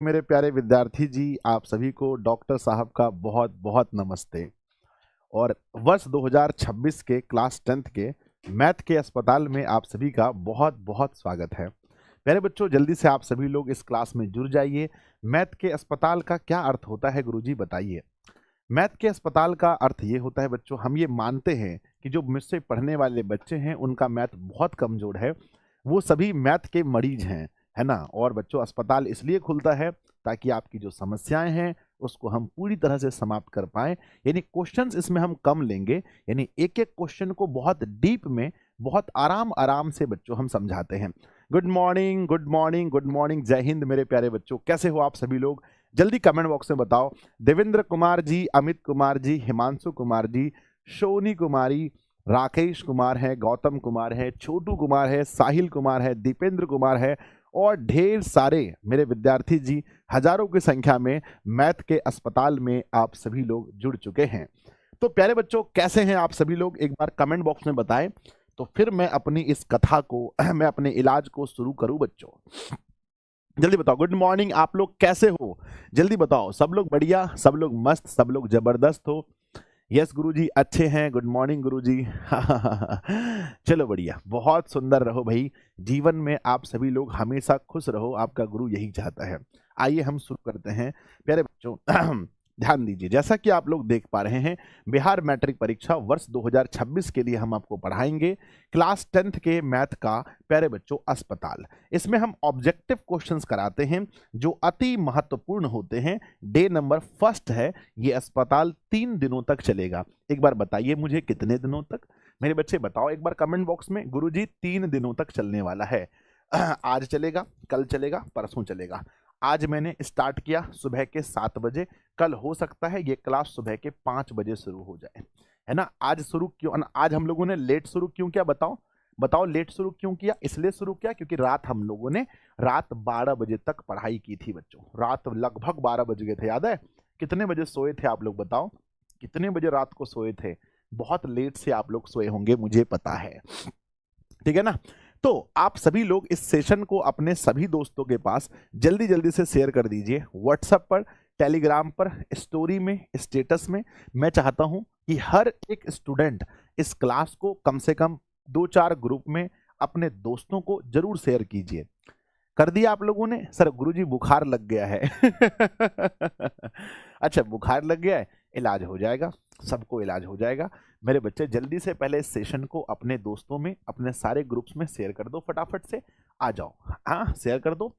मेरे प्यारे विद्यार्थी जी, आप सभी को डॉक्टर साहब का बहुत बहुत नमस्ते। और वर्ष 2026 के क्लास 10th के मैथ के अस्पताल में आप सभी का बहुत बहुत स्वागत है। प्यारे बच्चों, जल्दी से आप सभी लोग इस क्लास में जुड़ जाइए। मैथ के अस्पताल का क्या अर्थ होता है गुरुजी, बताइए। मैथ के अस्पताल का अर्थ ये होता है बच्चों, हम ये मानते हैं कि जो मुझसे पढ़ने वाले बच्चे हैं उनका मैथ बहुत कमजोर है, वो सभी मैथ के मरीज हैं, है ना। और बच्चों, अस्पताल इसलिए खुलता है ताकि आपकी जो समस्याएं हैं उसको हम पूरी तरह से समाप्त कर पाएं। यानी क्वेश्चंस इसमें हम कम लेंगे, यानी एक एक क्वेश्चन को बहुत डीप में, बहुत आराम आराम से बच्चों हम समझाते हैं। Good morning, good morning, good morning, जय हिंद मेरे प्यारे बच्चों। कैसे हो आप सभी लोग? जल्दी कमेंट बॉक्स में बताओ। देवेंद्र कुमार जी, अमित कुमार जी, हिमांशु कुमार जी, शोनी कुमारी, राकेश कुमार है, गौतम कुमार है, छोटू कुमार है, साहिल कुमार है, दीपेंद्र कुमार है और ढेर सारे मेरे विद्यार्थी जी, हजारों की संख्या में मैथ के अस्पताल में आप सभी लोग जुड़ चुके हैं। तो प्यारे बच्चों, कैसे हैं आप सभी लोग? एक बार कमेंट बॉक्स में बताएं, तो फिर मैं अपनी इस कथा को मैं अपने इलाज को शुरू करूं बच्चों। जल्दी बताओ, गुड मॉर्निंग, आप लोग कैसे हो? जल्दी बताओ। सब लोग बढ़िया, सब लोग मस्त, सब लोग जबरदस्त हो? यस गुरुजी, अच्छे हैं। गुड मॉर्निंग गुरुजी। चलो बढ़िया, बहुत सुंदर रहो भाई। जीवन में आप सभी लोग हमेशा खुश रहो, आपका गुरु यही चाहता है। आइए हम शुरू करते हैं प्यारे बच्चों। ध्यान दीजिए, जैसा कि आप लोग देख पा रहे हैं, बिहार मैट्रिक परीक्षा वर्ष 2026 के लिए हम आपको पढ़ाएंगे क्लास 10th के मैथ का प्यारे बच्चों अस्पताल। इसमें हम ऑब्जेक्टिव क्वेश्चंस कराते हैं जो अति महत्वपूर्ण होते हैं। डे नंबर फर्स्ट है। ये अस्पताल 3 दिनों तक चलेगा। एक बार बताइए मुझे, कितने दिनों तक? मेरे बच्चे बताओ एक बार कमेंट बॉक्स में। गुरुजी 3 दिनों तक चलने वाला है। आज चलेगा, कल चलेगा, परसों चलेगा। आज मैंने स्टार्ट किया सुबह के 7 बजे, कल हो सकता है ये क्लास सुबह के 5 बजे शुरू हो जाए, है ना। आज शुरू क्यों, आज हम लोगों ने लेट शुरू क्यों किया? बताओ बताओ, लेट शुरू क्यों किया? इसलिए शुरू किया क्योंकि रात हम लोगों ने रात 12 बजे तक पढ़ाई की थी बच्चों। रात लगभग 12 बज गए थे, याद है? कितने बजे सोए थे आप लोग बताओ? कितने बजे रात को सोए थे? बहुत लेट से आप लोग सोए होंगे, मुझे पता है, ठीक है ना। तो आप सभी लोग इस सेशन को अपने सभी दोस्तों के पास जल्दी जल्दी से शेयर कर दीजिए, व्हाट्सएप पर, टेलीग्राम पर, स्टोरी में, स्टेटस में। मैं चाहता हूं कि हर एक स्टूडेंट इस क्लास को कम से कम 2-4 ग्रुप में अपने दोस्तों को जरूर शेयर कीजिए। कर दिया आप लोगों ने? सर गुरुजी बुखार लग गया है। अच्छा, बुखार लग गया है, इलाज हो जाएगा, सबको इलाज हो जाएगा। मेरे बच्चे जल्दी से पहले इस सेशन को अपने दोस्तों में, अपने सारे ग्रुप्स में शेयर कर दो, फटाफट से आ जाओ। हाँ, शेयर कर दो।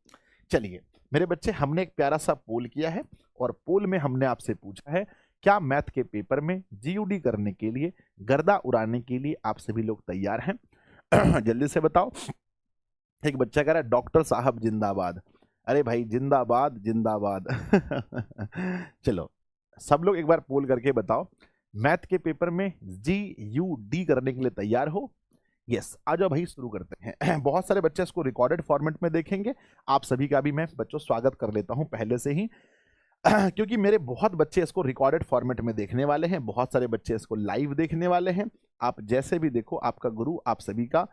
चलिए मेरे बच्चे, हमने एक प्यारा सा पोल किया है और पोल में हमने आपसे पूछा है, क्या मैथ के पेपर में जीयूडी करने के लिए, गर्दा उड़ाने के लिए आप सभी लोग तैयार हैं? जल्दी से बताओ। एक बच्चा कह रहा है डॉक्टर साहब जिंदाबाद। अरे भाई, जिंदाबाद जिंदाबाद। चलो सब लोग एक बार पोल करके बताओ, मैथ के पेपर में जीयूडी करने के लिए तैयार हो? यस, आ जाओ भाई, शुरू करते हैं। बहुत सारे बच्चे इसको रिकॉर्डेड फॉर्मेट में देखेंगे। आप सभी का भी मैं बच्चों स्वागत कर लेता हूं पहले से ही। क्योंकि मेरे बहुत बच्चे इसको रिकॉर्डेड फॉर्मेट में देखने वाले हैं, बहुत सारे बच्चे इसको लाइव देखने वाले हैं। आप जैसे भी देखो, आपका गुरु आप सभी का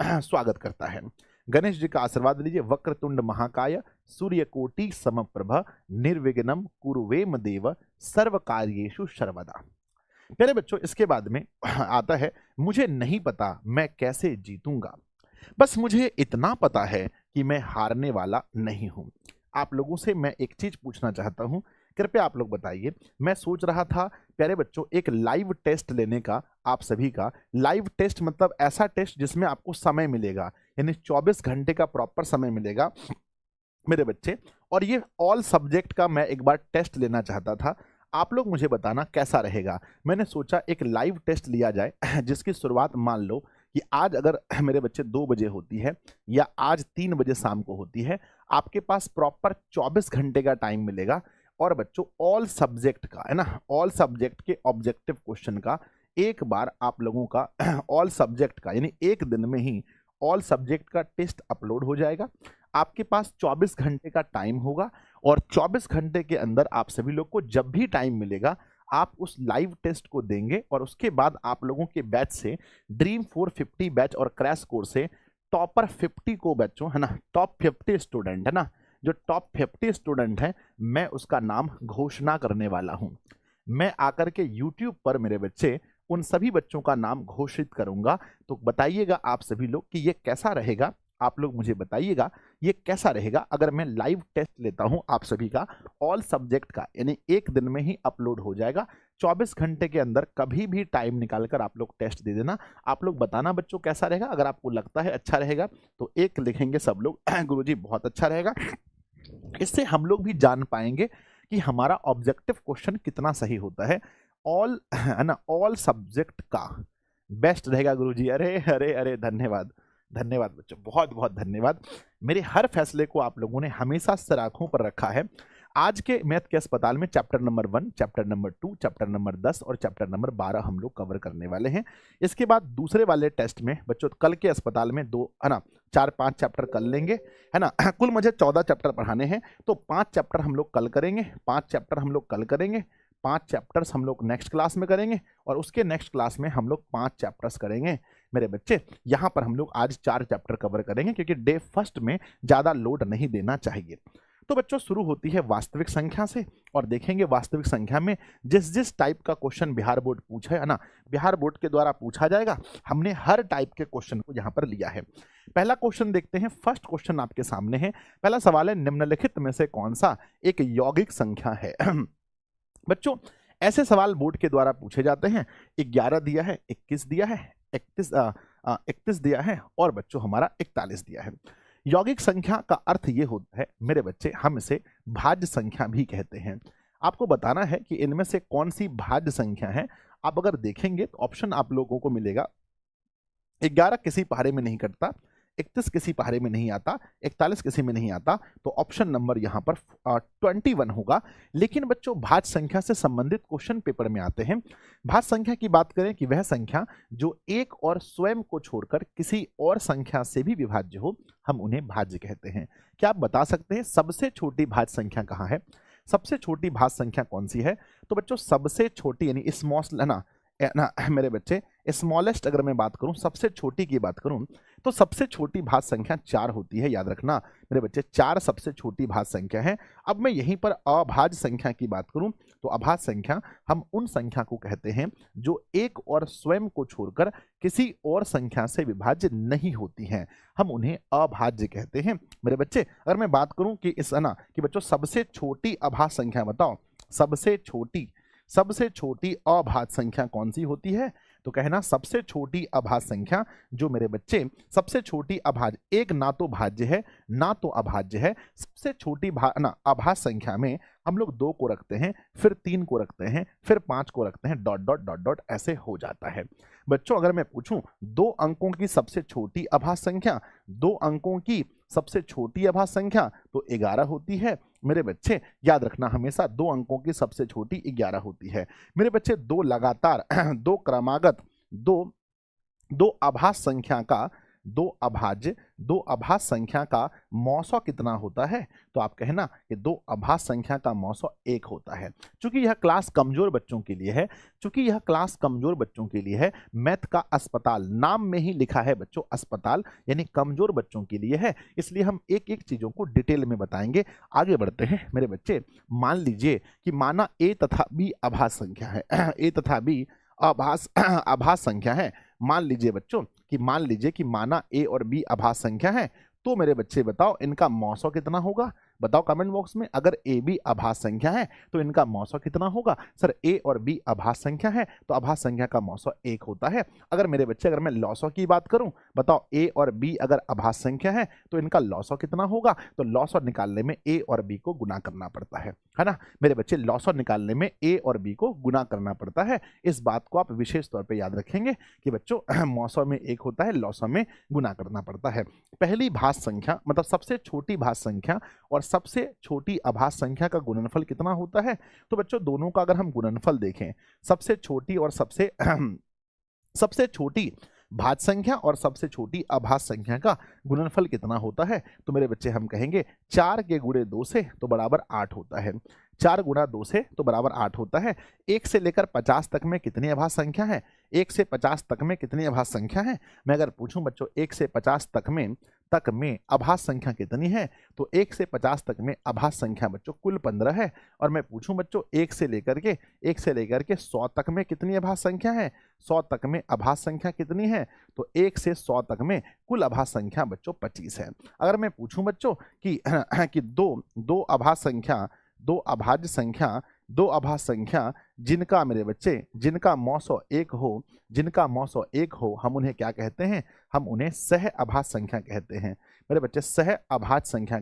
स्वागत करता है। गणेश जी का आशीर्वाद लीजिए। वक्रतुंड महाकाय, सूर्यकोटि समप्रभ, निर्विघ्नम कुरुवेम देव, सर्व कार्येषु सर्वदा। प्यारे बच्चों, इसके बाद में आता है, मुझे नहीं पता मैं कैसे जीतूंगा, बस मुझे इतना पता है कि मैं हारने वाला नहीं हूं। आप लोगों से मैं एक चीज पूछना चाहता हूं, कृपया आप लोग बताइए। मैं सोच रहा था प्यारे बच्चों, एक लाइव टेस्ट लेने का, आप सभी का। लाइव टेस्ट मतलब ऐसा टेस्ट जिसमें आपको समय मिलेगा, यानी 24 घंटे का प्रॉपर समय मिलेगा मेरे बच्चे। और ये ऑल सब्जेक्ट का मैं एक बार टेस्ट लेना चाहता था। आप लोग मुझे बताना कैसा रहेगा। मैंने सोचा एक लाइव टेस्ट लिया जाए जिसकी शुरुआत मान लो कि आज अगर मेरे बच्चे 2 बजे होती है या आज 3 बजे शाम को होती है, आपके पास प्रॉपर 24 घंटे का टाइम मिलेगा। और बच्चों, ऑल सब्जेक्ट का, है ना, ऑल सब्जेक्ट के ऑब्जेक्टिव क्वेश्चन का एक बार आप लोगों का ऑल सब्जेक्ट का, यानी एक दिन में ही ऑल सब्जेक्ट का टेस्ट अपलोड हो जाएगा। आपके पास 24 घंटे का टाइम होगा और 24 घंटे के अंदर आप सभी लोग को जब भी टाइम मिलेगा आप उस लाइव टेस्ट को देंगे। और उसके बाद आप लोगों के बैच से, ड्रीम 450 बैच और क्रैश कोर्स से टॉपर 50 को बच्चों, है ना, टॉप 50 स्टूडेंट, है ना, जो टॉप 50 स्टूडेंट हैं, मैं उसका नाम घोषणा करने वाला हूं। मैं आकर के YouTube पर मेरे बच्चे उन सभी बच्चों का नाम घोषित करूंगा। तो बताइएगा आप सभी लोग कि ये कैसा रहेगा, आप लोग मुझे बताइएगा ये कैसा रहेगा अगर मैं लाइव टेस्ट लेता हूं आप सभी का, ऑल सब्जेक्ट का, यानी एक दिन में ही अपलोड हो जाएगा। 24 घंटे के अंदर कभी भी टाइम निकालकर आप लोग टेस्ट दे देना। आप लोग बताना बच्चों कैसा रहेगा। अगर आपको लगता है अच्छा रहेगा तो एक लिखेंगे सब लोग, गुरुजी बहुत अच्छा रहेगा। इससे हम लोग भी जान पाएंगे कि हमारा ऑब्जेक्टिव क्वेश्चन कितना सही होता है। ऑल है ना, ऑल सब्जेक्ट का बेस्ट रहेगा गुरुजी। अरे अरे अरे, धन्यवाद धन्यवाद बच्चों, बहुत बहुत धन्यवाद। मेरे हर फैसले को आप लोगों ने हमेशा सर आंखों पर रखा है। आज के मैथ के अस्पताल में chapter number 1, chapter number 2, chapter number 10 और चैप्टर नंबर 12 हम लोग कवर करने वाले हैं। इसके बाद दूसरे वाले टेस्ट में बच्चों कल के अस्पताल में 2 है ना 4-5 चैप्टर कर लेंगे, है ना। कुल मुझे 14 चैप्टर पढ़ाने हैं, तो 5 चैप्टर हम लोग कल करेंगे, 5 चैप्टर हम लोग कल करेंगे, 5 चैप्टर्स हम लोग नेक्स्ट क्लास में करेंगे और उसके नेक्स्ट क्लास में हम लोग 5 चैप्टर्स करेंगे मेरे बच्चे। यहाँ पर हम लोग आज 4 चैप्टर कवर करेंगे क्योंकि डे फर्स्ट में ज़्यादा लोड नहीं देना चाहिए। तो बच्चों शुरू होती है वास्तविक संख्या से और देखेंगे वास्तविक संख्या में जिस जिस टाइप का क्वेश्चन बिहार बोर्ड पूछा है ना, बिहार बोर्ड के द्वारा पूछा जाएगा। हमने हर टाइप के क्वेश्चन को यहाँ पर लिया है। पहला क्वेश्चन देखते हैं। फर्स्ट क्वेश्चन आपके सामने है। पहला सवाल है, निम्नलिखित में से कौन सा एक यौगिक संख्या है। बच्चों ऐसे सवाल बोर्ड के द्वारा पूछे जाते हैं। 11 दिया है, 21 दिया है, 31 दिया है और बच्चों हमारा 41 दिया है। यौगिक संख्या का अर्थ ये होता है मेरे बच्चे, हम इसे भाज्य संख्या भी कहते हैं। आपको बताना है कि इनमें से कौन सी भाज्य संख्या है। आप अगर देखेंगे तो ऑप्शन आप लोगों को मिलेगा, 11 किसी पहाड़े में नहीं कटता, 31 किसी पहाड़े में नहीं आता, 41 किसी में नहीं आता, तो ऑप्शन नंबर यहाँ पर 21 होगा। लेकिन बच्चों भाज्य संख्या से संबंधित क्वेश्चन पेपर में आते हैं। भाज्य संख्या की बात करें कि वह संख्या जो एक और स्वयं को छोड़कर किसी और संख्या से भी विभाज्य हो, हम उन्हें भाज्य कहते हैं। क्या आप बता सकते हैं सबसे छोटी भाज्य संख्या कहाँ है? सबसे छोटी भाज्य संख्या कौन सी है? तो बच्चों सबसे छोटी यानी स्मॉल है ना मेरे बच्चे, स्मॉलेस्ट अगर मैं बात करूं, सबसे छोटी की बात करूं, तो सबसे छोटी भाज्य संख्या 4 होती है। याद रखना मेरे बच्चे, 4 सबसे छोटी भाज्य संख्या है। अब मैं यहीं पर अभाज्य संख्या की बात करूं तो अभाज्य संख्या हम उन संख्या को कहते हैं जो एक और स्वयं को छोड़कर किसी और संख्या से विभाज्य नहीं होती हैं, हम उन्हें अभाज्य कहते हैं मेरे बच्चे। अगर मैं बात करूं कि इस ना कि बच्चों सबसे छोटी अभाज्य संख्या बताओ, सबसे छोटी अभाज्य संख्या कौन सी होती है? तो कहना सबसे छोटी अभाज्य संख्या जो मेरे बच्चे, सबसे छोटी अभाज्य, एक ना तो भाज्य है ना तो अभाज्य है। सबसे छोटी अभाज्य संख्या में हम लोग 2 को रखते हैं, फिर 3 को रखते हैं, फिर 5 को रखते हैं, डॉट डॉट डॉट डॉट ऐसे हो जाता है। बच्चों अगर मैं पूछूं 2 अंकों की सबसे छोटी अभाज्य संख्या, 2 अंकों की सबसे छोटी अभाज्य संख्या तो 11 होती है मेरे बच्चे। याद रखना हमेशा 2 अंकों की सबसे छोटी 11 होती है मेरे बच्चे। 2 लगातार 2 क्रमागत 2 अभाज्य संख्या का, 2 अभाज्य संख्या का मौसौ कितना होता है? तो आप कहना कि 2 अभाज्य संख्या का मौसौ 1 होता है। चूंकि यह क्लास कमजोर बच्चों के लिए है, मैथ का अस्पताल नाम में ही लिखा है बच्चों, अस्पताल यानी कमजोर बच्चों के लिए है, इसलिए हम एक एक चीजों को डिटेल में बताएंगे। आगे बढ़ते हैं मेरे बच्चे। मान लीजिए कि माना ए तथा बी अभाज्य संख्या है, ए तथा बी अभाज्य संख्या है। मान लीजिए कि माना ए और बी अभाज्य संख्या है, तो मेरे बच्चे बताओ इनका मौसौ कितना होगा? बताओ कमेंट बॉक्स में। अगर ए बी अभाज्य संख्या है तो इनका मौसौ कितना होगा? सर ए और बी अभाज्य संख्या है तो अभाज्य संख्या का मौसौ 1 होता है। अगर मेरे बच्चे अगर मैं लौसौ की बात करूं, बताओ ए और बी अगर अभाज्य संख्या है तो इनका लौसौ कितना होगा? तो लौसौ निकालने में ए और बी को गुना करना पड़ता है ना मेरे बच्चे। लौसौ निकालने में ए और बी को गुना करना पड़ता है। इस बात को आप विशेष तौर पर याद रखेंगे कि बच्चों मौसौ में 1 होता है, लौसौ में गुना करना पड़ता है। पहली भाज्य संख्या मतलब सबसे छोटी भाज्य संख्या और सबसे छोटी अभाज्य संख्या का गुणनफल कितना होता है? तो बच्चों दोनों का अगर हम गुणनफल देखें, सबसे छोटी और सबसे छोटी भाज्य संख्या और सबसे छोटी अभाज्य संख्या का गुणनफल कितना होता है? तो मेरे बच्चे हम कहेंगे 4 के गुणे 2 से तो बराबर 8 होता है। 4 गुना 2 से तो बराबर 8 होता है। 1 से लेकर 50 तक में कितनी अभाज्य संख्या है? 1 से 50 तक में कितनी अभाज्य संख्या है? मैं अगर पूछूं बच्चों 1 से 50 तक में अभाज्य संख्या कितनी है, तो 1 से 50 तक में अभाज्य संख्या बच्चों कुल 15 है। और मैं पूछूं बच्चों 1 से लेकर के 100 तक में कितनी अभाज्य संख्या है? 100 तक में अभाज्य संख्या कितनी है? तो 1 से 100 तक में कुल अभाज्य संख्या बच्चों 25 है। अगर मैं पूछूं बच्चों कि दो अभाज्य संख्या जिनका मेरे बच्चे जिनका मौसो एक हो, हम उन्हें क्या कहते हैं? हम उन्हें सह अभाज्य संख्या कहते हैं मेरे बच्चे, सह अभाज्य संख्या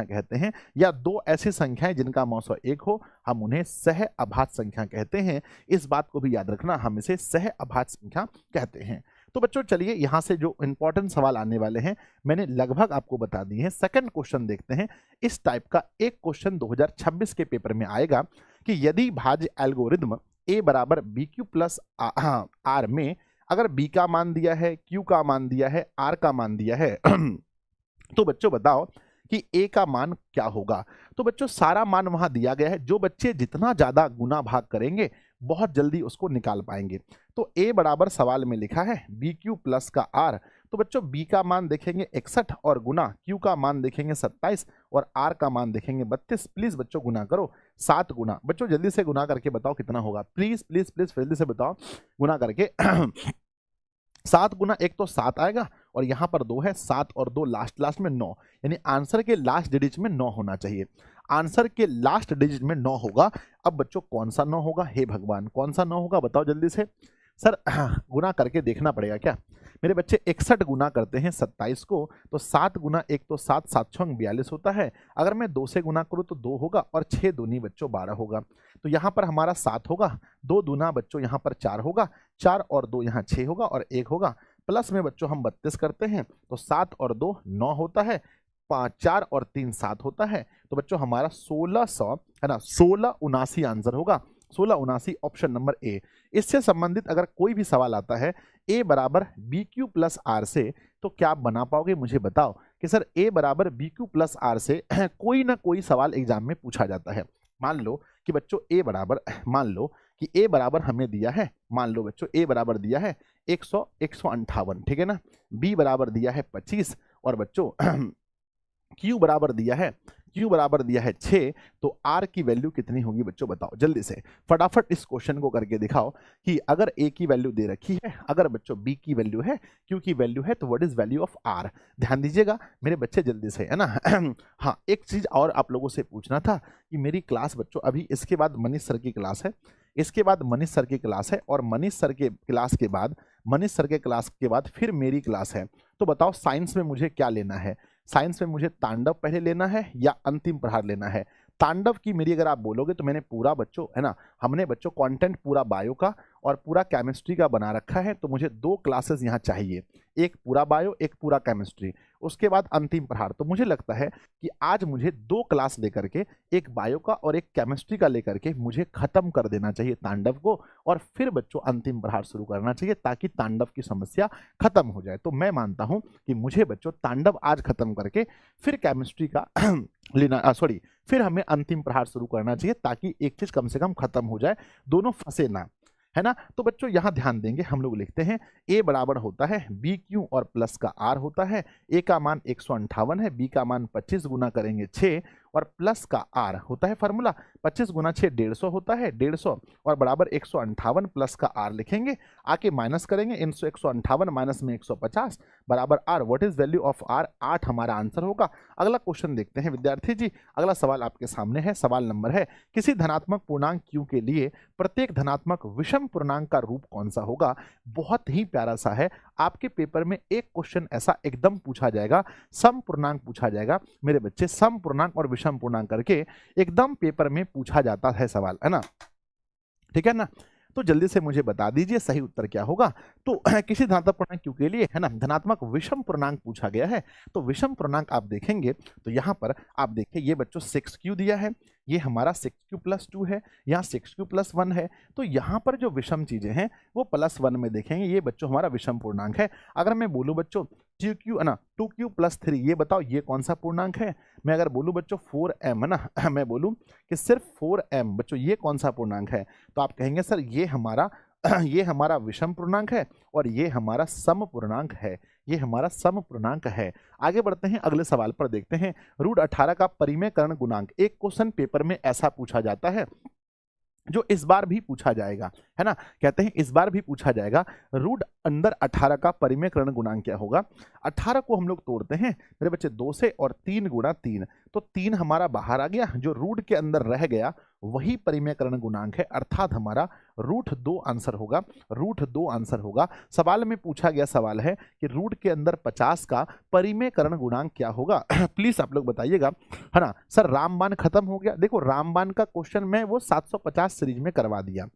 कहते हैं। या दो ऐसी संख्याएं जिनका मौसो एक हो, हम उन्हें सह अभाज्य संख्या कहते हैं। इस बात को भी याद रखना, हम इसे सह अभाज्य संख्या कहते हैं। तो बच्चों चलिए यहां से जो इंपॉर्टेंट सवाल आने वाले हैं मैंने लगभग आपको बता दिए हैं। सेकंड क्वेश्चन देखते हैं। इस टाइप का एक क्वेश्चन 2026 के पेपर में आएगा कि यदि भाज्य एल्गोरिथम a बराबर बी क्यू प्लस आर में अगर b का मान दिया है, q का मान दिया है, r का मान दिया है तो बच्चों बताओ कि a का मान क्या होगा। तो बच्चों सारा मान वहां दिया गया है, जो बच्चे जितना ज्यादा गुना भाग करेंगे बहुत जल्दी उसको निकाल पाएंगे। तो a बराबर सवाल में लिखा है बी क्यू प्लस का r, तो बच्चों b का मान देखेंगे 61 और गुना q का मान देखेंगे 27 और r का मान देखेंगे 32। प्लीज बच्चों गुना करो, 7 गुना, बच्चों जल्दी से गुना करके बताओ कितना होगा। प्लीज प्लीज प्लीज जल्दी से बताओ गुना करके 7 गुना 1 तो 7 आएगा और यहां पर 2 है, 7 और 2 लास्ट में 9, यानी आंसर के लास्ट डिजिट में 9 होना चाहिए। आंसर के लास्ट डिजिट में 9 होगा। अब बच्चों कौन सा 9 होगा? हे भगवान कौन सा 9 होगा बताओ जल्दी से। सर गुना करके देखना पड़ेगा क्या मेरे बच्चे? 61 गुना करते हैं 27 को, तो 7 गुना 1 तो 7, 7 छंग 42 होता है। अगर मैं 2 से गुना करूं तो 2 होगा और 6 दूनी बच्चों 12 होगा। तो यहाँ पर हमारा 7 होगा, 2 दूना बच्चों यहाँ पर 4 होगा, 4 और 2 यहाँ 6 होगा और 1 होगा। प्लस में बच्चों हम 32 करते हैं तो 7 और 2 9 होता है, 5 4 और 3 7 होता है। तो बच्चों हमारा 1600 है ना, 1679 आंसर होगा। 1679 ऑप्शन नंबर ए। इससे संबंधित अगर कोई भी सवाल आता है a बराबर बी क्यू प्लस आर से, तो क्या आप बना पाओगे? मुझे बताओ कि सर a बराबर बी क्यू प्लस आर से कोई ना कोई सवाल एग्जाम में पूछा जाता है। मान लो कि बच्चों a बराबर हमें दिया है, मान लो बच्चों a बराबर दिया है 158, ठीक है ना। b बराबर दिया है 25 और बच्चों q बराबर दिया है 6, तो r की वैल्यू कितनी होगी बच्चों बताओ जल्दी से। फटाफट इस क्वेश्चन को करके दिखाओ कि अगर a की वैल्यू दे रखी है, अगर बच्चों b की वैल्यू है, q की वैल्यू है, तो what is value of r? ध्यान दीजिएगा मेरे बच्चे जल्दी से, है ना। हाँ एक चीज और आप लोगों से पूछना था कि मेरी क्लास बच्चों अभी इसके बाद मनीष सर की क्लास है, इसके बाद मनीष सर की क्लास है और मनीष सर के क्लास के बाद फिर मेरी क्लास है। तो बताओ साइंस में मुझे क्या लेना है? साइंस में मुझे तांडव पहले लेना है या अंतिम प्रहार लेना है? तांडव की मेरी अगर आप बोलोगे तो मैंने पूरा बच्चों है ना, हमने बच्चों कंटेंट पूरा बायो का और पूरा केमिस्ट्री का बना रखा है, तो मुझे 2 क्लासेस यहाँ चाहिए, एक पूरा बायो एक पूरा केमिस्ट्री, उसके बाद अंतिम प्रहार। तो मुझे लगता है कि आज मुझे 2 क्लास लेकर के, एक बायो का और एक केमिस्ट्री का लेकर के मुझे खत्म कर देना चाहिए तांडव को, और फिर बच्चों अंतिम प्रहार शुरू करना चाहिए ताकि तांडव की समस्या खत्म हो जाए। तो मैं मानता हूं कि मुझे बच्चों तांडव आज खत्म करके फिर केमिस्ट्री का फिर हमें अंतिम प्रहार शुरू करना चाहिए ताकि एक चीज कम से कम खत्म हो जाए, दोनों फंसे ना, है ना। तो बच्चों यहां ध्यान देंगे, हम लोग लिखते हैं a बराबर होता है बी क्यू और प्लस का r होता है। a का मान 158 है, b का मान 25 गुना करेंगे 6 और प्लस का r होता है फार्मूला 25 गुना 6 150 होता है, 150 और बराबर 158 प्लस का r लिखेंगे, आके माइनस करेंगे 158 माइनस में 150 बराबर r। What is value of r? 8 हमारा आंसर होगा। अगला क्वेश्चन देखते हैं विद्यार्थी जी। अगला सवाल आपके सामने है, सवाल नंबर है किसी धनात्मक पूर्णांक q के लिए प्रत्येक धनात्मक विषम पूर्णांक का रूप कौन सा होगा? बहुत ही प्यारा सा है। आपके पेपर में एक क्वेश्चन ऐसा एकदम पूछा जाएगा, सम पूर्णांक पूछा जाएगा मेरे बच्चे, सम पूर्णांक और विषम पूर्णांक करके एकदम पेपर में पूछा जाता है सवाल, है ना, ठीक है ना। तो जल्दी से मुझे बता दीजिए सही उत्तर क्या होगा। तो किसी धनात्मक पूर्णांक q के लिए है ना धनात्मक विषम पूर्णांक पूछा गया है। तो विषम पूर्णांक आप देखेंगे तो यहाँ पर आप देखिए ये बच्चों 6q दिया है, ये हमारा 6q प्लस 2 है, यहाँ 6q प्लस 1 है। तो यहाँ पर जो विषम चीजें हैं वो +1 में देखेंगे, ये बच्चों हमारा विषम पूर्णांक है। अगर मैं बोलूँ बच्चों 2q है ना, 2q प्लस 3, ये बताओ ये कौन सा पूर्णांक है। मैं अगर बोलूं बच्चों 4m है ना मैं बोलूं कि सिर्फ 4m, बच्चों ये कौन सा पूर्णांक है, तो आप कहेंगे सर ये हमारा ये हमारा विषम पूर्णांक है और ये हमारा सम पूर्णांक है, ये हमारा सम पूर्णांक है। आगे बढ़ते हैं, अगले सवाल पर देखते हैं। √18 का परिमेयकरण गुणांक, एक क्वेश्चन पेपर में ऐसा पूछा जाता है जो इस बार भी पूछा जाएगा, है ना। कहते हैं इस बार भी पूछा जाएगा, √18 का परिमेयकरण गुणांक क्या होगा। 18 को हम लोग तोड़ते हैं मेरे बच्चे 2 से और 3 गुणा 3, तो 3 हमारा बाहर आ गया, जो रूट के अंदर रह गया वही परिमेयकरण गुणांक है, अर्थात हमारा √2 आंसर होगा, √2 आंसर होगा। सवाल में पूछा गया सवाल है कि रूट के अंदर 50 का परिमेयकरण गुणांक क्या होगा प्लीज आप लोग बताइएगा, है ना। सर रामबाण खत्म हो गया, देखो रामबाण का क्वेश्चन मैं वो 750 सीरीज में करवा दिया,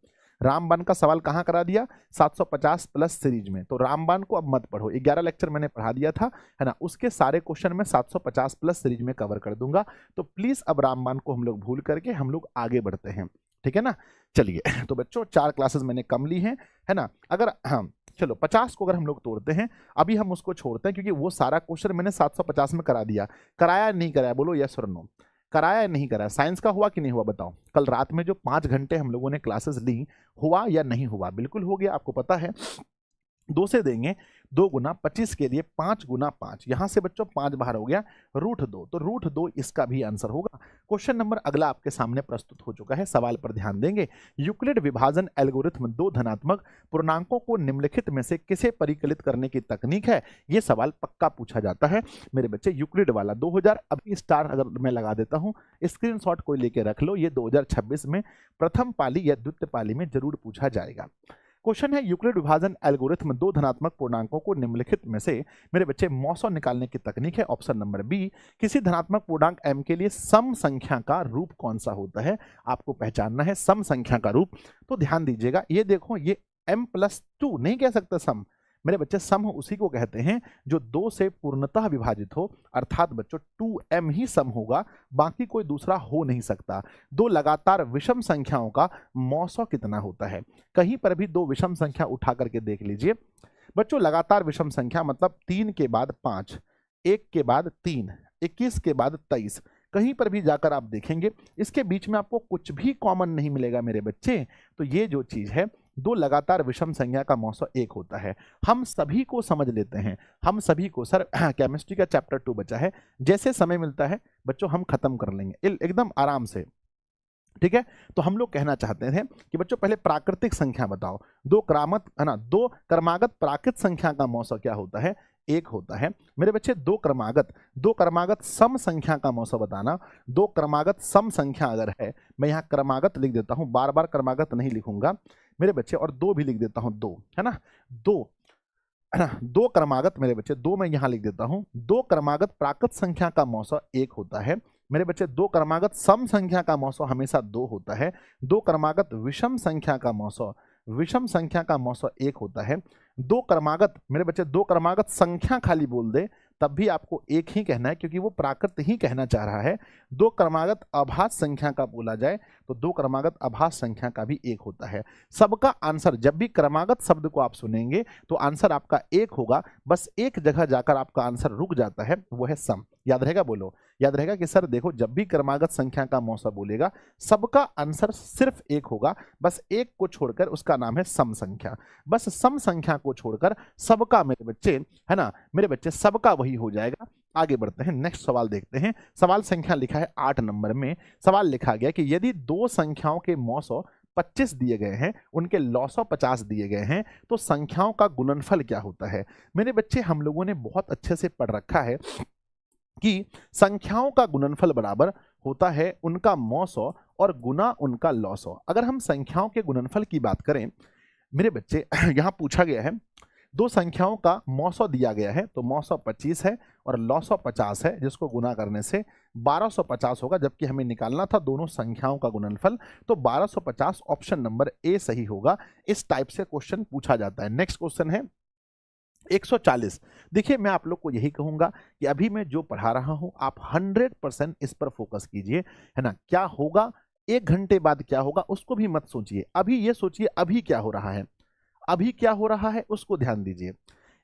रामबाण का सवाल कहाँ करा दिया, 750 प्लस सीरीज में, तो रामबाण को अब मत पढ़ो, 11 लेक्चर मैंने पढ़ा दिया था, है ना, उसके सारे क्वेश्चन में 750 प्लस सीरीज में कवर कर दूंगा, तो प्लीज अब रामबाण को हम लोग भूल करके हम लोग आगे बढ़ते हैं, ठीक है ना। चलिए तो बच्चों 4 क्लासेस मैंने कम ली हैं, है ना। अगर हाँ चलो 50 को अगर हम लोग तोड़ते हैं, अभी हम उसको छोड़ते हैं क्योंकि वो सारा क्वेश्चन मैंने 750 में करा दिया, कराया नहीं कराया, बोलो यस और नो, कराया या नहीं कराया। साइंस का हुआ कि नहीं हुआ बताओ, कल रात में जो 5 घंटे हम लोगों ने क्लासेस ली, हुआ या नहीं हुआ, बिल्कुल हो गया, आपको पता है। 2 से देंगे, 2 गुना 25 के लिए 5 गुना 5, यहां से बच्चों 5 बाहर हो गया, √2, तो √2 इसका भी आंसर होगा। क्वेश्चन नंबर अगला आपके सामने प्रस्तुत हो चुका है, सवाल पर ध्यान देंगे। यूक्लिड विभाजन एल्गोरिथम 2 धनात्मक पूर्णांकों को निम्नलिखित में से किसे परिकलित करने की तकनीक है, यह सवाल पक्का पूछा जाता है मेरे बच्चे, यूक्लिड वाला 2000, अभी स्टार अगर मैं लगा देता हूं, स्क्रीनशॉट कोई लेके रख लो, ये 2026 में प्रथम पाली या द्वितीय पाली में जरूर पूछा जाएगा। क्वेश्चन है यूक्लिड विभाजन एल्गोरिथम 2 धनात्मक पूर्णांकों को निम्नलिखित में से मेरे बच्चे मौसो निकालने की तकनीक है। ऑप्शन नंबर बी, किसी धनात्मक पूर्णांक m के लिए सम संख्या का रूप कौन सा होता है, आपको पहचानना है सम संख्या का रूप। तो ध्यान दीजिएगा, ये देखो ये m+2 नहीं कह सकते सम मेरे बच्चे, सम उसी को कहते हैं जो 2 से पूर्णतः विभाजित हो, अर्थात बच्चों 2m ही सम होगा, बाकी कोई दूसरा हो नहीं सकता। 2 लगातार विषम संख्याओं का मौसो कितना होता है, कहीं पर भी 2 विषम संख्या उठा करके देख लीजिए बच्चों। लगातार विषम संख्या मतलब 3 के बाद 5, 1 के बाद 3, 21 के बाद 23, कहीं पर भी जाकर आप देखेंगे इसके बीच में आपको कुछ भी कॉमन नहीं मिलेगा मेरे बच्चे। तो ये जो चीज है, 2 लगातार विषम संख्या का मौसो 1 होता है, हम सभी को समझ लेते हैं, हम सभी को। सर केमिस्ट्री का चैप्टर 2 बचा है, जैसे समय मिलता है बच्चों हम खत्म कर लेंगे एकदम आराम से, ठीक है। तो हम लोग कहना चाहते थे कि बच्चों पहले प्राकृतिक संख्या बताओ, 2 क्रमागत है ना, 2 क्रमागत प्राकृत संख्या का मौसो क्या होता है, 1 होता है मेरे बच्चे। 2 क्रमागत सम संख्या का मौसो बताना, 2 क्रमागत सम संख्या अगर है, मैं यहाँ क्रमागत लिख देता हूं, बार बार क्रमागत नहीं लिखूंगा मेरे बच्चे, और 2 भी लिख देता हूं, 2 है ना, 2 है ना, 2 क्रमागत मेरे बच्चे, 2 मैं यहां लिख देता हूं। 2 क्रमागत प्राकृत संख्या का मौसो 1 होता है मेरे बच्चे। 2 क्रमागत सम संख्या का मौसो हमेशा 2 होता है। 2 क्रमागत विषम संख्या का मौसो 1 होता है। 2 क्रमागत मेरे बच्चे, 2 क्रमागत संख्या खाली बोल दे तब भी आपको 1 ही कहना है क्योंकि वो प्राकृत ही कहना चाह रहा है। 2 क्रमागत अभाज्य संख्या का बोला जाए तो 2 क्रमागत अभाज्य संख्या का भी 1 होता है। सबका आंसर, जब भी क्रमागत शब्द को आप सुनेंगे तो आंसर आपका 1 होगा, बस एक जगह जाकर आपका आंसर रुक जाता है, वो है सम। याद रहेगा, बोलो याद रहेगा कि सर देखो जब भी क्रमागत संख्या का मौसा बोलेगा सबका आंसर सिर्फ 1 होगा, बस 1 को छोड़कर उसका नाम है सम संख्या। बस सम संख्या को छोड़कर सबका मेरे बच्चे, है ना मेरे बच्चे, सबका वही हो जाएगा। आगे बढ़ते हैं, नेक्स्ट सवाल देखते हैं। सवाल संख्या लिखा है 8 नंबर में। सवाल लिखा गया कि यदि 2 संख्याओं के मौसो 25 दिए गए हैं, उनके लॉसो 50 दिए गए हैं, तो संख्याओं का गुणनफल क्या होता है। मेरे बच्चे हम लोगों ने बहुत अच्छे से पढ़ रखा है कि संख्याओं का गुणनफल बराबर होता है उनका मौसो और गुना उनका लॉसो। अगर हम संख्याओं के गुणनफल की बात करें मेरे बच्चे, यहां पूछा गया है 2 संख्याओं का मौसो दिया गया है, तो मौसो 25 है और लॉसो 50 है, जिसको गुना करने से 1250 होगा, जबकि हमें निकालना था दोनों संख्याओं का गुणनफल, तो 1250 ऑप्शन नंबर ए सही होगा। इस टाइप से क्वेश्चन पूछा जाता है। नेक्स्ट क्वेश्चन है 140। देखिए मैं आप लोग को यही कहूंगा कि अभी मैं जो पढ़ा रहा हूं आप 100% इस पर फोकस कीजिए, है ना। क्या होगा 1 घंटे बाद क्या होगा उसको भी मत सोचिए, अभी ये सोचिए अभी क्या हो रहा है, अभी क्या हो रहा है उसको ध्यान दीजिए।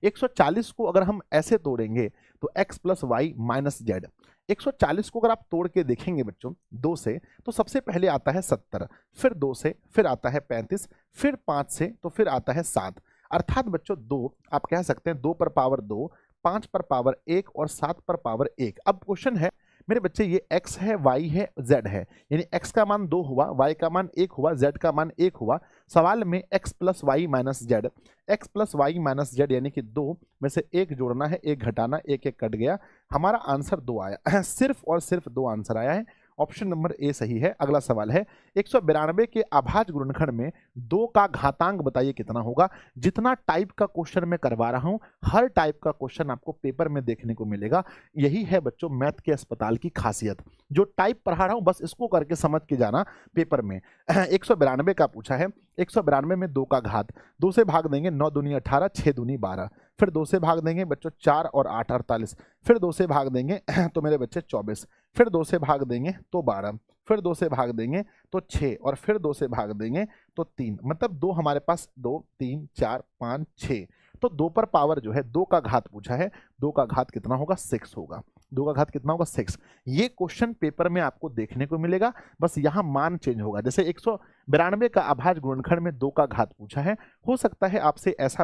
140 को अगर हम ऐसे तोड़ेंगे तो x plus y minus z. 140 को अगर आप तोड़ के देखेंगे बच्चों 2 से, तो सबसे पहले आता है 70, फिर 2 से, फिर आता है 35, फिर 5 से, तो फिर आता है 7। अर्थात बच्चों 2 आप कह सकते हैं 2 पर पावर 2, 5 पर पावर 1 और 7 पर पावर 1। अब क्वेश्चन है मेरे बच्चे, ये x है, y है, z है, यानी x का मान 2 हुआ, y का मान 1 हुआ, z का मान 1 हुआ। सवाल में x plus y minus z, x plus y minus z यानी कि 2 में से 1 जोड़ना है, 1 घटाना, 1 1 कट गया, हमारा आंसर 2 आया। सिर्फ और सिर्फ 2 आंसर आया है। ऑप्शन नंबर ए सही है। अगला सवाल है 192 के अभाज्य गुणनखंड में 2 का घातांक बताइए कितना होगा। जितना टाइप का क्वेश्चन मैं करवा रहा हूं, हर टाइप का क्वेश्चन आपको पेपर में देखने को मिलेगा। यही है बच्चों मैथ के अस्पताल की खासियत। जो टाइप पढ़ा रहा हूं बस इसको करके समझ के जाना पेपर में। 192 का पूछा है। 192 में 2 का घात, 2 से भाग देंगे 9 दूनी 18, 6 दूनी 12, फिर 2 से भाग देंगे बच्चों 4 और 8 48, फिर 2 से भाग देंगे तो मेरे बच्चे 24, फिर 2 से भाग देंगे तो 12, फिर 2 से भाग देंगे तो 6 और फिर 2 से भाग देंगे तो 3। मतलब 2 हमारे पास 2 3 4 5 6, तो 2 पर पावर जो है 2 का घात पूछा है। 2 का घात कितना होगा? 6 होगा। 2 का घात कितना होगा? 6। ये क्वेश्चन पेपर में आपको देखने को मिलेगा, बस यहाँ मान चेंज होगा। जैसे 192 का अभाज्य गुणनखंड में 2 का घात पूछा है, हो सकता है आपसे ऐसा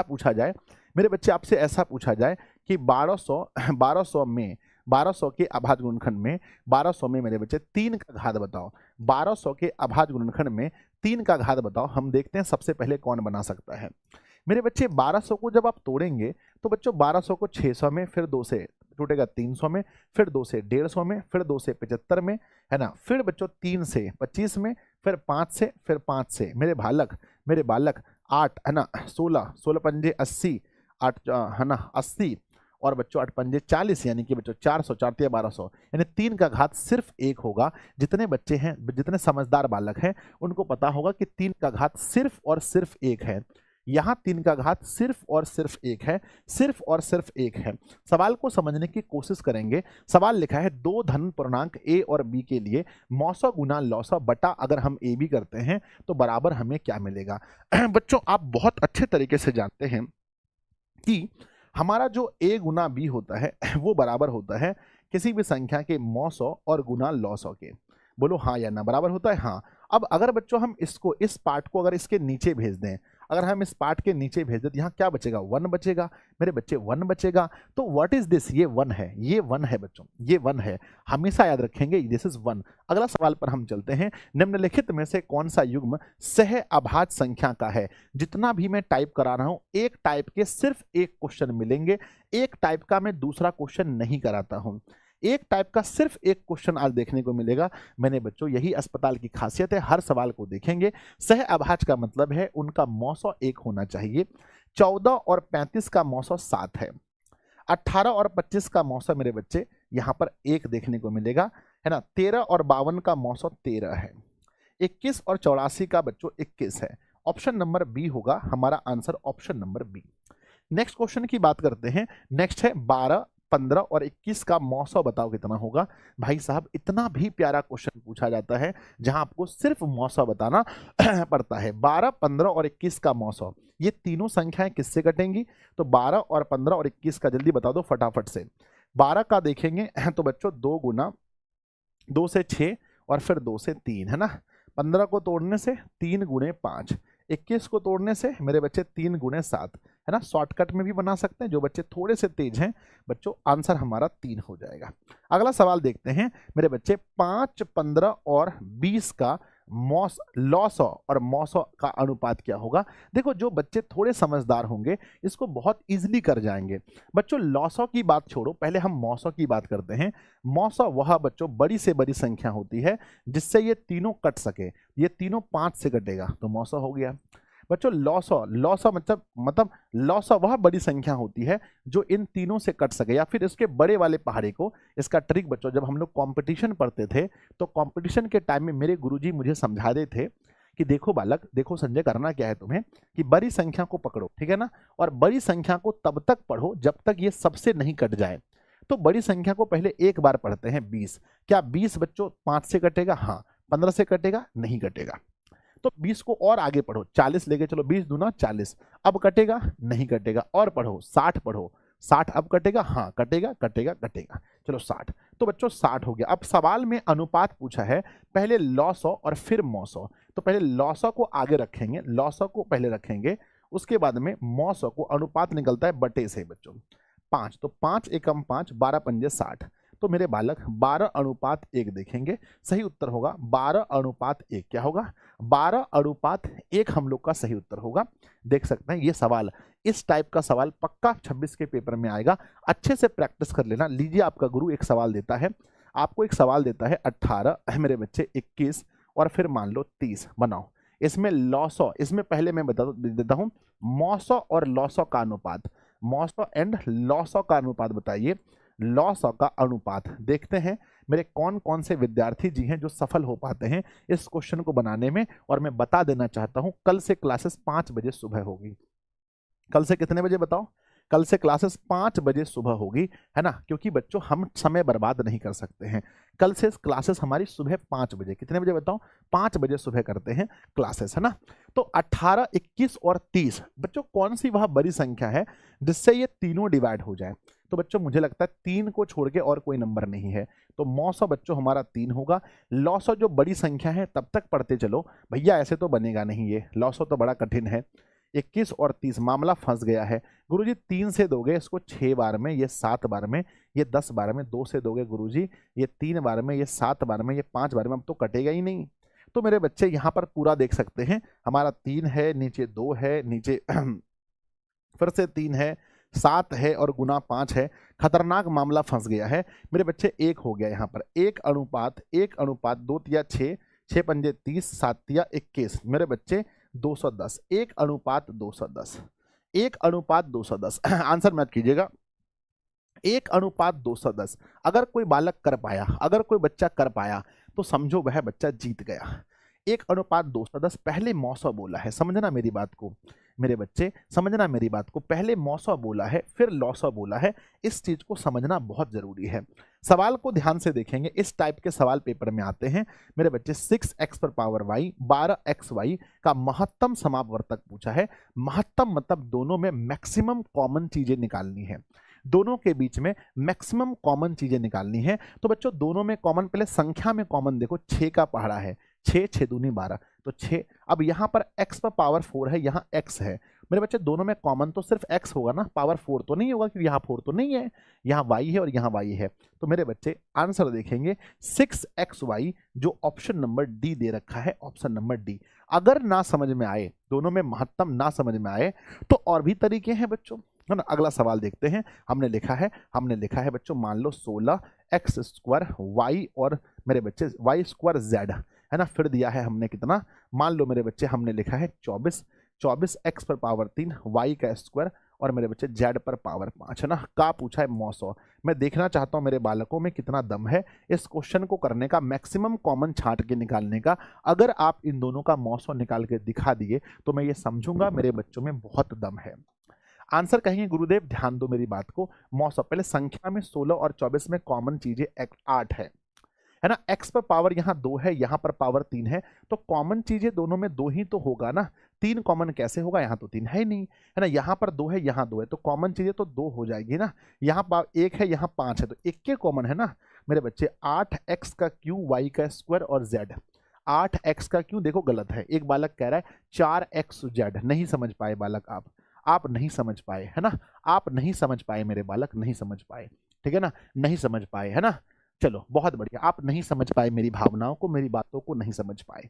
पूछा जाए, मेरे बच्चे आपसे ऐसा पूछा जाए कि 1200 के अभाज्य गुणनखंड में 1200 में मेरे बच्चे 3 का घात बताओ। 1200 के अभाज्य गुणनखंड में 3 का घात बताओ। हम देखते हैं सबसे पहले कौन बना सकता है। मेरे बच्चे 1200 को जब आप तोड़ेंगे तो बच्चों 1200 को 600 में, फिर 2 से टूटेगा 300 में, फिर 2 से 150 में, फिर 2 से 75 में, है ना, फिर बच्चों 3 से 25 में, फिर 5 से, फिर 5 से मेरे बालक 8, है ना, 16 पंजे 80, 8 है ना 80, और बच्चों 8 पंजे 40, यानी कि बच्चों 400, 4 तिया 1200, यानी 3 का घात सिर्फ 1 होगा। जितने बच्चे हैं, जितने समझदार बालक हैं, उनको पता होगा कि 3 का घात सिर्फ और सिर्फ 1 है। यहाँ 3 का घात सिर्फ और सिर्फ 1 है, सिर्फ और सिर्फ 1 है। सवाल को समझने की कोशिश करेंगे। सवाल लिखा है 2 धन पूर्णांक ए और बी के लिए मौसौ गुना लौसौ बटा अगर हम ए बी करते हैं तो बराबर हमें क्या मिलेगा। बच्चों आप बहुत अच्छे तरीके से जानते हैं कि हमारा जो a गुना b होता है वो बराबर होता है किसी भी संख्या के मौसौ और गुना लौसौ के। बोलो हाँ या ना, बराबर होता है? हाँ। अब अगर बच्चों हम इसको, इस पार्ट को अगर इसके नीचे भेज दें, अगर हम इस पार्ट के नीचे भेज दें तो यहाँ क्या बचेगा? 1 बचेगा मेरे बच्चे, 1 बचेगा। तो व्हाट इज दिस? ये 1 है, ये 1 है बच्चों, ये 1 है, हमेशा याद रखेंगे दिस इज 1। अगला सवाल पर हम चलते हैं। निम्नलिखित में से कौन सा युग्म सह अभाज्य संख्या का है? जितना भी मैं टाइप करा रहा हूं, एक टाइप के सिर्फ एक क्वेश्चन मिलेंगे, एक टाइप का मैं दूसरा क्वेश्चन नहीं कराता हूं। एक टाइप का सिर्फ एक क्वेश्चन आज देखने को मिलेगा। मैंने बच्चों, यही अस्पताल की खासियत है, हर सवाल को देखेंगे। सह अभाज्य का मतलब है उनका मौसौ 1 होना चाहिए। 14 और 35 का मौसौ 7 है। 18 और 25 का मौसौ मेरे बच्चे यहाँ पर 1 देखने को मिलेगा, है ना। 13 और 52 का मौसौ 13 है। 21 और 84 का बच्चों 21 है। ऑप्शन नंबर बी होगा हमारा answer, option number B. Next question की बात करते हैं। नेक्स्ट है 12, 15 और 21 का मौसौ बताओ कितना होगा। भाई साहब, इतना भी प्यारा क्वेश्चन पूछा जाता है जहां आपको सिर्फ मौसौ बताना पड़ता है। 12, 15 और 21 का मौसौ, ये तीनों संख्याएं किससे कटेंगी? तो 12 और 15 और 21 का जल्दी बता दो फटाफट से। 12 का देखेंगे तो बच्चों 2 गुना 2 से 6 और फिर 2 से 3, है ना। 15 को तोड़ने से 3 गुणे 5, 21 को तोड़ने से मेरे बच्चे 3 गुणे 7, है ना। शॉर्टकट में भी बना सकते हैं, जो बच्चे थोड़े से तेज हैं बच्चों, आंसर हमारा 3 हो जाएगा। अगला सवाल देखते हैं मेरे बच्चे। 5, 15 और 20 का लौसौ और मौसौ का अनुपात क्या होगा? देखो, जो बच्चे थोड़े समझदार होंगे इसको बहुत इजीली कर जाएंगे। बच्चों लौसौ की बात छोड़ो, पहले हम मौसौ की बात करते हैं। मौसौ वह बच्चों बड़ी से बड़ी संख्या होती है जिससे ये तीनों कट सके। ये तीनों 5 से कटेगा तो मौसौ हो गया। बच्चों लौसौ मतलब लौसौ वह बड़ी संख्या होती है जो इन तीनों से कट सके, या फिर इसके बड़े वाले पहाड़े को। इसका ट्रिक बच्चों, जब हम लोग कंपटीशन पढ़ते थे तो कंपटीशन के टाइम में मेरे गुरुजी मुझे समझा रहे थे कि देखो बालक, देखो संजय, करना क्या है तुम्हें कि बड़ी संख्या को पकड़ो, ठीक है ना, और बड़ी संख्या को तब तक पढ़ो जब तक ये सबसे नहीं कट जाए। तो बड़ी संख्या को पहले एक बार पढ़ते हैं 20। क्या 20 बच्चों 5 से कटेगा? हाँ। 15 से कटेगा? नहीं कटेगा। तो 20 को और आगे पढ़ो, 40 लेके चलो, 20 दूना 40। अब कटेगा नहीं कटेगा, और पढ़ो 60 पढ़ो, 60 अब कटेगा, हाँ कटेगा कटेगा कटेगा, चलो 60। तो बच्चों 60 हो गया। अब सवाल में अनुपात पूछा है, पहले लॉ 100 और फिर मौ 100। तो पहले लॉ 100 को आगे रखेंगे, लॉ 100 को पहले रखेंगे, उसके बाद में मौ 100 को, अनुपात निकलता है बटे से बच्चों 5, तो 5 एकम 5, 12 पंजे 60। तो मेरे बालक 12:1 देखेंगे, सही उत्तर होगा 12:1। क्या होगा? 12:1 हम लोग का सही उत्तर होगा। देख सकते हैं ये सवाल, इस टाइप का सवाल पक्का 26 के पेपर में आएगा। अच्छे से प्रैक्टिस कर लेना। लीजिए आपका गुरु एक सवाल देता है, आपको एक सवाल देता है 18 मेरे बच्चे 21 और फिर मान लो 30 बनाओ। इसमें लॉ 100, इसमें पहले मैं बता देता हूं मौ 100 और लॉ 100 का अनुपात, मौ 100 एंड लॉ 100 का अनुपात बताइए। लॉ 100 का अनुपात देखते हैं मेरे कौन कौन से विद्यार्थी जी हैं जो सफल हो पाते हैं इस क्वेश्चन को बनाने में। और मैं बता देना चाहता हूं कल से क्लासेस 5 बजे सुबह होगी। कल से कितने बजे बताओ? कल से क्लासेस 5 बजे सुबह होगी, है ना, क्योंकि बच्चों हम समय बर्बाद नहीं कर सकते हैं। कल से क्लासेस हमारी सुबह 5 बजे, कितने बजे बताओ? 5 बजे सुबह करते हैं क्लासेस, है ना। तो 18, 21 और 30 बच्चों कौन सी वह बड़ी संख्या है जिससे ये तीनों डिवाइड हो जाए? तो बच्चों मुझे लगता है 3 को छोड़ के और कोई नंबर नहीं है, तो मौ 100 बच्चों हमारा 3 होगा। लॉ 100 जो बड़ी संख्या है तब तक पढ़ते चलो भैया, ऐसे तो बनेगा नहीं, ये लॉ 100 तो बड़ा कठिन है। 21 और 30 मामला फंस गया है। गुरुजी 3 से दोगे इसको 6 बार में, ये 7 बार में, ये 10 बार में, 2 से दोगे गुरुजी ये 3 बार में, ये 7 बार में, ये 5 बार में, अब तो कटेगा ही नहीं। तो मेरे बच्चे यहाँ पर पूरा देख सकते हैं, हमारा 3 है, नीचे 2 है, नीचे फिर से 3 है, 7 है और गुना 5 है। खतरनाक मामला फंस गया है मेरे बच्चे। 1 हो गया यहाँ पर, 1:1, 2 तिया 6, 6 पंजे 30, 7 तिया 21 मेरे बच्चे 210, 1:210, 1:210 आंसर मैच कीजिएगा, 1:210। अगर कोई बालक कर पाया, अगर कोई बच्चा कर पाया तो समझो वह बच्चा जीत गया। 1:210 पहले मौ 100 बोला है, समझना मेरी बात को मेरे बच्चे, समझना मेरी बात को। पहले मौ 100 बोला है फिर लॉ 100 बोला है, इस चीज को समझना बहुत जरूरी है। सवाल को ध्यान से देखेंगे, इस टाइप के सवाल पेपर में आते हैं मेरे बच्चे। 6x पर पावर y 12xy का महत्तम समापवर्तक पूछा है। महत्तम मतलब दोनों में मैक्सिमम कॉमन चीजें निकालनी है, दोनों के बीच में मैक्सिमम कॉमन चीजें निकालनी है। तो बच्चों दोनों में कॉमन, पहले संख्या में कॉमन देखो, 6 का पहाड़ा है, 6 6 दूनी 12, तो 6। अब यहाँ पर x पर पावर 4 है, यहाँ x है मेरे बच्चे, दोनों में कॉमन तो सिर्फ x होगा ना, पावर 4 तो नहीं होगा, क्योंकि यहाँ 4 तो नहीं है, यहाँ y है और यहाँ y है। तो मेरे बच्चे आंसर देखेंगे 6xy, जो ऑप्शन नंबर डी दे रखा है, ऑप्शन नंबर डी। अगर ना समझ में आए, दोनों में महत्तम ना समझ में आए तो और भी तरीके हैं बच्चों, है ना। अगला सवाल देखते हैं। हमने लिखा है बच्चों, मान लो 16x² y और मेरे बच्चे y² z, है ना। फिर दिया है हमने कितना, मान लो मेरे बच्चे हमने लिखा है 24x पर पावर 3 y का स्क्वायर और मेरे बच्चे z पर पावर 5, है ना। का पूछा है मौ 100। मैं देखना चाहता हूं मेरे बालकों में कितना दम है इस क्वेश्चन को करने का, मैक्सिमम कॉमन छांट के निकालने का। अगर आप इन दोनों का मौ 100 निकाल के दिखा दिए तो मैं ये समझूंगा मेरे बच्चों में बहुत दम है। आंसर कहेंगे गुरुदेव, ध्यान दो मेरी बात को। मौ 100 पहले संख्या में 16 और 24 में कॉमन चीजें 8 है ना। x पर पावर यहाँ 2 है, यहाँ पर पावर 3 है, तो कॉमन चीजें दोनों में 2 ही तो होगा ना। 3 कॉमन कैसे होगा, यहाँ तो 3 है ही नहीं, है ना। यहाँ पर 2 है, यहाँ 2 है, तो कॉमन चीजें तो 2 हो जाएगी ना। यहाँ 1 है, यहाँ 5 है, तो 1 के कॉमन है ना मेरे बच्चे। 8x का क्यू y का स्क्वायर और z, 8x का क्यू देखो गलत है, एक बालक कह रहा है 4xz, नहीं समझ पाए बालक, आप नहीं समझ पाए, है ना। आप नहीं समझ पाए मेरे बालक, नहीं समझ पाए, ठीक है ना, नहीं समझ पाए, है ना। चलो बहुत बढ़िया, आप नहीं समझ पाए मेरी भावनाओं को, मेरी बातों को नहीं समझ पाए,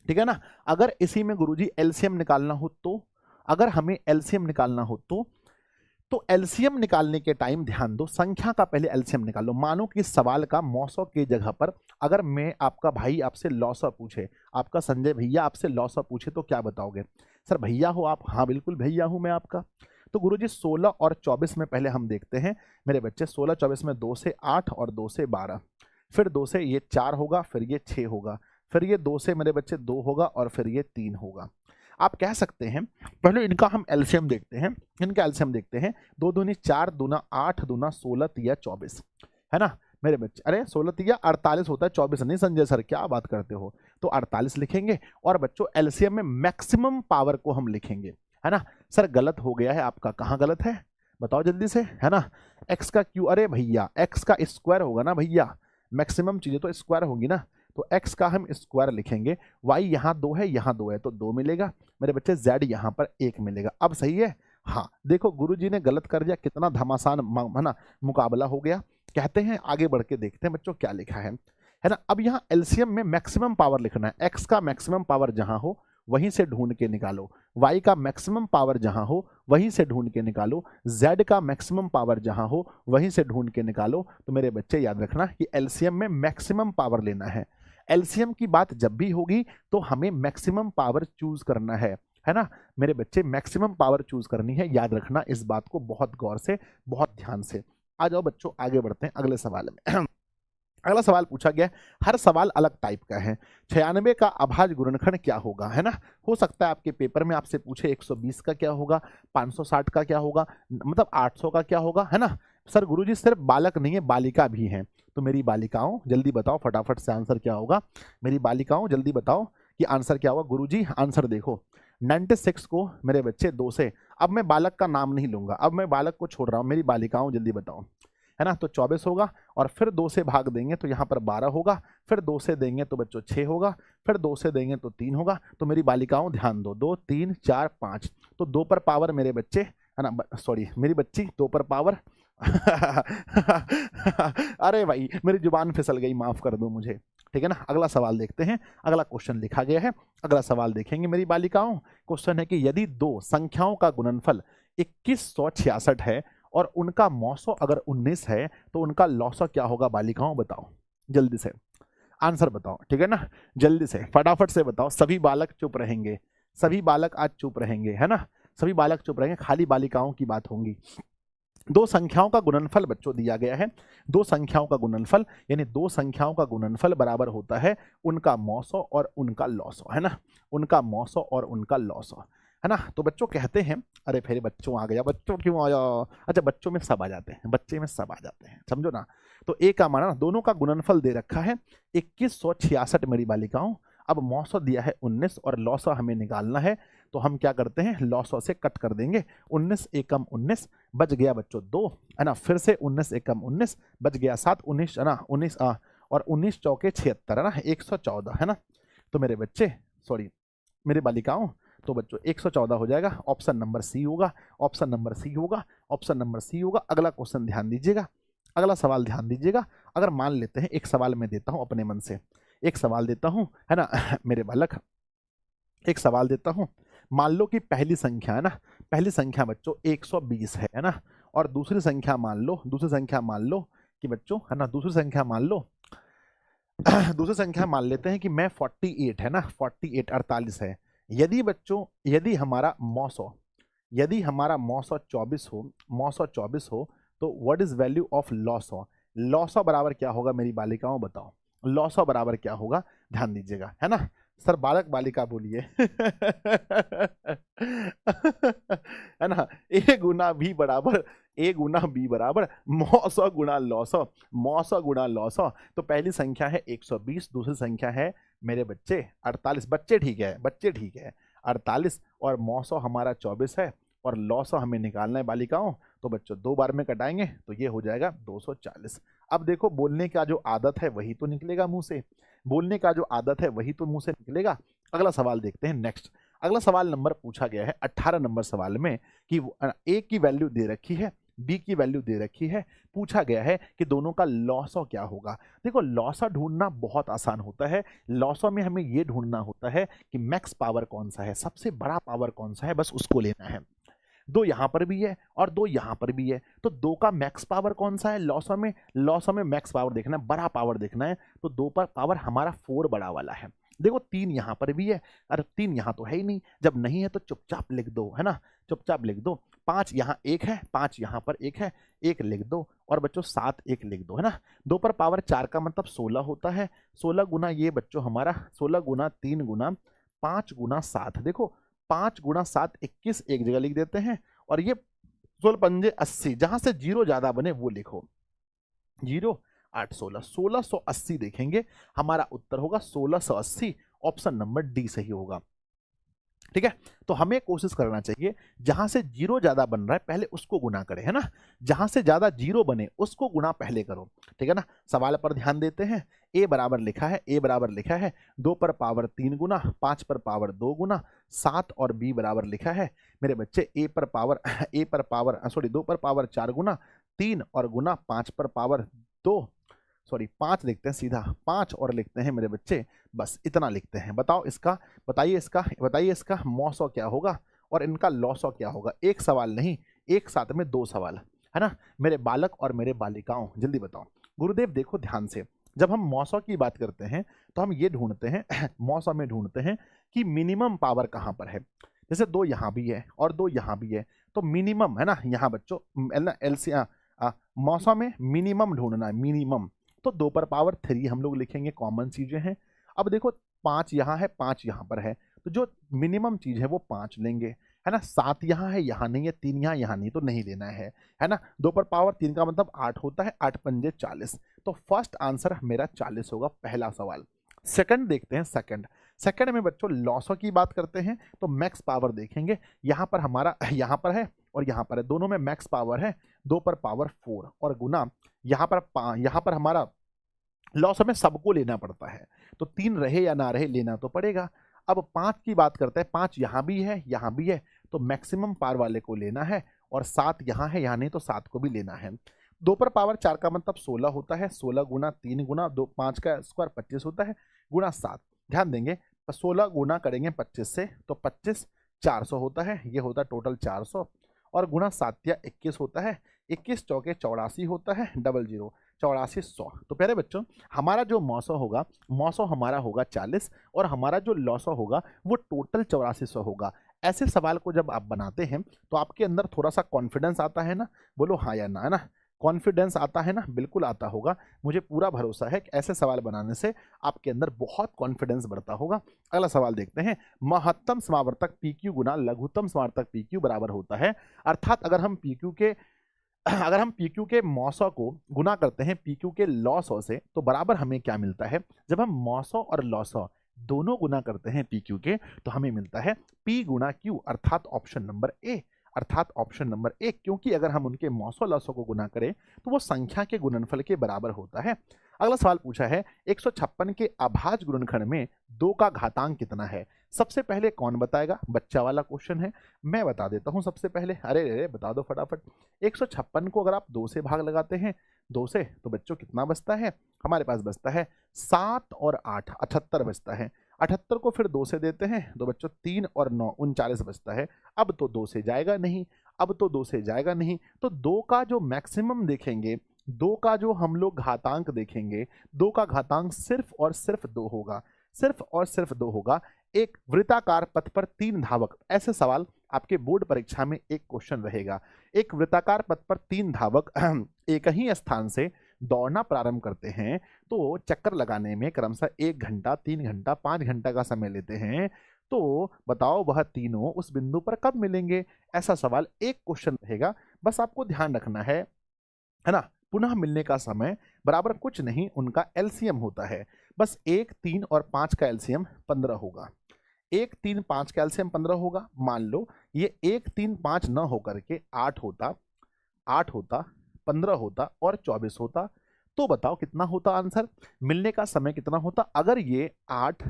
ठीक है ना। अगर इसी में गुरुजी एलसीएम निकालना हो तो, अगर हमें एलसीएम निकालना हो तो एलसीएम निकालने के टाइम ध्यान दो, संख्या का पहले एलसीएम निकालो। मानो कि इस सवाल का मौ 100 के जगह पर अगर मैं आपका भाई आपसे लॉ 100 पूछे, आपका संजय भैया आपसे लॉ 100 पूछे तो क्या बताओगे? सर भैया हो आप? हाँ बिल्कुल भैया हूं मैं आपका। तो गुरुजी 16 और 24 में पहले हम देखते हैं मेरे बच्चे। 16 24 में 2 से 8 और 2 से 12, फिर 2 से ये 4 होगा, फिर ये 6 होगा, फिर ये 2 से मेरे बच्चे 2 होगा और फिर ये 3 होगा। आप कह सकते हैं पहले इनका हम एलसीएम देखते हैं, इनका एलसीएम देखते हैं। 2 दूनी 4, दूना 8, दूना 16 तिया 24, है ना। मेरे बच्चे, अरे 16 तिया 48 होता है, 24 नहीं संजय सर, क्या बात करते हो। तो 48 लिखेंगे और बच्चों एलसीएम में मैक्सिमम पावर को हम लिखेंगे, है ना। सर गलत हो गया है आपका, कहाँ गलत है बताओ जल्दी से, है ना। एक्स का क्यू, अरे भैया एक्स का स्क्वायर होगा ना भैया, मैक्सिमम चीजें तो स्क्वायर होंगी ना, तो एक्स का हम स्क्वायर लिखेंगे। वाई यहाँ 2 है, यहाँ 2 है, तो 2 मिलेगा मेरे बच्चे। जेड यहाँ पर 1 मिलेगा। अब सही है, हाँ देखो गुरुजी ने गलत कर दिया, कितना घमासान है ना मुकाबला हो गया। कहते हैं आगे बढ़ के देखते हैं बच्चों क्या लिखा है ना। अब यहाँ एलसीएम में मैक्सिमम पावर लिखना है, एक्स का मैक्सिमम पावर जहां हो वहीं से ढूंढ के निकालो, y का मैक्सिमम पावर जहां हो वहीं से ढूंढ के निकालो, z का मैक्सिमम पावर जहां हो वहीं से ढूंढ के निकालो। तो मेरे बच्चे याद रखना कि एलसीएम में मैक्सिमम पावर लेना है। एलसीएम की बात जब भी होगी तो हमें मैक्सिमम पावर चूज करना है ना मेरे बच्चे, मैक्सिमम पावर चूज करनी है, याद रखना इस बात को बहुत गौर से, बहुत ध्यान से। आ जाओ बच्चों आगे बढ़ते हैं अगले सवाल में। अगला सवाल पूछा गया, हर सवाल अलग टाइप का है। 96 का अभाज्य गुणनखंड क्या होगा, है ना। हो सकता है आपके पेपर में आपसे पूछे 120 का क्या होगा, 560 का क्या होगा, मतलब 800 का क्या होगा, है ना। सर गुरुजी सिर्फ बालक नहीं है बालिका भी है, तो मेरी बालिकाओं जल्दी बताओ फटाफट से आंसर क्या होगा। मेरी बालिकाओं जल्दी बताओ कि आंसर क्या होगा। गुरुजी आंसर देखो 96 को मेरे बच्चे 2 से, अब मैं बालक का नाम नहीं लूंगा, अब मैं बालक को छोड़ रहा हूं, मेरी बालिकाओं जल्दी बताओ, है ना। तो 24 होगा और फिर 2 से भाग देंगे तो यहाँ पर 12 होगा, फिर 2 से देंगे तो बच्चों 6 होगा, फिर 2 से देंगे तो 3 होगा। तो मेरी बालिकाओं ध्यान दो, 2 3 4 5, तो 2 पर पावर मेरे बच्चे, है ना, सॉरी मेरी बच्ची 2 पर पावर अरे भाई मेरी जुबान फिसल गई, माफ कर दो मुझे, ठीक है ना। अगला सवाल देखते हैं, अगला क्वेश्चन लिखा गया है, अगला सवाल देखेंगे मेरी बालिकाओं। क्वेश्चन है कि यदि 2 संख्याओं का गुणनफल 2166 है और उनका मौसो अगर 19 है तो उनका लौसो क्या होगा बालिकाओं, बताओ जल्दी से आंसर बताओ, ठीक है ना। जल्दी से फटाफट से बताओ, सभी बालक चुप रहेंगे, सभी बालक आज चुप रहेंगे, है ना, सभी बालक चुप रहेंगे, खाली बालिकाओं की बात होंगी। 2 संख्याओं का गुणनफल बच्चों दिया गया है, 2 संख्याओं का गुणनफल यानी 2 संख्याओं का गुणनफल बराबर होता है उनका मौसो और उनका लौसो, है ना, उनका मौसो और उनका लौसो, है ना। तो बच्चों कहते हैं, अरे फिर बच्चों आ गया, बच्चों क्यों आया, अच्छा बच्चों में सब आ जाते हैं, बच्चे में सब आ जाते हैं, समझो ना। तो ए का माना दोनों का गुणनफल दे रखा है 2166 मेरी बालिकाओं। अब मौसो दिया है 19 और लौसो हमें निकालना है, तो हम क्या करते हैं लौसो से कट कर देंगे, 19 एकम 19 बच गया बच्चों 2, है ना, फिर से 19 एकम 19 बच गया 7, 19 है ना, 19 और 19 चौके 76 है ना, 114 है ना। तो मेरे बच्चे सॉरी मेरे बालिकाओं, तो बच्चों 114 हो जाएगा, ऑप्शन नंबर सी होगा, ऑप्शन नंबर सी होगा, ऑप्शन नंबर सी होगा। अगला क्वेश्चन ध्यान दीजिएगा, अगला सवाल ध्यान दीजिएगा। अगर मान लेते हैं एक सवाल मैं देता हूं अपने मन से, एक सवाल देता हूं, है ना मेरे बालक, एक सवाल देता हूं। मान लो कि पहली संख्या है ना, पहली संख्या बच्चों 120 है ना, और दूसरी संख्या मान लो, दूसरी संख्या मान लो कि बच्चों, है ना, दूसरी संख्या मान लो दूसरी संख्या मान लेते हैं कि मैं 48 है ना, 48 48 है। यदि बच्चों, यदि हमारा मौसो, यदि हमारा मौसो 24 हो, मौसो 24 हो, तो what is value of lasso, lasso बराबर क्या होगा मेरी बालिकाओं बताओ, लॉसो बराबर क्या होगा, ध्यान दीजिएगा, है ना। सर बालक बालिका बोलिए है ना। ए गुना बी बराबर, ए गुना बी बराबर मौसो गुणा लौसो, मौसो गुणा लौसो। तो पहली संख्या है 120, दूसरी संख्या है मेरे बच्चे 48, बच्चे ठीक है, बच्चे ठीक है 48, और मौसो हमारा 24 है और लौसो हमें निकालना है बालिकाओं। तो बच्चों 2 बार में कटाएंगे तो ये हो जाएगा 240। अब देखो बोलने का जो आदत है वही तो निकलेगा मुंह से, बोलने का जो आदत है वही तो मुंह से निकलेगा। अगला सवाल देखते हैं नेक्स्ट। अगला सवाल नंबर पूछा गया है 18 नंबर सवाल में कि ए की वैल्यू दे रखी है, बी की वैल्यू दे रखी है, पूछा गया है कि दोनों का लॉसो क्या होगा। देखो लॉसो ढूंढना बहुत आसान होता है, लॉसो में हमें ये ढूंढना होता है कि मैक्स पावर कौन सा है, सबसे बड़ा पावर कौन सा है, बस उसको लेना है। 2 यहां पर भी है और 2 यहां पर भी है, तो 2 का मैक्स पावर कौन सा है लॉसो में, लॉसो में मैक्स पावर देखना है, बड़ा पावर देखना है, तो 2 पर पावर हमारा 4 बड़ा वाला है। देखो 3 यहां पर भी है, अरे 3 यहां तो है ही नहीं, जब नहीं है तो चुपचाप लिख दो, है ना, चुपचाप लिख दो। 5 यहां 1 है, 5 यहां पर 1 है, 1 लिख दो, और बच्चों 7 1 लिख दो, है ना। 2 पर पावर 4 का मतलब 16 होता है, 16 गुना ये बच्चों हमारा 16 गुना 3 गुना 5 गुना 7, देखो 5 गुना 7 21 एक जगह लिख देते हैं, और ये 16 पंजे 80, जहां से जीरो ज्यादा बने वो लिखो, जीरो 8 16 1680 देखेंगे, हमारा उत्तर होगा 1680। ऑप्शन नंबर डी सही होगा। ठीक है, तो हमें कोशिश करना चाहिए जहां से जीरो ज्यादा बन रहा है पहले उसको गुना करें, है ना। जहां से ज्यादा जीरो बने उसको गुना पहले करो। ठीक है ना, सवाल पर ध्यान देते हैं। ए बराबर लिखा है, ए बराबर लिखा है 2 पर पावर 3 गुना, 5 पर पावर 2 गुना 7, और बी बराबर लिखा है मेरे बच्चे ए पर पावर ए पर पावर सॉरी 2 पर पावर 4 गुना 3 और गुना 5 पर पावर 2, सॉरी 5 लिखते हैं सीधा, 5 और लिखते हैं मेरे बच्चे, बस इतना लिखते हैं। बताओ इसका, बताइए इसका मौसौ क्या होगा और इनका लौसौ क्या होगा। एक सवाल नहीं, एक साथ में 2 सवाल, है ना मेरे बालक और मेरे बालिकाओं, जल्दी बताओ। गुरुदेव देखो ध्यान से, जब हम मौसौ की बात करते हैं तो हम ये ढूंढते हैं मौसौ में ढूंढते हैं कि मिनिमम पावर कहाँ पर है। जैसे 2 यहाँ भी है और 2 यहाँ भी है, तो मिनिमम है ना यहाँ बच्चों, मौसौ में मिनिमम ढूंढना है, मिनिमम। तो 2 पर पावर 3 हम लोग लिखेंगे, कॉमन चीजें हैं। अब देखो 5 यहाँ है, 5 यहाँ पर है, तो जो मिनिमम चीज है वो 5 लेंगे, है ना। 7 यहाँ है, यहाँ नहीं है, 3 यहाँ नहीं, तो नहीं लेना है ना। 2 पर पावर 3 का मतलब 8 होता है, 8 पंजे 40, तो फर्स्ट आंसर मेरा 40 होगा, पहला सवाल। सेकंड देखते हैं, सेकंड में बच्चों लॉसो की बात करते हैं तो मैक्स पावर देखेंगे। यहाँ पर हमारा यहाँ पर है और यहाँ पर है, दोनों में मैक्स पावर है, 2 पर पावर 4 और गुना यहाँ पर हमारा लॉस हमें सबको लेना पड़ता है, तो 3 रहे या ना रहे लेना तो पड़ेगा। अब 5 की बात करते हैं, 5 यहाँ भी है, यहाँ भी है, तो मैक्सिमम पावर वाले को लेना है, और 7 यहाँ है, यहाँ नहीं, तो 7 को भी लेना है। 2 पर पावर 4 का मतलब 16 होता है, 16 गुना 3 गुना 2 5 का स्क्वायर 25 होता है, गुना 7। ध्यान देंगे 16 गुना करेंगे 25 से तो 25 400 होता है, ये होता है टोटल 400, और गुना 7 या 21 होता है, 21 चौके 84 होता है, 00 84 100। तो प्यारे बच्चों हमारा जो मौसौ होगा, मौसौ हमारा होगा 40, और हमारा जो लौसौ होगा वो टोटल 8400 होगा। ऐसे सवाल को जब आप बनाते हैं तो आपके अंदर थोड़ा सा कॉन्फिडेंस आता है ना, बोलो हाँ या ना, है ना। कॉन्फिडेंस आता है ना, बिल्कुल आता होगा, मुझे पूरा भरोसा है कि ऐसे सवाल बनाने से आपके अंदर बहुत कॉन्फिडेंस बढ़ता होगा। अगला सवाल देखते हैं, महत्तम समावर्तक PQ गुना लघुत्तम समावर्तक PQ बराबर होता है। अर्थात अगर हम PQ के मौसौ को गुना करते हैं PQ के लॉसौ से तो बराबर हमें क्या मिलता है। जब हम मौसौ और लॉसौ दोनों गुना करते हैं PQ के तो हमें मिलता है P गुना Q, अर्थात ऑप्शन नंबर ए, अर्थात ऑप्शन नंबर ए, क्योंकि अगर हम उनके मौसौ लॉसौ को गुना करें तो वो संख्या के गुणनफल के बराबर होता है। अगला सवाल पूछा है 156 के अभाज्य गुणनखंड में 2 का घातांक कितना है। सबसे पहले कौन बताएगा, बच्चा वाला क्वेश्चन है, मैं बता देता हूं सबसे पहले। अरे बता दो फटाफट। 156 को अगर आप 2 से भाग लगाते हैं 2 से तो बच्चों कितना बचता है, हमारे पास बचता है 7 और 8 78 बचता है। 78 को फिर 2 से देते हैं तो बच्चों 3 और 9 39 बचता है। अब तो 2 से जाएगा नहीं, अब तो 2 से जाएगा नहीं, तो 2 का जो मैक्सिमम देखेंगे, 2 का जो हम लोग घातांक देखेंगे, 2 का घातांक सिर्फ और सिर्फ 2 होगा, सिर्फ और सिर्फ 2 होगा। एक वृत्ताकार पथ पर 3 धावक, ऐसे सवाल आपके बोर्ड परीक्षा में एक क्वेश्चन रहेगा। एक वृत्ताकार पथ पर 3 धावक एक ही स्थान से दौड़ना प्रारंभ करते हैं तो चक्कर लगाने में क्रमशः 1 घंटा 3 घंटा 5 घंटा का समय लेते हैं, तो बताओ वह तीनों उस बिंदु पर कब मिलेंगे। ऐसा सवाल एक क्वेश्चन रहेगा, बस आपको ध्यान रखना है ना। पुनः मिलने का समय बराबर कुछ नहीं, उनका एलसीएम होता है, बस 1 3 और 5 का एलसीएम 15 होगा। 1 3 5 का एलसीएम 15 होगा। मान लो ये 1 3 5 न होकर के 8 होता, 15 होता और 24 होता, तो बताओ कितना होता आंसर, मिलने का समय कितना होता। अगर ये 8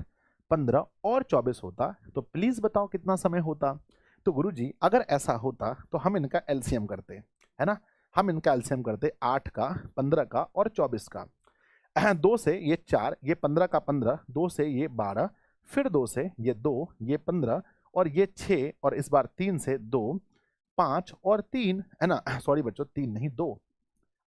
15 और 24 होता तो प्लीज बताओ कितना समय होता। तो गुरुजी अगर ऐसा होता तो हम इनका एलसीएम करते, है ना, हम इनका एलसीएम करते 8 का 15 का और 24 का। 2 से ये 4, ये 15 का 15, 2 से ये 12, फिर 2 से ये 2, ये 15 और ये 6, और इस बार 3 से 2 5 और 3, है ना, सॉरी बच्चों 3 नहीं 2,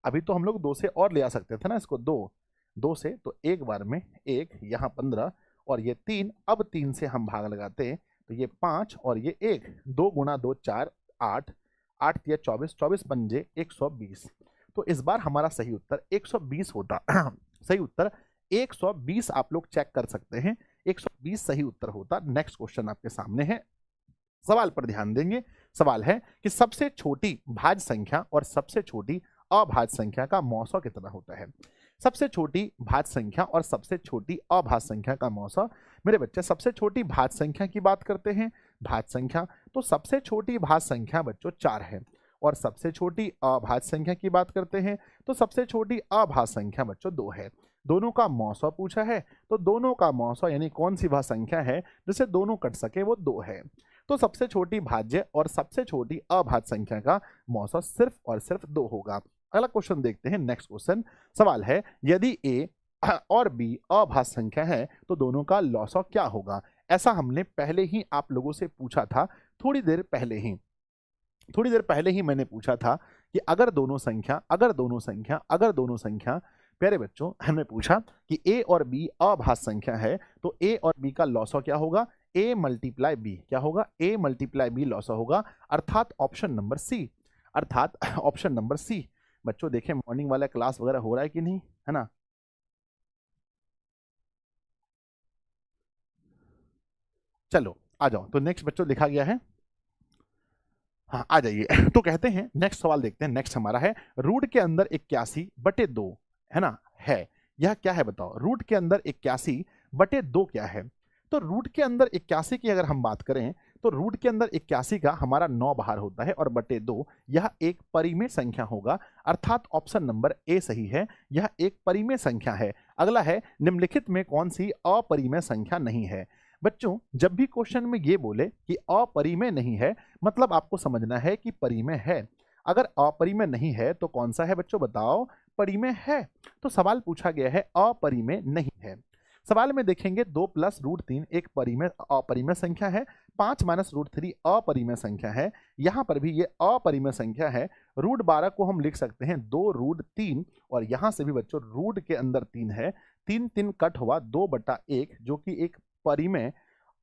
अभी तो हम लोग 2 से और ले आ सकते थे ना इसको, 2 से, तो एक बार में 1, यहाँ 15 और ये 3, अब 3 से हम भाग लगाते तो ये 5 और ये 1, 2 गुना 2 4 8, 8 या 24, 24 पंजे 120, तो इस बार हमारा सही उत्तर 120 होता। सही उत्तर 120 आप लोग चेक कर सकते हैं, 120 सही उत्तर होता। नेक्स्ट क्वेश्चन आपके सामने है, सवाल पर ध्यान देंगे। सवाल है कि सबसे छोटी भाज्य संख्या और सबसे छोटी अभाज्य संख्या का मौसौ कितना होता है। सबसे छोटी भाज्य संख्या और सबसे छोटी अभाज्य संख्या का मौसा। मेरे बच्चे सबसे छोटी भाज्य संख्या की बात करते हैं, भाज्य संख्या, तो सबसे छोटी भाज्य संख्या बच्चों 4 है। और सबसे छोटी अभाज्य संख्या की बात करते हैं तो सबसे छोटी अभाज्य संख्या बच्चों 2 है। दोनों का मौसा पूछा है, तो दोनों का मौसा यानी कौन सी भाज्य संख्या है जिसे दोनों कट सके वो 2 है। तो सबसे छोटी भाज्य और सबसे छोटी अभाज्य संख्या का मौसा सिर्फ और सिर्फ 2 होगा। अगला क्वेश्चन देखते हैं। नेक्स्ट क्वेश्चन सवाल है, यदि ए और बी अभाज्य संख्या है तो दोनों का लॉसा क्या होगा। ऐसा हमने पहले ही आप लोगों से पूछा था, थोड़ी देर पहले ही मैंने पूछा था कि अगर दोनों संख्या प्यारे बच्चों, हमने पूछा कि ए और बी अभाज्य संख्या है तो ए और बी का लॉसा क्या होगा, ए मल्टीप्लाई बी क्या होगा, ए मल्टीप्लाई बी लॉसा होगा, अर्थात ऑप्शन नंबर सी। बच्चों देखें मॉर्निंग वाला क्लास वगैरह हो रहा है कि नहीं, है ना। चलो आ जाओ, तो नेक्स्ट बच्चों लिखा गया है, हाँ आ जाइए। तो कहते हैं नेक्स्ट सवाल देखते हैं। नेक्स्ट हमारा है रूट के अंदर 81/2 है ना, है यह क्या है बताओ। रूट के अंदर 81/2 क्या है। तो रूट के अंदर 81 की अगर हम बात करें तो रूट के अंदर 81 का हमारा 9 बाहर होता है और बटे 2 यह एक परिमेय संख्या होगा, अर्थात ऑप्शन नंबर ए सही है, यह एक परिमेय संख्या है। अगला है निम्नलिखित में कौन सी अपरिमेय संख्या नहीं है। बच्चों जब भी क्वेश्चन में ये बोले कि अपरिमेय नहीं है, मतलब आपको समझना है कि परिमेय है। अगर अपरिमेय नहीं है तो कौन सा है बच्चों बताओ, परिमेय है। तो सवाल पूछा गया है अपरिमेय नहीं है। सवाल में देखेंगे 2 + √3 एक अपरिमेय संख्या है, 5 - √3 अपरिमेय संख्या है। यहाँ पर भी ये अपरिमेय संख्या है। √12 को हम लिख सकते हैं 2√3 और यहाँ से भी बच्चों रूट के अंदर 3 है, 3 3 कट हुआ 2/1 जो कि एक परिमेय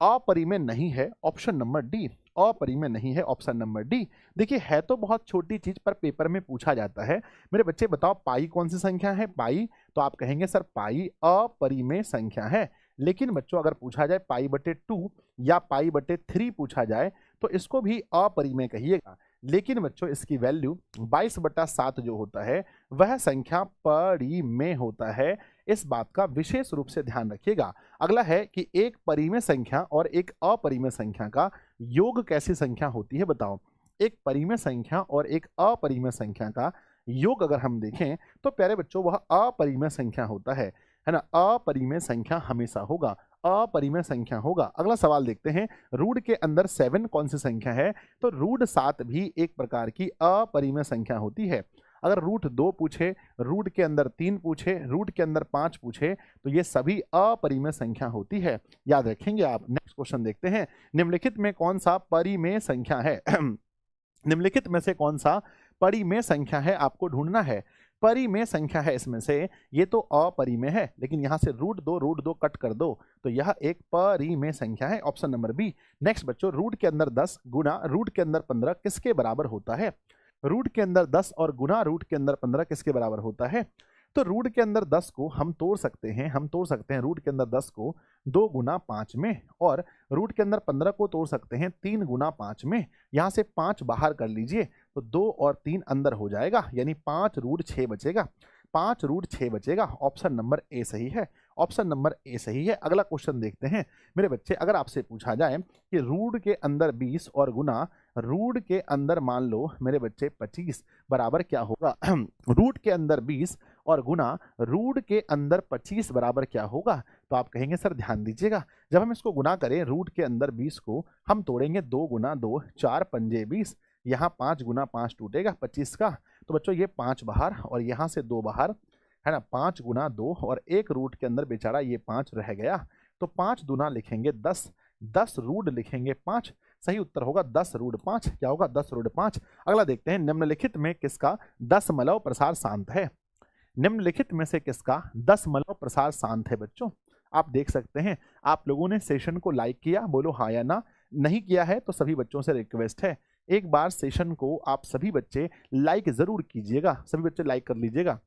अपरिमेय नहीं है। ऑप्शन नंबर डी, अपरिमेय नहीं है, ऑप्शन नंबर डी। देखिए है तो बहुत छोटी चीज पर पेपर में पूछा जाता है। मेरे बच्चे बताओ पाई कौन सी संख्या है, पाई, तो आप कहेंगे सर पाई अपरिमेय संख्या है। लेकिन बच्चों अगर पूछा जाए पाई/2 या पाई/3 पूछा जाए तो इसको भी अपरिमेय कहिएगा। लेकिन बच्चों इसकी वैल्यू 22/7 जो होता है वह संख्या परिमेय होता है। इस बात का विशेष रूप से ध्यान रखिएगा। अगला है कि एक परिमेय संख्या और एक अपरिमेय संख्या का योग कैसी संख्या होती है बताओ। एक परिमेय संख्या और एक अपरिमेय संख्या का योग अगर हम देखें तो प्यारे बच्चों वह अपरिमेय संख्या होता है ना। अपरिमेय संख्या हमेशा होगा, अपरिमेय संख्या होगा। अगला सवाल देखते हैं, रूट के अंदर 7 कौन सी संख्या है। तो √7 भी एक प्रकार की अपरिमेय संख्या होती है। अगर √2 पूछे, रूट के अंदर 3 पूछे, रूट के अंदर 5 पूछे तो ये सभी अपरिमेय संख्या होती है, याद रखेंगे आप। नेक्स्ट क्वेश्चन देखते हैं, निम्नलिखित में कौन सा परिमेय संख्या है। निम्नलिखित में से कौन सा परिमेय संख्या है आपको ढूंढना है। परिमेय संख्या है इसमें से, ये तो अपरिमेय है लेकिन यहां से √2 कट कर दो तो यह एक परिमेय संख्या है, ऑप्शन नंबर बी। नेक्स्ट बच्चों, रूट के अंदर 10 गुना रूट के अंदर 15 किसके बराबर होता है। रूट के अंदर 10 और गुना रूट के अंदर 15 किसके बराबर होता है। तो रूट के अंदर 10 को हम तोड़ सकते हैं रूट के अंदर 10 को 2 गुना 5 में, और रूट के अंदर 15 को तोड़ सकते हैं 3 गुना 5 में। यहाँ से 5 बाहर कर लीजिए तो 2 और 3 अंदर हो जाएगा, यानी 5√6 बचेगा, 5√6 बचेगा। ऑप्शन नंबर ए सही है, ऑप्शन नंबर ए सही है। अगला क्वेश्चन देखते हैं मेरे बच्चे, अगर आपसे पूछा जाए कि रूट के अंदर 20 और गुना रूट के अंदर मान लो मेरे बच्चे 25 बराबर क्या होगा। रूट के अंदर 20 और गुना रूट के अंदर 25 बराबर क्या होगा। तो आप कहेंगे सर ध्यान दीजिएगा, जब हम इसको गुना करें रूट के अंदर 20 को हम तोड़ेंगे 2 गुना 2 4 पंजे 20, यहाँ 5 गुना 5 टूटेगा 25 का। तो बच्चों ये 5 बाहर और यहाँ से 2 बाहर है ना, 5 गुना 2 और एक रूट के अंदर बेचारा ये 5 रह गया। तो 5 दूना लिखेंगे 10, 10 रूट लिखेंगे 5, सही उत्तर होगा 10√5। क्या होगा 10√5। अगला देखते हैं, निम्नलिखित में किसका दशमलव प्रसार शांत है। निम्नलिखित में से किसका दशमलव प्रसार शांत है। बच्चों आप देख सकते हैं, आप लोगों ने सेशन को लाइक किया, बोलो हाँ या ना। नहीं किया है तो सभी बच्चों से रिक्वेस्ट है एक बार सेशन को आप सभी बच्चे लाइक जरूर कीजिएगा, सभी बच्चे लाइक कर लीजिएगा,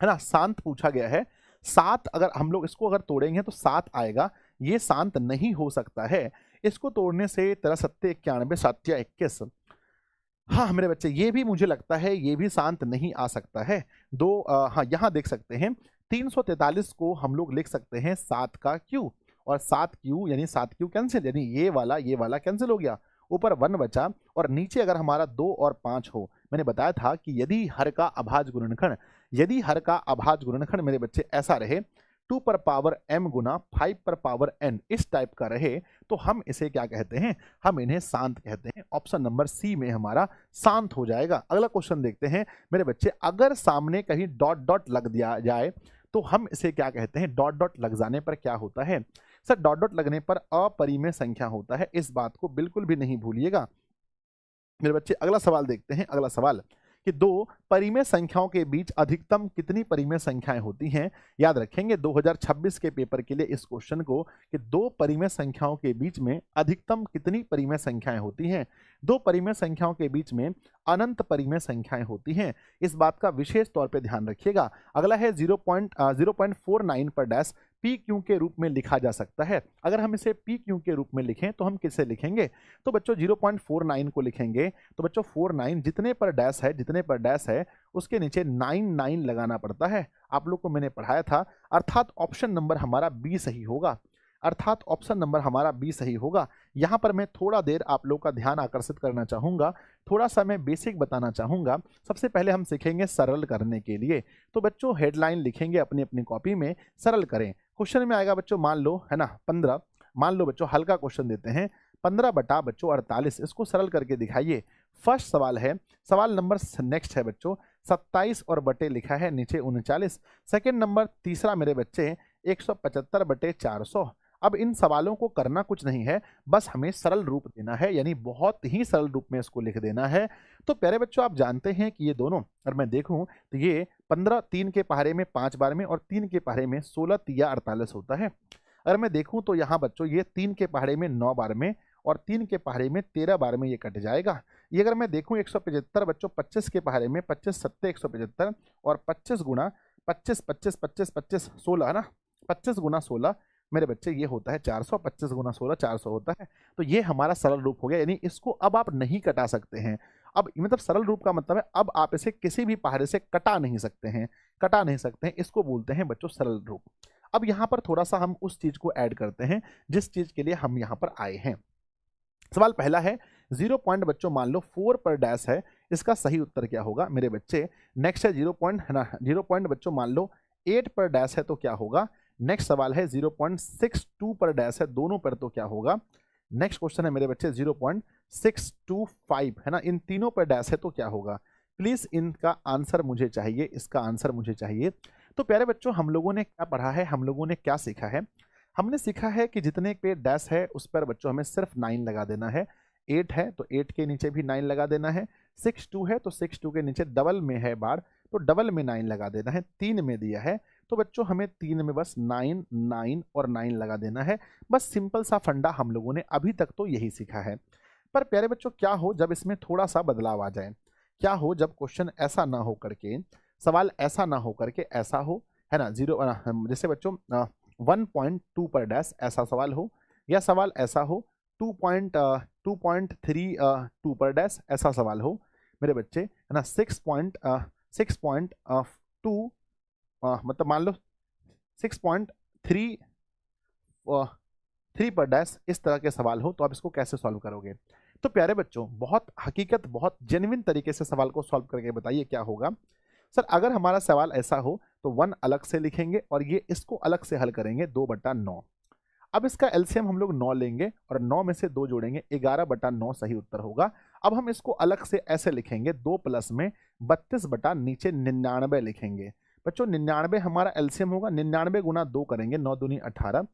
है ना। शांत पूछा गया है, 7 अगर हम लोग इसको अगर तोड़ेंगे तो 7 आएगा, ये शांत नहीं हो सकता है। इसको तोड़ने से 13 7 91 7 21 हाँ मेरे बच्चे, ये भी मुझे लगता है ये भी शांत नहीं आ सकता है। हाँ यहाँ देख सकते हैं 343 को हम लोग लिख सकते हैं 7 का क्यू, और 7 क्यू यानी 7 क्यू कैंसिल, यानी ये वाला कैंसिल हो गया, ऊपर 1 बचा, और नीचे अगर हमारा 2 और 5 हो, मैंने बताया था कि यदि हर का अभाज्य गुणनखंड मेरे बच्चे ऐसा रहे, 2 पर पावर m गुना 5 पर पावर n इस टाइप का रहे, तो हम इसे क्या कहते हैं, हम इन्हें शांत कहते हैं। ऑप्शन नंबर सी में हमारा शांत हो जाएगा। अगला क्वेश्चन देखते हैं मेरे बच्चे, अगर सामने कहीं डॉट डॉट लग दिया जाए तो हम इसे क्या कहते हैं, डॉट डॉट लग जाने पर क्या होता है। सर डॉट डॉट लगने पर अपरिमेय संख्या होता है, इस बात को बिल्कुल भी नहीं भूलिएगा मेरे बच्चे। अगला सवाल देखते हैं, अगला सवाल कि दो परिमेय संख्याओं के बीच अधिकतम कितनी परिमेय संख्याएं होती हैं। याद रखेंगे 2026 के पेपर के लिए इस क्वेश्चन को, कि दो परिमेय संख्याओं के बीच में अधिकतम कितनी परिमेय संख्याएं होती हैं। दो परिमेय संख्याओं के बीच में अनंत परिमेय संख्याएं होती हैं, इस बात का विशेष तौर पे ध्यान रखिएगा। अगला है 0.49 पर डैश पी क्यू के रूप में लिखा जा सकता है। अगर हम इसे पी क्यू के रूप में लिखें तो हम किससे लिखेंगे, तो बच्चों 0.49 को लिखेंगे, तो बच्चों 49 जितने पर डैश है उसके नीचे 99 लगाना पड़ता है। आप लोग को मैंने पढ़ाया था, अर्थात ऑप्शन नंबर हमारा बी सही होगा, अर्थात ऑप्शन नंबर हमारा बी सही होगा। यहाँ पर मैं थोड़ा देर आप लोग का ध्यान आकर्षित करना चाहूँगा, थोड़ा सा मैं बेसिक बताना चाहूँगा। सबसे पहले हम सीखेंगे सरल करने के लिए, तो बच्चों हेडलाइन लिखेंगे अपनी अपनी कॉपी में, सरल करें। क्वेश्चन में आएगा बच्चों, मान लो है ना 15, मान लो बच्चों हल्का क्वेश्चन देते हैं 15 बटा बच्चों 48, इसको सरल करके दिखाइए। फर्स्ट सवाल है, सवाल नंबर नेक्स्ट है बच्चों 27 और बटे लिखा है नीचे 39। सेकेंड नंबर तीसरा मेरे बच्चे 175 बटे 400। अब इन सवालों को करना कुछ नहीं है, बस हमें सरल रूप देना है, यानी बहुत ही सरल रूप में इसको लिख देना है। तो प्यारे बच्चों आप जानते हैं कि ये दोनों, अगर मैं देखूं तो ये 15 3 के पहाड़े में 5 बार में, और 3 के पहाड़े में 16 तिया 48 होता है। अगर मैं देखूं तो यहाँ बच्चों ये 3 के पहाड़े में 9 बार में, और 3 के पहाड़े में 13 बार में ये कट जाएगा। ये अगर मैं देखूं 175 बच्चों 25 के पहाड़े में 25 सत्ते 175, और 25 गुना 25 25 25 25 16 है ना, 25 गुना 16 मेरे बच्चे ये होता है 400, 25 गुना 16 400 होता है। तो ये हमारा सरल रूप हो गया, यानी इसको अब आप नहीं कटा सकते हैं। अब मतलब सरल रूप का मतलब है अब आप इसे किसी भी पहाड़े से कटा नहीं सकते हैं, इसको बोलते हैं बच्चों सरल रूप। अब यहाँ पर थोड़ा सा हम उस चीज को ऐड करते हैं जिस चीज के लिए हम यहाँ पर आए हैं। सवाल पहला है 0 पॉइंट बच्चों मान लो 4 पर डैश है, इसका सही उत्तर क्या होगा मेरे बच्चे। नेक्स्ट है 0 पॉइंट है ना, 0 पॉइंट बच्चों मान लो 8 पर डैश है तो क्या होगा। नेक्स्ट सवाल है 0.62 पर डैश है दोनों पर तो क्या होगा। नेक्स्ट क्वेश्चन है मेरे बच्चे 0.625 है ना, इन तीनों पर डैश है तो क्या होगा। प्लीज इनका आंसर मुझे चाहिए, इसका आंसर मुझे चाहिए। तो प्यारे बच्चों हम लोगों ने क्या पढ़ा है, हम लोगों ने क्या सीखा है, हमने सीखा है कि जितने पे डैश है उस पर बच्चों हमें सिर्फ 9 लगा देना है। 8 है तो 8 के नीचे भी 9 लगा देना है। 62 है तो 62 के नीचे डबल में है बार, तो डबल में 9 लगा देना है। 3 में दिया है तो बच्चों हमें 3 में बस 9 9 और 9 लगा देना है। बस सिंपल सा फंडा हम लोगों ने अभी तक तो यही सीखा है। पर प्यारे बच्चों क्या हो जब इसमें थोड़ा सा बदलाव आ जाए, क्या हो जब क्वेश्चन ऐसा ना हो करके, सवाल ऐसा ना हो करके ऐसा हो, है ना, जैसे बच्चों 1.2 पर डैश ऐसा सवाल हो, या सवाल ऐसा हो 2.32 पर डैश ऐसा सवाल हो मेरे बच्चे, है ना 6.2 मतलब मान लो 6.3 पर डैश इस तरह के सवाल हो, तो आप इसको कैसे सॉल्व करोगे। तो प्यारे बच्चों बहुत हकीकत बहुत जेन्युइन तरीके से सवाल को सॉल्व करके बताइए क्या होगा। सर अगर हमारा सवाल ऐसा हो तो 1 अलग से लिखेंगे और ये इसको अलग से हल करेंगे 2/9। अब इसका एलसीएम हम लोग 9 लेंगे और 9 में से 2 जोड़ेंगे, 11/9 सही उत्तर होगा। अब हम इसको अलग से ऐसे लिखेंगे 2 प्लस में 32 बटा नीचे 99 लिखेंगे। बच्चों 99 हमारा एलसीएम होगा, 99 गुना 2 करेंगे 9 दूनी 18,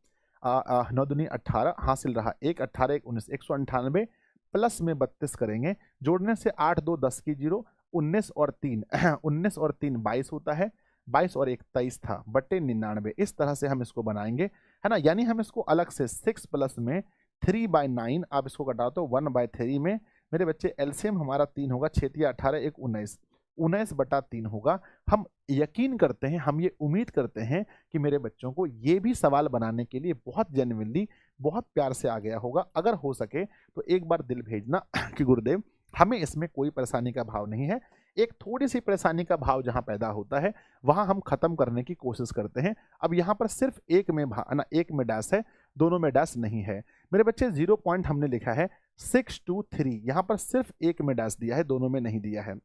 9 दूनी 18 हासिल रहा 1, 18 1 19, 198 प्लस में 32 करेंगे, जोड़ने से 8 2 10 की 0, 19 और 3 19 और 3 22 होता है, 22 और 1 23 था बटे 99। इस तरह से हम इसको बनाएंगे, है ना। यानी हम इसको अलग से 6 प्लस में 3/9 आप इसको घटाओ तो 1/3 में मेरे बच्चे एलसीएम हमारा 3 होगा, 6 3 18 1 19, 19/3 होगा। हम यकीन करते हैं, हम ये उम्मीद करते हैं कि मेरे बच्चों को ये भी सवाल बनाने के लिए बहुत जेन्युइनली बहुत प्यार से आ गया होगा। अगर हो सके तो एक बार दिल भेजना कि गुरुदेव हमें इसमें कोई परेशानी का भाव नहीं है। एक थोड़ी सी परेशानी का भाव जहां पैदा होता है वहां हम खत्म करने की कोशिश करते हैं। अब यहां पर सिर्फ एक में एक में डैश है, दोनों में डैश नहीं है मेरे बच्चे। 0 पॉइंट हमने लिखा है 623, यहां पर सिर्फ एक में डैश दिया है, दोनों में नहीं दिया है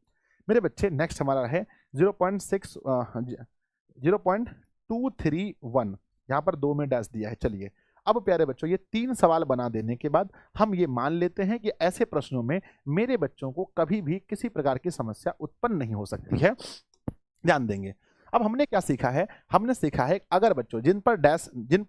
मेरे बच्चे। नेक्स्ट हमारा है 0.231, यहां पर 2 में डैश दिया है। चलिए अब प्यारे बच्चों ये 3 सवाल बना देने के बाद हम ये मान लेते हैं कि ऐसे प्रश्नों में मेरे बच्चों को कभी भी किसी प्रकार की समस्या उत्पन्न नहीं हो सकती है। ध्यान देंगे। अब हमने क्या सीखा है, हमने सीखा है अगर बच्चों जिन पर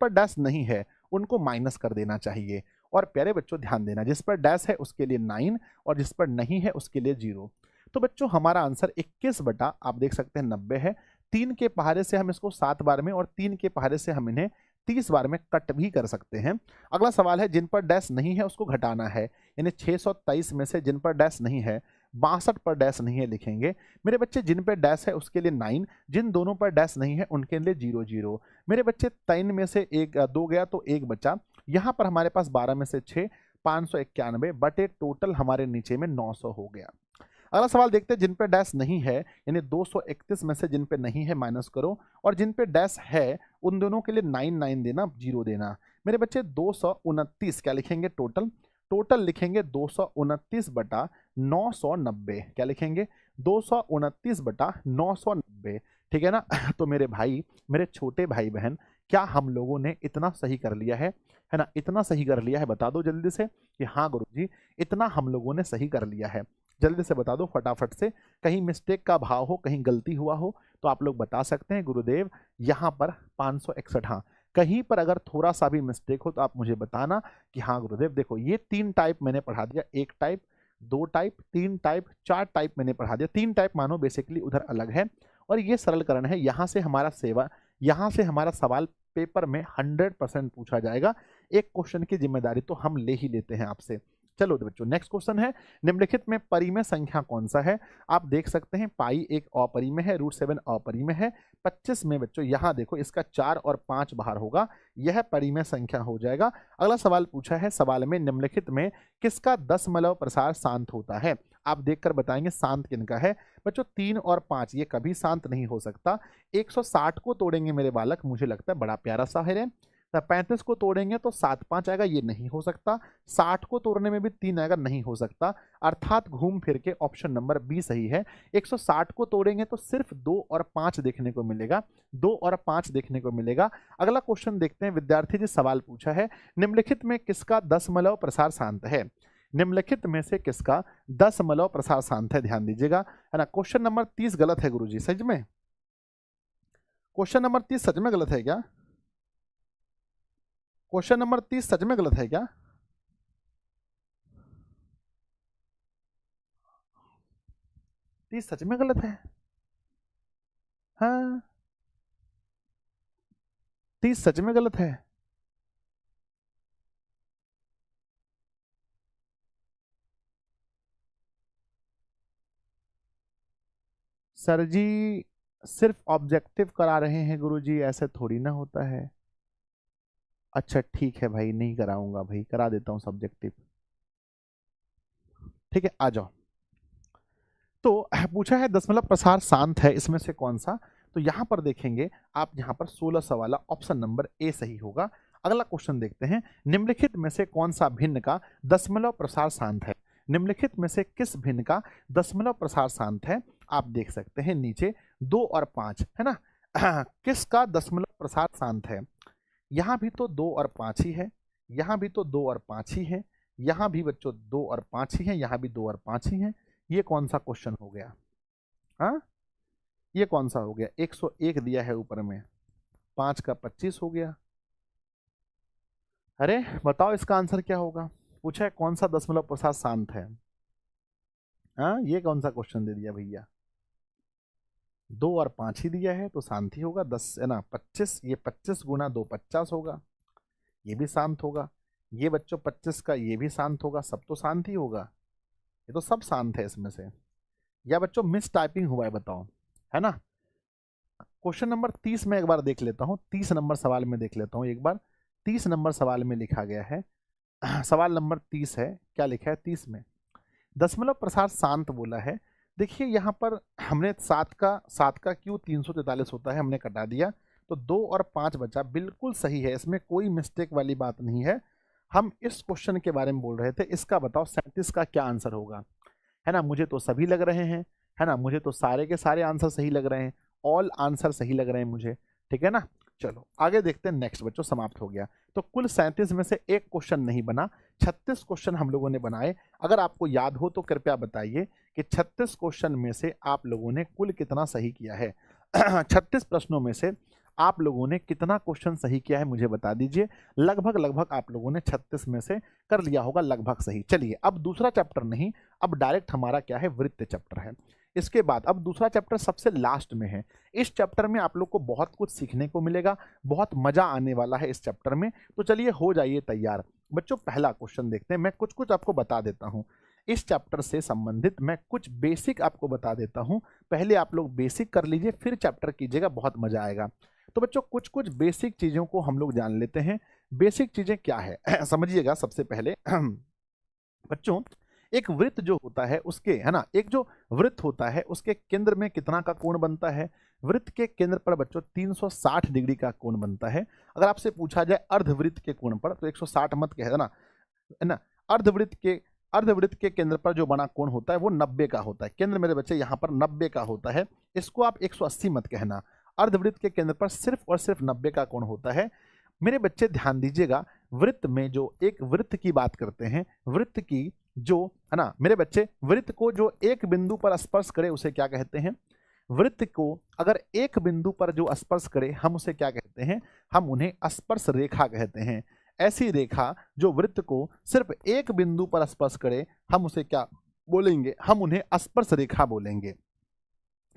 डैश नहीं है उनको माइनस कर देना चाहिए। और प्यारे बच्चों ध्यान देना, जिस पर डैश है उसके लिए 9 और जिस पर नहीं है उसके लिए 0। तो बच्चों हमारा आंसर 21 बटा आप देख सकते हैं 90 है। 3 के पहाड़े से हम इसको 7 बार में और 3 के पहाड़े से हम इन्हें 30 बार में कट भी कर सकते हैं। अगला सवाल है जिन पर डैश नहीं है उसको घटाना है, यानी 623 में से जिन पर डैश नहीं है 62 पर डैश नहीं है लिखेंगे मेरे बच्चे। जिन पर डैश है उसके लिए 9, जिन दोनों पर डैश नहीं है उनके लिए 0 0 मेरे बच्चे। 3 में से 2 गया तो 1 बचा। यहाँ पर हमारे पास 12 में से 6 591 बटे टोटल हमारे नीचे में 900 हो गया। अगला सवाल देखते हैं जिन पे डैश नहीं है, यानी 231 में से जिन पे नहीं है माइनस करो, और जिन पे डैश है उन दोनों के लिए 9 देना, 0 देना मेरे बच्चे। 229 क्या लिखेंगे, टोटल लिखेंगे 229 बटा 990। क्या लिखेंगे 229 बटा 990, ठीक है ना। तो मेरे भाई, मेरे छोटे भाई बहन, क्या हम लोगों ने इतना सही कर लिया है ना, इतना सही कर लिया है? बता दो जल्दी से कि हाँ गुरुजी इतना हम लोगों ने सही कर लिया है। जल्दी से बता दो फटाफट से। कहीं मिस्टेक का भाव हो, कहीं गलती हुआ हो तो आप लोग बता सकते हैं गुरुदेव यहाँ पर 561। हाँ, कहीं पर अगर थोड़ा सा भी मिस्टेक हो तो आप मुझे बताना कि हाँ गुरुदेव देखो ये 3 टाइप मैंने पढ़ा दिया, 1 टाइप, 2 टाइप, 3 टाइप, 4 टाइप मैंने पढ़ा दिया। 3 टाइप मानो बेसिकली उधर अलग है और ये सरलकरण है। यहाँ से हमारा सवाल पेपर में 100% पूछा जाएगा। एक क्वेश्चन की जिम्मेदारी तो हम ले ही लेते हैं आपसे। चलो बच्चों नेक्स्ट क्वेश्चन है, निम्नलिखित में परिमेय संख्या कौन सा है? आप देख सकते हैं पाई एक अपरिमेय है, √7 अपरिमेय है। 25 में बच्चों यहाँ देखो इसका 4 और 5 बाहर होगा, यह परिमेय संख्या हो जाएगा। अगला सवाल पूछा है, सवाल में निम्नलिखित में किसका दशमलव प्रसार शांत होता है? आप देखकर बताएंगे शांत किनका है बच्चों। 3 और 5 ये कभी शांत नहीं हो सकता। 160 को तोड़ेंगे मेरे बालक, मुझे लगता है बड़ा प्यारा सा है। 35 को तोड़ेंगे तो 7 5 आएगा, ये नहीं हो सकता। 60 को तोड़ने में भी 3 आएगा, नहीं हो सकता। अर्थात घूम फिर के ऑप्शन नंबर बी सही है। 160 को तोड़ेंगे तो सिर्फ 2 और 5 देखने को मिलेगा, 2 और 5 देखने को मिलेगा। अगला क्वेश्चन देखते हैं, विद्यार्थी जी सवाल पूछा है, निम्नलिखित में किसका दशमलव प्रसार शांत है? निम्नलिखित में से किसका दशमलव प्रसार शांत है? ध्यान दीजिएगा, है ना। क्वेश्चन नंबर 30 गलत है गुरुजी, सच में क्वेश्चन नंबर 30 सच में गलत है क्या? क्वेश्चन नंबर 30 सच में गलत है क्या? तीस सच में गलत है? हाँ 30 सच में गलत है। सर जी सिर्फ ऑब्जेक्टिव करा रहे हैं गुरुजी, ऐसे थोड़ी ना होता है। अच्छा ठीक है भाई, नहीं कराऊंगा भाई, करा देता हूं सब्जेक्टिव। ठीक है आ जाओ। तो पूछा है दशमलव प्रसार शांत है, इसमें से कौन सा? तो यहां पर देखेंगे आप, यहां पर 1600 वाला ऑप्शन नंबर ए सही होगा। अगला क्वेश्चन देखते हैं, निम्नलिखित में से कौन सा भिन्न का दशमलव प्रसार शांत है? निम्नलिखित में से किस भिन्न का दशमलव प्रसार शांत है? आप देख सकते हैं नीचे 2 और 5 है ना। किसका दशमलव प्रसार शांत है? यहां भी तो 2 और 5 ही है, यहां भी तो 2 और 5 ही है, यहां भी बच्चों 2 और 5 ही है, यहां भी 2 और 5 ही है। ये कौन सा क्वेश्चन हो गया? हाँ ये कौन सा हो गया? 101 दिया है ऊपर में, 5 का 25 हो गया। अरे बताओ इसका आंसर क्या होगा? पूछा है कौन सा दशमलव प्रसार शांत है। हाँ ये कौन सा क्वेश्चन दे दिया भैया? 2 और 5 ही दिया है तो शांति होगा। 10 है ना, 25, ये 25 गुना 2 50 होगा, ये भी शांत होगा। ये बच्चों 25 का ये भी शांत होगा, सब तो शांत ही होगा। ये तो सब शांत है इसमें से। या बच्चों मिस टाइपिंग हुआ है बताओ, है ना। क्वेश्चन नंबर 30 में एक बार देख लेता हूं, 30 नंबर सवाल में देख लेता हूं एक बार। 30 नंबर सवाल में लिखा गया है, सवाल नंबर 30 है, क्या लिखा है 30 में? दशमलव प्रसार शांत बोला है। देखिए यहाँ पर हमने 7 का क्यों 343 होता है हमने कटा दिया, तो 2 और 5 बचा, बिल्कुल सही है, इसमें कोई मिस्टेक वाली बात नहीं है। हम इस क्वेश्चन के बारे में बोल रहे थे, इसका बताओ 37 का क्या आंसर होगा, है ना। मुझे तो सभी लग रहे हैं, है ना, मुझे तो सारे के सारे आंसर सही लग रहे हैं, ऑल आंसर सही लग रहे हैं मुझे, ठीक है ना। चलो आगे देखते हैं, नेक्स्ट बच्चों समाप्त हो गया। तो कुल 37 में से एक क्वेश्चन नहीं बना, 36 क्वेश्चन हम लोगों ने बनाए। अगर आपको याद हो तो कृपया बताइए कि 36 क्वेश्चन में से आप लोगों ने कुल कितना सही किया है। 36 प्रश्नों में से आप लोगों ने कितना क्वेश्चन सही किया है मुझे बता दीजिए। लगभग लगभग आप लोगों ने 36 में से कर लिया होगा लगभग सही। चलिए अब दूसरा चैप्टर नहीं, अब डायरेक्ट हमारा क्या है, वृत्त चैप्टर है। इसके बाद अब दूसरा चैप्टर सबसे लास्ट में है। इस चैप्टर में आप लोग को बहुत कुछ सीखने को मिलेगा, बहुत मजा आने वाला है इस चैप्टर में। तो चलिए हो जाइए तैयार बच्चों, पहला क्वेश्चन देखते हैं। मैं कुछ कुछ आपको बता देता हूँ इस चैप्टर से संबंधित, मैं कुछ बेसिक आपको बता देता हूँ। पहले आप लोग बेसिक कर लीजिए, फिर चैप्टर कीजिएगा, बहुत मजा आएगा। तो बच्चों कुछ कुछ बेसिक चीजों को हम लोग जान लेते हैं। बेसिक चीजें क्या है समझिएगा। सबसे पहले बच्चों एक वृत्त जो होता है उसके, है ना, एक जो वृत्त होता है उसके केंद्र में कितना का कोण बनता है। वृत्त के केंद्र पर बच्चों 360 डिग्री का कोण बनता है। अगर आपसे पूछा जाए अर्धवृत्त के कोण पर तो 160 मत कह देना, है ना। अर्धवृत्त के केंद्र पर जो बना कोण होता है वो 90 का होता है। केंद्र मेरे बच्चे यहाँ पर 90 का होता है, इसको आप 180 मत कहना। अर्धवृत्त के केंद्र पर सिर्फ और सिर्फ 90 का कोण होता है। मेरे बच्चे ध्यान दीजिएगा, वृत्त में जो एक वृत्त की बात करते हैं, वृत्त की जो, है ना मेरे बच्चे, वृत्त को जो एक बिंदु पर स्पर्श करे उसे क्या कहते हैं। वृत्त को अगर एक बिंदु पर जो स्पर्श करे हम उसे क्या कहते हैं, हम उन्हें स्पर्श रेखा कहते हैं। ऐसी रेखा जो वृत्त को सिर्फ एक बिंदु पर स्पर्श करे हम उसे क्या बोलेंगे, हम उन्हें स्पर्श रेखा बोलेंगे।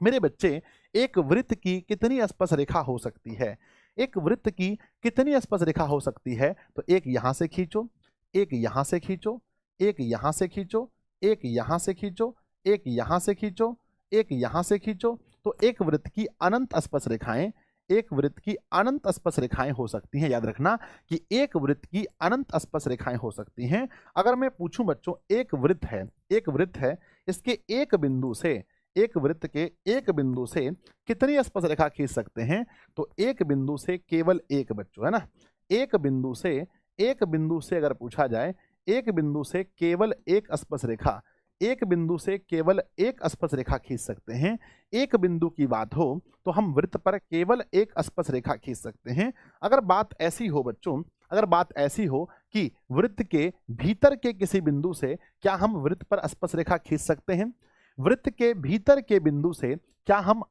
मेरे बच्चे एक वृत्त की कितनी स्पर्श रेखा हो सकती है, एक वृत्त की कितनी स्पर्श रेखा हो सकती है, तो एक यहां से खींचो, एक यहां से खींचो, एक यहां से खींचो, एक यहां से खींचो, एक यहां से खींचो, एक यहां से खींचो, तो एक वृत्त की अनंत स्पर्श रेखाएं, एक वृत्त की अनंत स्पर्श रेखाएं हो सकती हैं। याद रखना कि एक वृत्त की अनंत स्पर्श रेखाएं हो सकती हैं। अगर मैं पूछूं बच्चों, एक वृत्त है, एक वृत्त है, इसके एक बिंदु से, एक वृत्त के एक बिंदु से कितनी स्पर्श रेखा खींच सकते हैं, तो एक बिंदु से केवल एक बच्चों, है ना। एक बिंदु से, एक बिंदु से अगर पूछा जाए, एक बिंदु से केवल एक स्पर्श रेखा, एक बिंदु से केवल एक स्पर्श रेखा खींच सकते हैं। एक बिंदु की बात हो तो हम वृत्त पर केवल एक स्पर्श रेखा खींच सकते हैं। अगर बात ऐसी हो बच्चों, अगर बात ऐसी हो कि वृत्त के भीतर के किसी बिंदु से क्या हम वृत्त पर स्पर्श रेखा खींच सकते हैं, वृत्त के भीतर के बिंदु से क्या हम,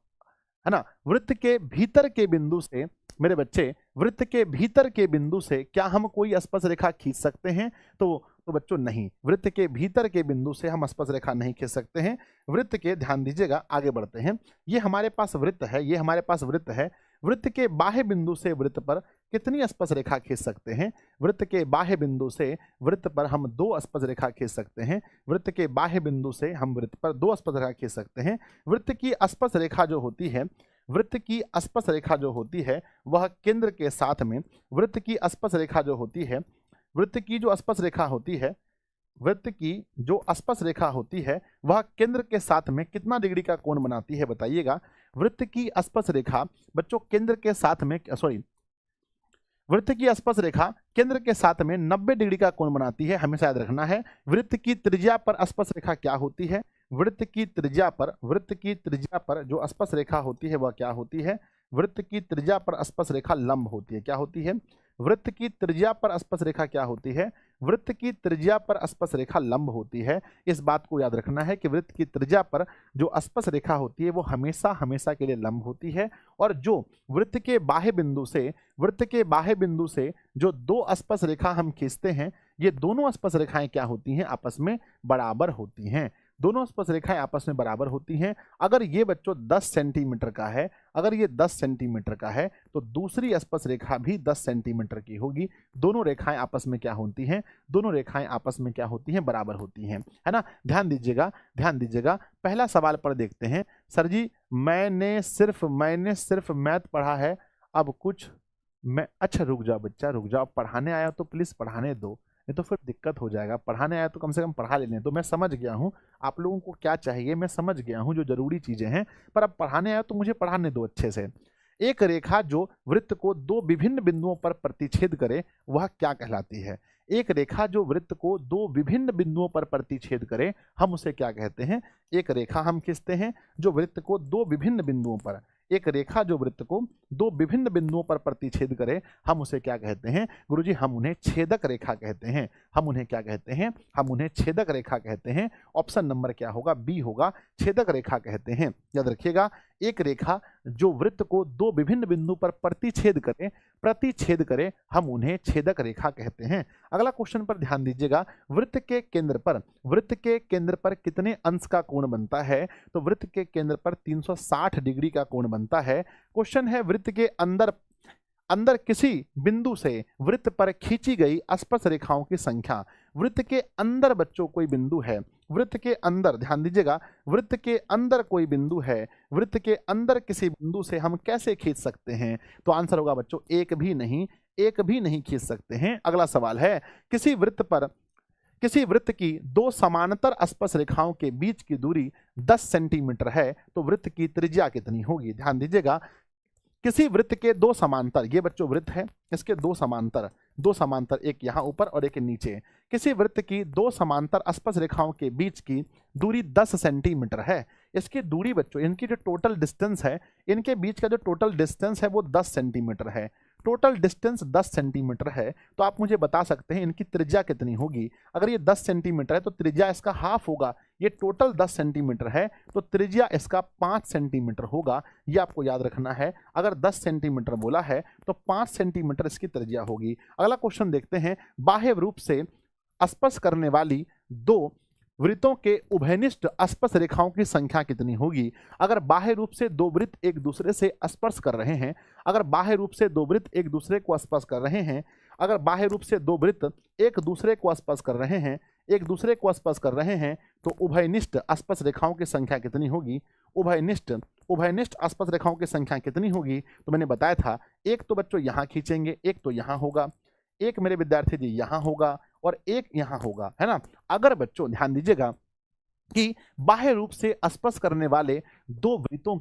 है ना, वृत्त के भीतर के बिंदु से मेरे बच्चे, वृत्त के भीतर के बिंदु से क्या हम कोई स्पर्श रेखा खींच सकते हैं, तो बच्चों नहीं, वृत्त के भीतर के बिंदु से हम स्पर्श रेखा नहीं खींच सकते हैं। वृत्त के, ध्यान दीजिएगा, आगे बढ़ते हैं। ये हमारे पास वृत्त है, ये हमारे पास वृत्त है। वृत्त के बाह्य बिंदु से वृत्त पर कितनी स्पर्श रेखा खींच सकते हैं, वृत्त के बाह्य बिंदु से वृत्त पर हम 2 स्पर्श रेखा खींच सकते हैं। वृत्त के बाह्य बिंदु से हम वृत्त पर 2 स्पर्श रेखा खींच सकते हैं। वृत्त की स्पर्श रेखा जो होती है, वृत्त की स्पर्श रेखा जो होती है वह केंद्र के साथ में, वृत्त की स्पर्श रेखा जो होती है, वृत्त की जो स्पर्श रेखा होती है, वृत्त की जो स्पर्श रेखा होती है वह केंद्र के साथ में कितना डिग्री का कोण बनाती है बताइएगा। वृत्त की स्पर्श रेखा बच्चों केंद्र के साथ में, सॉरी, वृत्त की स्पर्श रेखा केंद्र के साथ में 90 डिग्री का कोण बनाती है, हमेशा याद रखना है। वृत्त की त्रिज्या पर स्पर्श रेखा क्या होती है, वृत्त की त्रिज्या पर, वृत्त की त्रिज्या पर जो स्पर्श रेखा होती है वह क्या होती है, वृत्त की त्रिज्या पर स्पर्श रेखा लंब होती है। क्या होती है, वृत्त की त्रिज्या पर स्पर्श रेखा क्या होती है, वृत्त की त्रिज्या पर स्पर्श रेखा लंब होती है। इस बात को याद रखना है कि वृत्त की त्रिज्या पर जो स्पर्श रेखा होती है वो हमेशा हमेशा के लिए लंब होती है। और जो वृत्त के बाह्य बिंदु से, वृत्त के बाह्य बिंदु से जो 2 स्पर्श रेखा हम खींचते हैं, ये दोनों स्पर्श रेखाएं क्या होती हैं, आपस में बराबर होती हैं। दोनों स्पर्श रेखाएं आपस में बराबर होती हैं। अगर ये बच्चों 10 सेंटीमीटर का है, अगर ये 10 सेंटीमीटर का है तो दूसरी स्पर्श रेखा भी 10 सेंटीमीटर की होगी। दोनों रेखाएं आपस में क्या होती हैं, दोनों रेखाएं आपस में क्या होती हैं, बराबर होती हैं, है ना। ध्यान दीजिएगा, ध्यान दीजिएगा। पहला सवाल पर देखते हैं। सर जी मैंने सिर्फ मैथ पढ़ा है, अब कुछ मैं, अच्छा रुक जाओ बच्चा रुक जाओ, पढ़ाने आया तो प्लीज पढ़ाने दो, नहीं तो फिर दिक्कत हो जाएगा। पढ़ाने आया तो कम से कम पढ़ा लेने। तो मैं समझ गया हूँ आप लोगों को क्या चाहिए, मैं समझ गया हूँ जो जरूरी चीजें हैं, पर अब पढ़ाने आया तो मुझे पढ़ाने दो अच्छे से। एक रेखा जो वृत्त को दो विभिन्न बिंदुओं पर प्रतिच्छेद करे वह क्या कहलाती है? एक रेखा जो वृत्त को दो विभिन्न बिंदुओं पर प्रतिच्छेद करे हम उसे क्या कहते हैं? एक रेखा हम खींचते हैं जो वृत्त को दो विभिन्न बिंदुओं पर, एक रेखा जो वृत्त को दो विभिन्न बिंदुओं पर प्रतिच्छेद करे हम उसे क्या कहते हैं? गुरुजी हम उन्हें छेदक रेखा कहते हैं। हम उन्हें क्या कहते हैं? हम उन्हें छेदक रेखा कहते हैं। ऑप्शन नंबर क्या होगा? बी होगा, छेदक रेखा कहते हैं। याद रखिएगा, एक रेखा जो वृत्त को दो विभिन्न बिंदु पर प्रतिच्छेद करे हम उन्हें छेदक रेखा कहते हैं। अगला क्वेश्चन पर ध्यान दीजिएगा, वृत्त के केंद्र पर कितने अंश का कोण बनता है? तो वृत्त के केंद्र पर 360 डिग्री का कोण बनता है। क्वेश्चन है, वृत्त के अंदर किसी बिंदु से वृत्त पर खींची गई स्पर्श रेखाओं की संख्या। वृत्त के अंदर बच्चों कोई बिंदु है, वृत्त के अंदर, ध्यान दीजिएगा, वृत्त के अंदर कोई बिंदु है, वृत्त के अंदर किसी बिंदु से हम कैसे खींच सकते हैं? तो आंसर होगा बच्चों एक भी नहीं खींच सकते हैं। अगला सवाल है, किसी वृत्त की दो समांतर स्पर्श रेखाओं के बीच की दूरी 10 सेंटीमीटर है तो वृत्त की त्रिज्या कितनी होगी? ध्यान दीजिएगा, किसी वृत्त के दो समांतर, ये बच्चों वृत्त है, इसके दो समांतर, एक यहाँ ऊपर और एक नीचे, किसी वृत्त की दो समांतर स्पर्श रेखाओं के बीच की दूरी 10 सेंटीमीटर है। इसकी दूरी बच्चों, इनकी जो टोटल डिस्टेंस है, इनके बीच का जो टोटल डिस्टेंस है वो 10 सेंटीमीटर है। टोटल डिस्टेंस 10 सेंटीमीटर है तो आप मुझे बता सकते हैं इनकी त्रिज्या कितनी होगी? अगर ये 10 सेंटीमीटर है तो त्रिज्या इसका हाफ होगा। ये टोटल 10 सेंटीमीटर है तो त्रिज्या इसका 5 सेंटीमीटर होगा। ये आपको याद रखना है, अगर 10 सेंटीमीटर बोला है तो 5 सेंटीमीटर इसकी त्रिज्या होगी। अगला क्वेश्चन देखते हैं, बाह्य रूप से स्पर्श करने वाली दो वृत्तों के उभयनिष्ठ स्पर्श रेखाओं की संख्या कितनी होगी? अगर बाह्य रूप से दो वृत्त एक दूसरे से स्पर्श कर रहे हैं, अगर बाह्य रूप से दो वृत्त एक दूसरे को स्पर्श कर रहे हैं, अगर बाह्य रूप से दो वृत्त एक दूसरे को स्पर्श कर रहे हैं, तो उभयनिष्ठ स्पर्श रेखाओं की संख्या कितनी होगी? उभयनिष्ठ स्पर्श रेखाओं की संख्या कितनी होगी? तो मैंने बताया था, एक तो बच्चों यहाँ खींचेंगे, एक तो यहाँ होगा, एक मेरे विद्यार्थी जी यहाँ होगा और एक यहाँ होगा, है ना। अगर बच्चों ध्यान दीजिएगा कि बाह्य रूप से स्पर्श करने वाले दो वृत्तों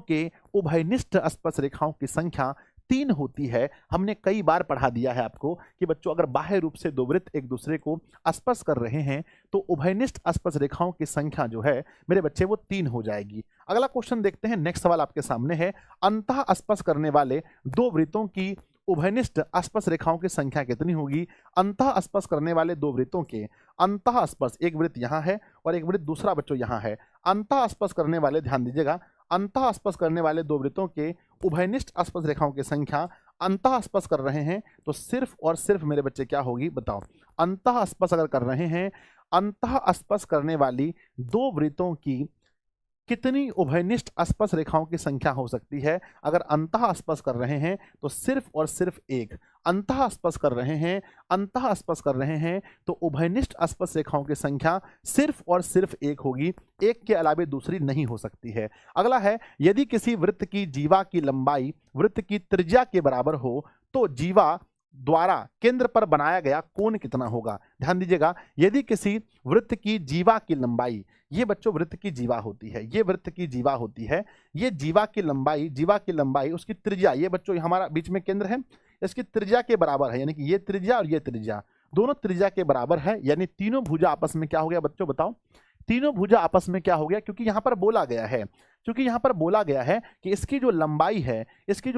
के उभयनिष्ठ स्पर्श रेखाओं की संख्या 3 होती है। हमने कई बार पढ़ा दिया है आपको कि बच्चों अगर बाह्य रूप से दो वृत्त एक दूसरे को स्पर्श कर रहे हैं तो उभयनिष्ठ स्पर्श रेखाओं की संख्या जो है मेरे बच्चे वो 3 हो जाएगी। अगला क्वेश्चन देखते हैं, नेक्स्ट सवाल आपके सामने है, अंतः स्पर्श करने वाले दो वृत्तों की उभयनिष्ठ स्पर्श रेखाओं की संख्या कितनी होगी? अंतः स्पर्श करने वाले दो वृत्तों के अंतः स्पर्श, एक वृत्त यहाँ है और एक वृत्त दूसरा बच्चों यहाँ है, अंतः स्पर्श करने वाले, ध्यान दीजिएगा, अंतः स्पर्श करने वाले दो वृत्तों के उभयनिष्ठ स्पर्श रेखाओं की संख्या अंतः स्पर्श कर रहे हैं तो सिर्फ और सिर्फ मेरे बच्चे क्या होगी बताओ? अंतः स्पर्श अगर कर रहे हैं, अंतः स्पर्श करने वाली दो वृत्तों की कितनी उभयनिष्ठ स्पर्श रेखाओं की संख्या हो सकती है? अगर अंतः स्पर्श कर रहे हैं तो सिर्फ और सिर्फ एक, अंतः स्पर्श कर रहे हैं तो उभयनिष्ठ स्पर्श रेखाओं की संख्या सिर्फ और सिर्फ एक होगी, एक के अलावे दूसरी नहीं हो सकती है। अगला है, यदि किसी वृत्त की जीवा की लंबाई वृत्त की त्रिज्या के बराबर हो तो जीवा द्वारा केंद्र पर बनाया गया कोण कितना होगा? ध्यान दीजिएगा, यदि किसी वृत्त की जीवा की लंबाई, ये बच्चों वृत्त की जीवा होती है, ये वृत्त की जीवा होती है, ये जीवा की लंबाई उसकी त्रिज्या, ये बच्चों हमारा बीच में केंद्र है, इसकी त्रिज्या के बराबर है, यानी कि ये त्रिज्या और ये त्रिज्या दोनों त्रिज्या के बराबर है, यानी तीनों भुजा आपस में क्या हो गया बच्चों बताओ? तीनों भुजा आपस में क्या हो गया? क्योंकि यहाँ पर बोला गया है कि इसकी जो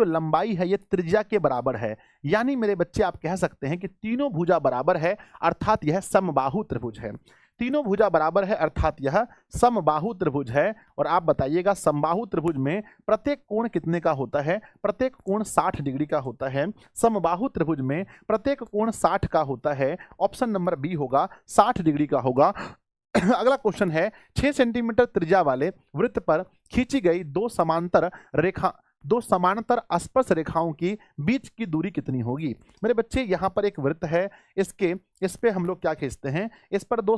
लंबाई है ये त्रिज्या के बराबर है, यानी मेरे बच्चे आप कह सकते हैं कि तीनों भुजा बराबर है अर्थात यह समबाहु त्रिभुज है। तीनों भुजा बराबर है अर्थात यह समबाहु त्रिभुज है। और आप बताइएगा समबाहु त्रिभुज में प्रत्येक कोण कितने का होता है? प्रत्येक कोण 60 डिग्री का होता है। समबाहु त्रिभुज में प्रत्येक कोण 60 का होता है। ऑप्शन नंबर बी होगा, 60 डिग्री का होगा। अगला क्वेश्चन है, 6 सेंटीमीटर त्रिज्या वाले वृत्त पर खींची गई दो समांतर स्पर्श रेखाओं की बीच की दूरी कितनी होगी? मेरे बच्चे यहाँ पर एक वृत्त है, इस पे हम लोग क्या खींचते हैं? इस पर दो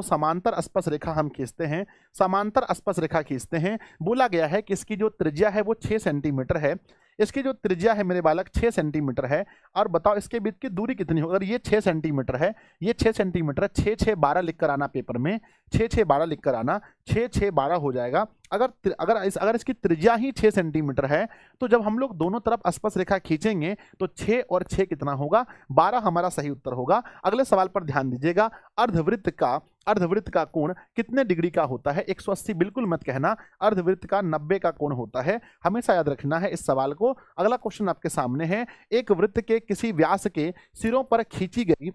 समांतर स्पर्श रेखा हम खींचते हैं, समांतर स्पर्श रेखा खींचते हैं। बोला गया है कि इसकी जो त्रिज्या है वो 6 सेंटीमीटर है, इसकी जो त्रिज्या है मेरे बालक 6 सेंटीमीटर है, और बताओ इसके बीच की दूरी कितनी होगी। अगर ये 6 सेंटीमीटर है, ये 6 सेंटीमीटर, 6 6 12 लिख कर आना पेपर में, 6 6 12 लिख कर आना, 6 6 12 हो जाएगा। अगर इसकी त्रिज्या ही 6 सेंटीमीटर है, तो जब हम लोग दोनों तरफ स्पर्श रेखा खींचेंगे तो 6 और 6 कितना होगा, 12 हमारा सही उत्तर होगा। अगले सवाल पर ध्यान दीजिएगा, अर्धवृत्त का कोण कितने डिग्री का होता है। 180 बिल्कुल मत कहना, अर्धवृत्त का 90 का कोण होता है, हमेशा याद रखना है इस सवाल को। अगला क्वेश्चन आपके सामने है, एक वृत्त के किसी व्यास के सिरों पर खींची गई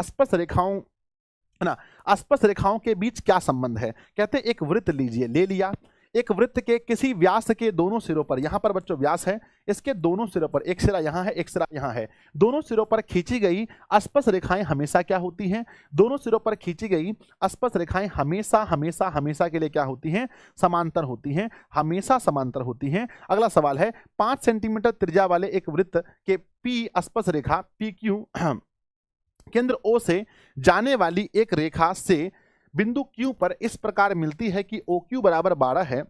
स्पर्श रेखाओं, है ना, स्पर्श रेखाओं के बीच क्या संबंध है। कहते हैं एक वृत्त लीजिए, ले लिया, एक वृत्त के किसी व्यास के दोनों सिरों पर, यहां पर बच्चों व्यास है, इसके दोनों सिरों पर, एक सिरा यहां है, एक सिरा यहां है, दोनों सिरों पर खींची गई स्पर्श रेखाएं हमेशा क्या होती हैं, दोनों सिरों पर खींची गई स्पर्श रेखाएं हमेशा हमेशा हमेशा के लिए क्या होती हैं, समांतर होती हैं, हमेशा समांतर होती हैं। अगला सवाल है, 5 सेंटीमीटर त्रिज्या वाले एक वृत्त के पी स्पर्श रेखा पी क्यू केंद्र ओ से जाने वाली एक रेखा से बिंदु Q पर इस प्रकार मिलती है कि OQ बराबर 12 है,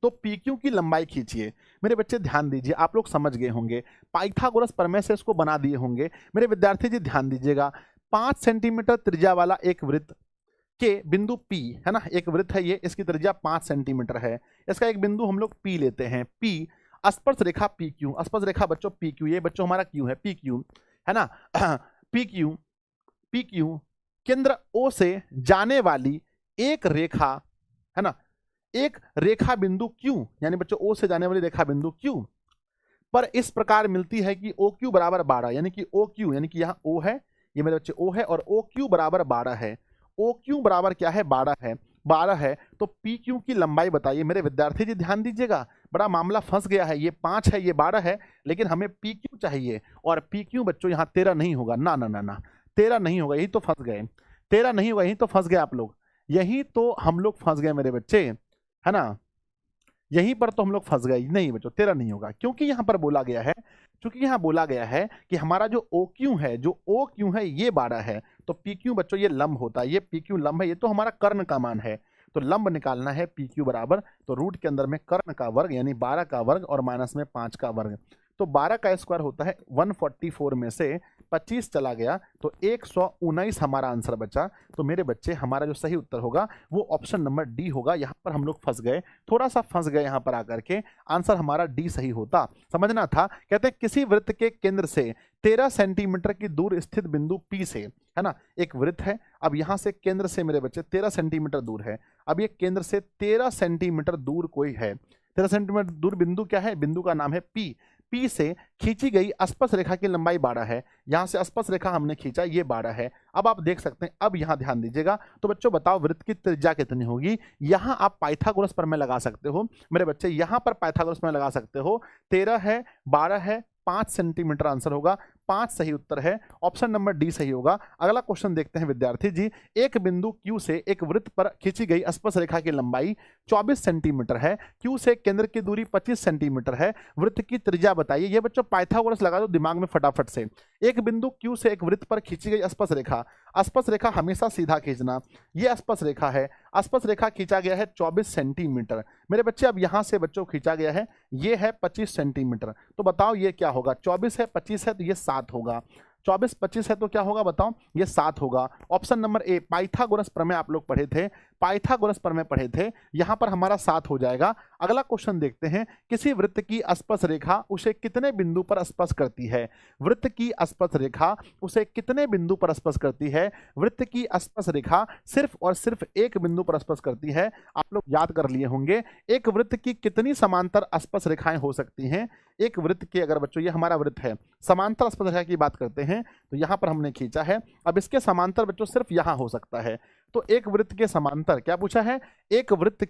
तो PQ की लंबाई खींचिए। मेरे बच्चे ध्यान दीजिए, आप लोग समझ गए होंगे, पाइथागोरस प्रमेय से इसको बना दिए होंगे। मेरे विद्यार्थी जी ध्यान दीजिएगा, 5 सेंटीमीटर त्रिज्या वाला एक वृत्त के बिंदु P, है ना, एक वृत्त है ये, इसकी त्रिज्या 5 सेंटीमीटर है, इसका एक बिंदु हम लोग P लेते हैं, P स्पर्श रेखा PQ, स्पर्श रेखा बच्चों PQ, ये बच्चों हमारा Q है, PQ है ना, PQ केंद्र O से जाने वाली एक रेखा, है ना, एक रेखा बिंदु Q, यानी बच्चों O से जाने वाली रेखा बिंदु Q पर इस प्रकार मिलती है कि OQ बराबर 12, यानी कि OQ, यानी कि यहाँ O है, ये मेरे बच्चे O है, और OQ बराबर 12 है, OQ बराबर क्या है, 12 है, तो PQ की लंबाई बताइए। मेरे विद्यार्थी जी ध्यान दीजिएगा, बड़ा मामला फंस गया है, ये 5 है, ये 12 है, लेकिन हमें PQ चाहिए, और PQ बच्चों यहाँ 13 नहीं होगा, ना ना ना ना, 13 नहीं होगा, यही तो फंस गए, 13 नहीं होगा, यही तो फंस गए आप लोग, यही तो हम लोग फंस गए मेरे बच्चे, है ना, यहीं पर तो हम लोग फंस गए। नहीं बच्चों 13 नहीं होगा, क्योंकि यहां पर बोला गया है, क्योंकि यहां बोला गया है कि हमारा जो OQ है, जो OQ है ये 12 है, तो PQ बच्चों ये लंब होता है, ये PQ लंब है, ये तो हमारा कर्ण का मान है, तो लंब निकालना है PQ बराबर, तो रूट के अंदर में कर्ण का वर्ग यानी 12 का वर्ग और माइनस में 5 का वर्ग, तो 12 का स्क्वायर होता है 144 में से 25 चला गया तो 119 हमारा आंसर बचा। तो मेरे बच्चे हमारा जो सही उत्तर होगा वो ऑप्शन नंबर डी होगा। यहाँ पर हम लोग फंस गए, थोड़ा सा फंस गए यहाँ पर आकर के, आंसर हमारा डी सही होता, समझना था। कहते हैं किसी वृत्त के केंद्र से 13 सेंटीमीटर की दूर स्थित बिंदु P से, है ना, एक वृत्त है, अब यहाँ से केंद्र से मेरे बच्चे 13 सेंटीमीटर दूर है, अब ये केंद्र से 13 सेंटीमीटर दूर कोई है, 13 सेंटीमीटर दूर बिंदु क्या है, बिंदु का नाम है P से खींची गई स्पर्श रेखा की लंबाई 12 है, यहां से स्पर्श रेखा हमने खींचा, ये 12 है। अब आप देख सकते हैं, अब यहां ध्यान दीजिएगा, तो बच्चों बताओ वृत्त की त्रिज्या कितनी होगी। यहां आप पाइथागोरस प्रमेय लगा सकते हो मेरे बच्चे, यहां पर पाइथागोरस प्रमेय लगा सकते हो, 13 है, 12 है, 5 सेंटीमीटर आंसर होगा, 5 सही उत्तर है, ऑप्शन नंबर डी सही होगा। अगला क्वेश्चन देखते हैं विद्यार्थी जी, एक बिंदु Q से एक वृत्त पर खींची गई स्पर्श रेखा की लंबाई 24 सेंटीमीटर है, Q से केंद्र की दूरी 25 सेंटीमीटर है, वृत्त की त्रिज्या बताइए। ये बच्चों पाइथागोरस लगा दो दिमाग में फटाफट से। एक बिंदु Q से एक वृत्त पर खींची गई स्पर्श रेखा हमेशा सीधा खींचना, ये स्पर्श रेखा है, स्पर्श रेखा खींचा गया है 24 सेंटीमीटर मेरे बच्चे। अब यहां से बच्चों खींचा गया है, ये है 25 सेंटीमीटर, तो बताओ ये क्या होगा, 24 है 25 है तो ये 7 होगा, 24 25 है तो क्या होगा बताओ, ये 7 होगा। ऑप्शन नंबर ए, पाइथागोरस प्रमेय आप लोग पढ़े थे, पाइथागोरस प्रमेय पढ़े थे, यहां पर हमारा 7 हो जाएगा। अगला क्वेश्चन देखते हैं, किसी वृत्त की स्पर्श रेखा उसे कितने बिंदु पर स्पर्श करती है। वृत्त की स्पर्श रेखा उसे कितने बिंदु पर स्पर्श करती है। वृत्त की स्पर्श रेखा सिर्फ और सिर्फ एक बिंदु पर स्पर्श करती है, आप लोग याद कर लिए होंगे। एक वृत्त की कितनी समांतर स्पर्श रेखाएं हो सकती हैं। एक वृत्त के, अगर बच्चों ये हमारा वृत्त है, समांतर स्पर्श रेखा की बात करते हैं तो यहां पर हमने खींचा है, अब इसके समांतर बच्चों सिर्फ यहां हो सकता है, तो एक वृत्त के समांतर क्या पूछा है, एक वृत्त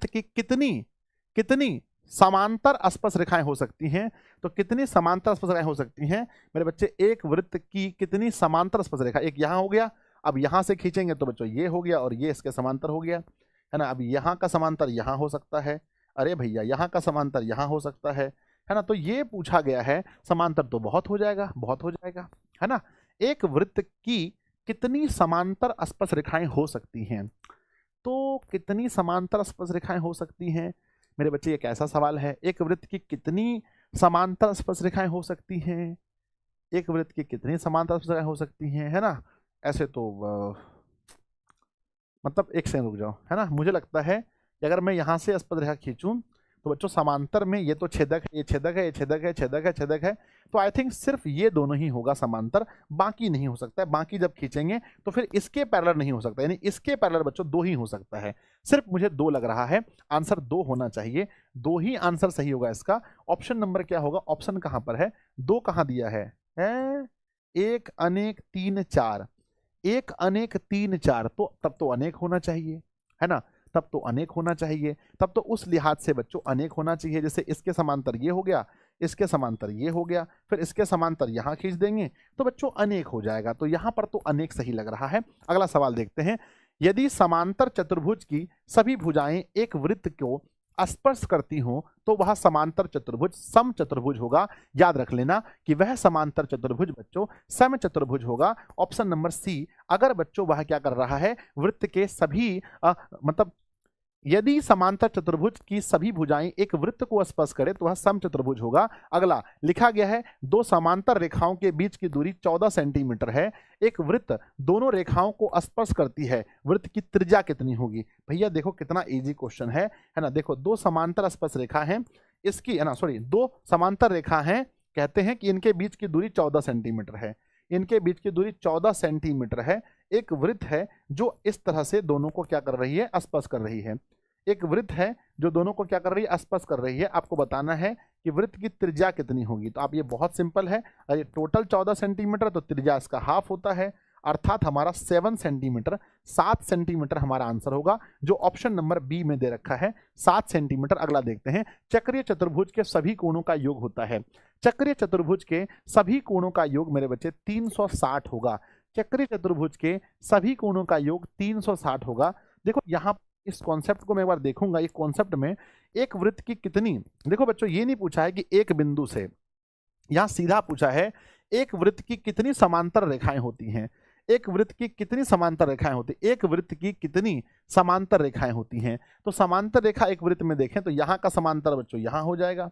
की कितनी समांतर स्पर्श रेखाएं हो सकती हैं। तो कितनी समांतर स्पर्श रेखाएं हो सकती हैं मेरे बच्चे, एक वृत्त की कितनी समांतर स्पर्श रेखा, एक यहां हो गया, अब यहां से खींचेंगे तो बच्चों ये हो गया और ये इसके समांतर हो गया, है ना। अब यहां का समांतर यहां हो सकता है, अरे भैया यहां का समांतर यहां हो सकता है ना। तो ये पूछा गया है, समांतर तो बहुत हो जाएगा, बहुत हो जाएगा, है ना। एक वृत्त की कितनी समांतर स्पर्श रेखाएं हो सकती हैं, तो कितनी समांतर स्पर्श रेखाएं हो सकती हैं मेरे बच्चे ये कैसा सवाल है? एक वृत्त की कितनी समांतर स्पर्शरेखाएं हो सकती हैं? एक वृत्त की कितनी समांतर स्पर्शरेखाएं हो सकती हैं, है ना? ऐसे तो मतलब एक सेकंड रुक जाओ, है ना? मुझे लगता है कि अगर मैं यहाँ से स्पर्शरेखा खींचूं तो बच्चों समांतर में ये तो छेदक है, ये छेदक है, ये छेदक है, छेदक है, छेदक है, तो आई थिंक सिर्फ ये दोनों ही होगा समांतर, बाकी नहीं हो सकता है। बाकी जब खींचेंगे तो फिर इसके पैरेलल नहीं हो सकता, यानी इसके पैरेलल बच्चों दो ही हो सकता है। सिर्फ मुझे दो लग रहा है, आंसर दो होना चाहिए, दो ही आंसर सही होगा इसका। ऑप्शन नंबर क्या होगा? ऑप्शन कहां पर है? दो कहां दिया है? एक अनेक तीन चार, एक अनेक तीन चार, तो तब तो अनेक होना चाहिए, है ना? तब तो अनेक होना चाहिए, तब तो उस लिहाज से बच्चों अनेक होना चाहिए। जैसे इसके समांतर ये हो गया, इसके समांतर ये हो गया, फिर इसके समांतर यहां खींच देंगे तो बच्चों अनेक हो जाएगा। तो यहां पर तो अनेक सही लग रहा है। अगला सवाल देखते हैं। यदि समांतर चतुर्भुज की सभी भुजाएं एक वृत्त को स्पर्श करती हो तो वह समांतर चतुर्भुज सम चतुर्भुज होगा। याद रख लेना कि वह समांतर चतुर्भुज बच्चों सम चतुर्भुज होगा। Option number C. अगर बच्चों वह क्या कर रहा है? वृत्त के सभी मतलब यदि समांतर चतुर्भुज की सभी भुजाएं एक वृत्त को स्पर्श करे तो वह समचतुर्भुज होगा। अगला लिखा गया है दो समांतर रेखाओं के बीच की दूरी 14 सेंटीमीटर है। एक वृत्त दोनों रेखाओं को स्पर्श करती है, वृत्त की त्रिज्या कितनी होगी? भैया देखो कितना इजी क्वेश्चन है ना? देखो दो समांतर स्पर्श रेखा है, इसकी है ना, सॉरी, दो समांतर रेखा है, कहते हैं कि इनके बीच की दूरी 14 सेंटीमीटर है, इनके बीच की दूरी 14 सेंटीमीटर है। एक वृत्त है जो इस तरह से दोनों को क्या कर रही है? स्पर्श कर रही है। एक वृत्त है जो दोनों को क्या कर रही है? स्पर्श कर रही है। आपको बताना है कि वृत्त की त्रिज्या कितनी होगी। तो आप ये बहुत सिंपल है, अरे टोटल 14 सेंटीमीटर तो त्रिज्या इसका हाफ होता है, अर्थात हमारा 7 सेंटीमीटर, 7 सेंटीमीटर हमारा आंसर होगा, जो ऑप्शन नंबर बी में दे रखा है, 7 सेंटीमीटर। अगला देखते हैं। चक्रीय चतुर्भुज के सभी कोणों का योग होता है। चक्रीय चतुर्भुज के सभी कोणों का योग मेरे बच्चे 360 होगा। चक्रीय चतुर्भुज के सभी कोणों का योग 360 होगा। देखो यहाँ इस कॉन्सेप्ट को मैं एक बार देखूंगा। ये कॉन्सेप्ट में एक वृत्त की कितनी, देखो बच्चों ये नहीं पूछा है कि एक बिंदु से, यहां सीधा पूछा है एक वृत्त की कितनी समांतर रेखाएं होती हैं। एक वृत्त की कितनी समांतर रेखाएं होती, एक वृत्त की कितनी समांतर रेखाएं होती हैं। तो समांतर रेखा एक वृत्त में देखें तो यहां का समांतर बच्चों यहां हो जाएगा,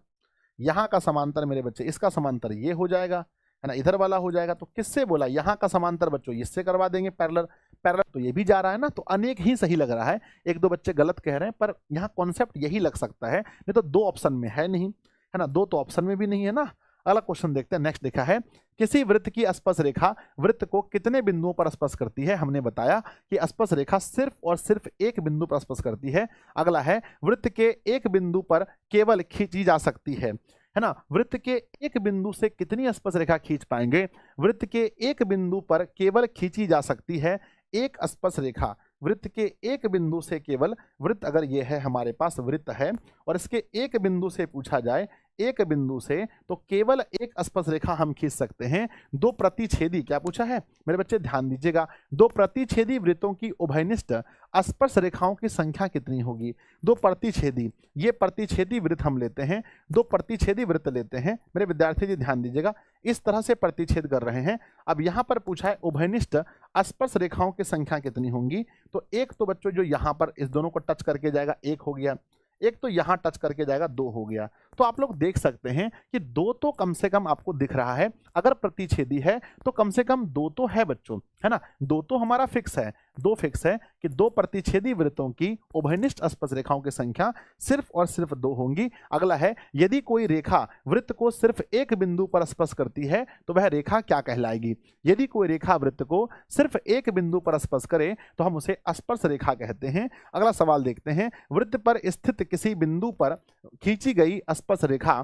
यहां का समांतर मेरे बच्चे इसका समांतर ये हो जाएगा, है ना, इधर वाला हो जाएगा। तो किससे बोला? यहाँ का समांतर बच्चों इससे करवा देंगे पैरेलल, पैरेलल तो ये भी जा रहा है ना, तो अनेक ही सही लग रहा है। एक दो बच्चे गलत कह रहे हैं पर यहाँ कॉन्सेप्ट यही लग सकता है, नहीं तो दो ऑप्शन में है नहीं, है ना, दो तो ऑप्शन में भी नहीं है ना। अगला क्वेश्चन देखते हैं। नेक्स्ट देखा है, किसी वृत्त की स्पर्श रेखा वृत्त को कितने बिंदुओं पर स्पर्श करती है? हमने बताया कि स्पर्श रेखा सिर्फ और सिर्फ एक बिंदु पर स्पर्श करती है। अगला है, वृत्त के एक बिंदु पर केवल खींची जा सकती है ना। वृत्त के एक बिंदु से कितनी स्पर्श रेखा खींच पाएंगे? वृत्त के एक बिंदु पर केवल खींची जा सकती है एक स्पर्श रेखा। वृत्त के एक बिंदु से केवल, वृत्त अगर ये है हमारे पास वृत्त है और इसके एक बिंदु से पूछा जाए, एक बिंदु से, तो केवल एक स्पर्श रेखा हम खींच सकते हैं। दो प्रतिच्छेदी, क्या पूछा है मेरे बच्चे? ध्यान दीजिएगा, दो प्रतिच्छेदी वृत्तों की उभयनिष्ठ स्पर्श रेखाओं की संख्या कितनी होगी? दो प्रतिच्छेदी, ये प्रतिच्छेदी वृत्त हम लेते हैं, दो प्रतिच्छेदी वृत्त लेते हैं मेरे विद्यार्थी जी, ध्यान दीजिएगा, इस तरह से प्रतिच्छेद कर रहे हैं। अब यहां पर पूछा है उभयनिष्ठ स्पर्श रेखाओं की संख्या कितनी होंगी? तो एक तो बच्चों जो यहां पर इस दोनों को टच करके जाएगा एक हो गया, एक तो यहां टच करके जाएगा दो हो गया। तो आप लोग देख सकते हैं कि दो तो कम से कम आपको दिख रहा है, अगर प्रतिच्छेदी है तो कम से कम दो तो है बच्चों, है ना, दो तो हमारा फिक्स है, दो फिक्स है कि दो प्रतिच्छेदी वृत्तों की उभयनिष्ठ स्पर्श रेखाओं की संख्या सिर्फ और सिर्फ दो होंगी। अगला है, यदि कोई रेखा वृत्त को सिर्फ एक बिंदु पर स्पर्श करती है तो वह रेखा क्या कहलाएगी? यदि कोई रेखा वृत्त को सिर्फ एक बिंदु पर स्पर्श करे तो हम उसे स्पर्श रेखा कहते हैं। अगला सवाल देखते हैं, वृत्त पर स्थित किसी बिंदु पर खींची गई स्पर्श रेखा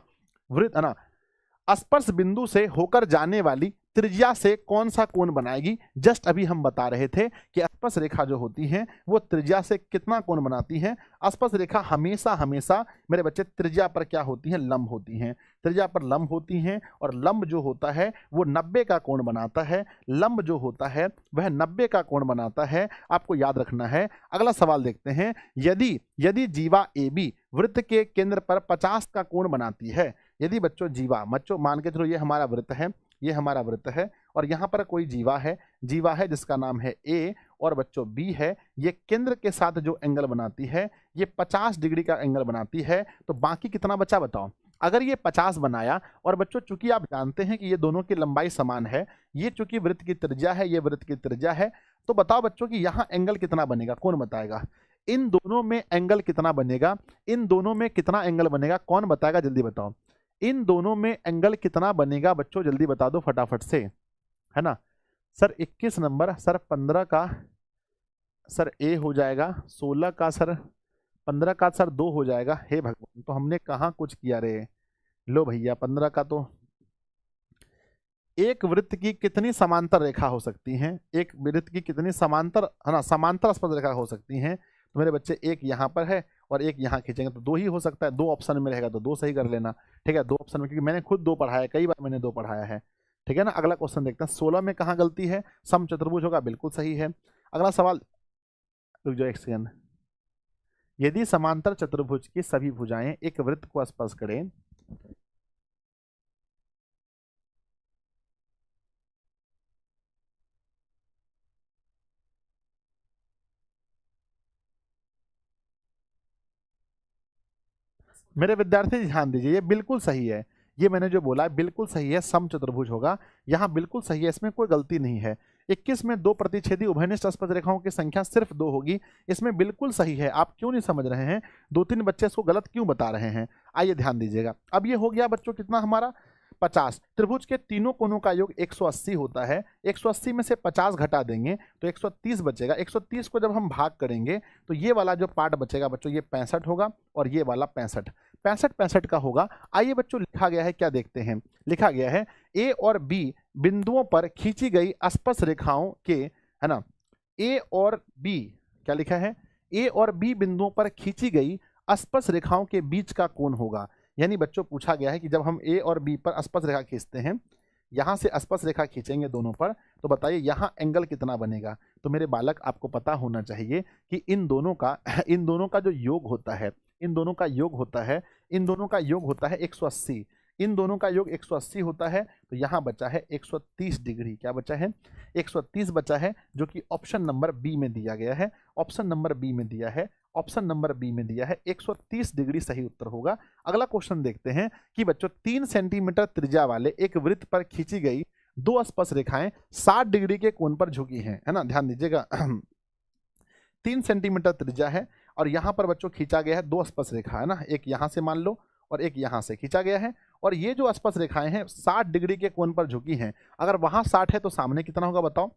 वृत्त, है ना, स्पर्श बिंदु से होकर जाने वाली त्रिज्या से कौन सा कोण बनाएगी? जस्ट अभी हम बता रहे थे कि स्पर्श रेखा जो होती है वो त्रिज्या से कितना कोण बनाती है। स्पर्श रेखा हमेशा हमेशा मेरे बच्चे त्रिज्या पर क्या होती है? लंब होती हैं, त्रिज्या पर लंब होती हैं, और लंब जो होता है वो 90 का कोण बनाता है। लंब जो होता है वह 90 का कोण बनाता है, आपको याद रखना है। अगला सवाल देखते हैं, यदि जीवा AB वृत्त के केंद्र पर 50 का कोण बनाती है, यदि बच्चों जीवा, बच्चों मान के चलो ये हमारा वृत्त है, ये हमारा वृत्त है और यहाँ पर कोई जीवा है, जीवा है जिसका नाम है A, और बच्चों बी है, ये केंद्र के साथ जो एंगल बनाती है ये 50 डिग्री का एंगल बनाती है। तो बाकी कितना बचा बताओ। अगर ये 50 बनाया और बच्चों चूंकि आप जानते हैं कि ये दोनों की लंबाई समान है, ये चूंकि वृत्त की त्रिज्या है, ये वृत्त की त्रिज्या है, तो बताओ बच्चों कि यहाँ एंगल कितना बनेगा, कौन बताएगा। इन दोनों में एंगल कितना बनेगा, इन दोनों में कितना एंगल बनेगा, कौन बताएगा, जल्दी बताओ। इन दोनों में एंगल कितना बनेगा बच्चों, जल्दी बता दो फटाफट से, है ना। सर 21 नंबर, सर 15 का सर ए हो जाएगा, 16 का सर 15 का सर 2 हो जाएगा। हे भगवान, तो हमने कहाँ कुछ किया रे। लो भैया 15 का तो एक वृत्त की कितनी समांतर रेखा हो सकती हैं, एक वृत्त की कितनी समांतर, है ना, समांतर स्पर्श रेखा हो सकती हैं। तो मेरे बच्चे एक यहाँ पर है और एक यहाँ खींचेंगे तो 2 ही हो सकता है, 2 ऑप्शन में रहेगा तो 2 सही कर लेना। ठीक है, 2 ऑप्शन में, क्योंकि मैंने खुद 2 पढ़ाया है, कई बार मैंने 2 पढ़ाया है। ठीक है ना। अगला क्वेश्चन देखते हैं, 16 में कहाँ गलती है, समचतुर्भुज होगा, बिल्कुल सही है। अगला सवाल, रुक जाओ एक सेकंड। यदि समांतर चतुर्भुज की सभी भुजाएं एक वृत्त को स्पर्श करें, मेरे विद्यार्थी ध्यान दीजिए, ये बिल्कुल सही है, ये मैंने जो बोला है बिल्कुल सही है, समचतुर्भुज होगा, यहाँ बिल्कुल सही है, इसमें कोई गलती नहीं है। 21 में 2 प्रतिच्छेदी उभयनिष्ठ स्पर्श रेखाओं की संख्या सिर्फ 2 होगी, इसमें बिल्कुल सही है। आप क्यों नहीं समझ रहे हैं, 2-3 बच्चे इसको गलत क्यों बता रहे हैं। आइए ध्यान दीजिएगा, अब ये हो गया बच्चों कितना हमारा 50। त्रिभुज के तीनों कोनों का योग 180 होता है, 180 में से 50 घटा देंगे तो 130 बचेगा। 130 को जब हम भाग करेंगे तो ये वाला जो पार्ट बचेगा बच्चों ये 65 होगा और ये वाला 65, 65 का होगा। आइए बच्चों लिखा गया है क्या देखते हैं। लिखा गया है ए और बी बिंदुओं पर खींची गई स्पर्श रेखाओं के, है ना, ए और बी, क्या लिखा है, ए और बी बिंदुओं पर खींची गई स्पर्श रेखाओं के बीच का कोण होगा। यानी बच्चों पूछा गया है कि जब हम ए और बी पर स्पर्श रेखा खींचते हैं, यहां से स्पर्श रेखा खींचेंगे दोनों पर, तो बताइए यहां एंगल कितना बनेगा। तो मेरे बालक आपको पता होना चाहिए कि इन दोनों का जो योग होता है, इन दोनों का योग होता है, इन दोनों का योग होता है 180, इन दोनों का योग 180 होता है। तो यहाँ बचा है 130 डिग्री, क्या बचा है, 130 बचा है, जो कि ऑप्शन नंबर बी में दिया गया है, ऑप्शन नंबर बी में दिया है, ऑप्शन नंबर बी में दिया है, 130 डिग्री सही उत्तर होगा। अगला क्वेश्चन देखते हैं कि बच्चों 3 सेंटीमीटर त्रिज्या वाले एक वृत्त पर खींची गई 2 स्पर्श रेखाएं 60 डिग्री के कोण पर झुकी हैं, है ना, ध्यान दीजिएगा। 3 सेंटीमीटर त्रिज्या है और यहाँ पर बच्चों खींचा गया है 2 स्पर्श रेखा, है ना, एक यहाँ से मान लो और एक यहाँ से खींचा गया है, और ये जो स्पर्श रेखाएं हैं 60 डिग्री के कोण पर झुकी हैं। अगर वहां 60 है तो सामने कितना होगा बताओ,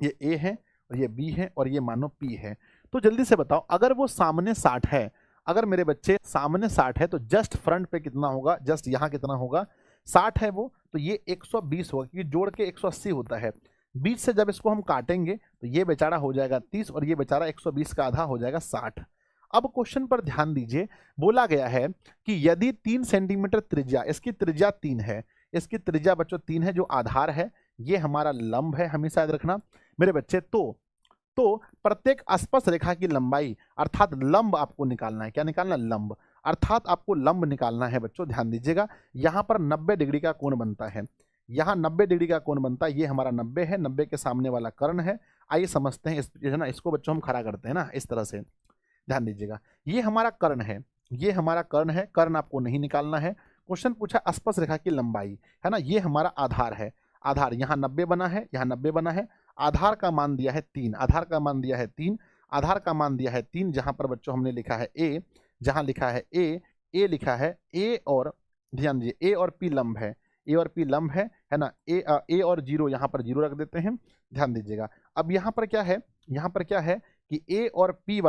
ये ए है और ये बी है और ये मानो पी है। तो जल्दी से बताओ, अगर वो सामने 60 है, अगर मेरे बच्चे सामने 60 है तो जस्ट फ्रंट पे कितना होगा, जस्ट यहाँ कितना होगा, 60 है वो, तो ये 120 होगा, क्योंकि जोड़ के 180 होता है। बीच से जब इसको हम काटेंगे तो ये बेचारा हो जाएगा 30 और ये बेचारा 120 का आधा हो जाएगा 60। अब क्वेश्चन पर ध्यान दीजिए, बोला गया है कि यदि 3 सेंटीमीटर त्रिज्या, इसकी त्रिज्या 3 है, इसकी त्रिज्या बच्चों 3 है, जो आधार है ये हमारा लंब है, हमेशा याद रखना मेरे बच्चे। तो प्रत्येक स्पर्श रेखा की लंबाई अर्थात लंब आपको निकालना है, क्या निकालना, लंब, अर्थात आपको लंब निकालना है बच्चों। ध्यान दीजिएगा, यहाँ पर 90 डिग्री का कोण बनता है, यहाँ 90 डिग्री का कोण बनता है, ये हमारा 90 है, 90 के सामने वाला कर्ण है। आइए समझते हैं, है ना, इसको बच्चों हम खड़ा करते हैं ना इस तरह से। ध्यान दीजिएगा, ये हमारा कर्ण है, ये हमारा कर्ण है, कर्ण आपको नहीं निकालना है। क्वेश्चन पूछा स्पर्श रेखा की लंबाई, है ना, ये हमारा आधार है, आधार यहाँ 90 बना है, यहाँ 90 बना है, आधार का मान दिया है 3, आधार का मान दिया है 3, आधार का मान दिया है 3, जहां पर बच्चों हमने लिखा है ए, जहां लिखा है ए लिखा है ए, और ध्यान दीजिए ए और पी लंब है, ए और पी लंब है ना, ए और 0 यहाँ पर 0 रख देते हैं। ध्यान दीजिएगा, अब यहाँ पर क्या है, यहाँ पर क्या है कि ए और पी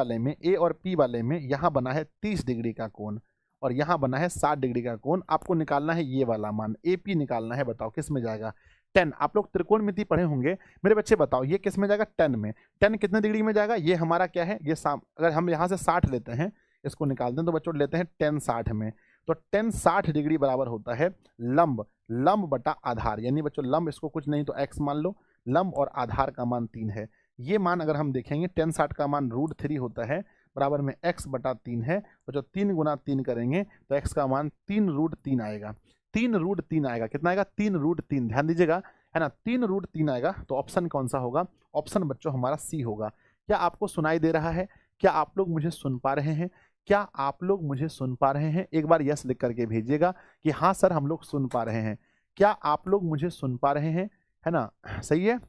वाले में यहाँ बना है 30 डिग्री का कोण और यहाँ बना है 60 डिग्री का कोण। आपको निकालना है ये वाला मान, ए पी निकालना है, बताओ किस में जाएगा, 10। आप लोग त्रिकोणमिति पढ़े होंगे मेरे बच्चे, बताओ ये किस में जाएगा, 10 में। 10 कितने डिग्री में जाएगा, ये हमारा क्या है, ये अगर हम यहाँ से 60 लेते हैं, इसको निकाल दें तो बच्चों लेते हैं 10 60 में, तो 10 60 डिग्री बराबर होता है लंब, लंब बटा आधार, यानी बच्चों लंब इसको कुछ नहीं तो x मान लो, लंब और आधार का मान 3 है। ये मान अगर हम देखेंगे 10 60 का मान √3 होता है, बराबर में x बटा 3 है, तो जो 3 गुना 3 करेंगे तो x का मान 3 √3 आएगा, 3 √3 आएगा, कितना आएगा, 3 √3। ध्यान दीजिएगा, है ना, 3√3 आएगा, तो ऑप्शन कौन सा होगा? ऑप्शन बच्चों हमारा सी होगा। क्या आपको सुनाई दे रहा है? क्या आप लोग मुझे सुन पा रहे हैं? क्या आप लोग मुझे सुन पा रहे हैं? एक बार यस लिख करके भेजिएगा कि हाँ सर हम लोग सुन पा रहे हैं। क्या आप लोग मुझे सुन पा रहे हैं? है ना, सही है?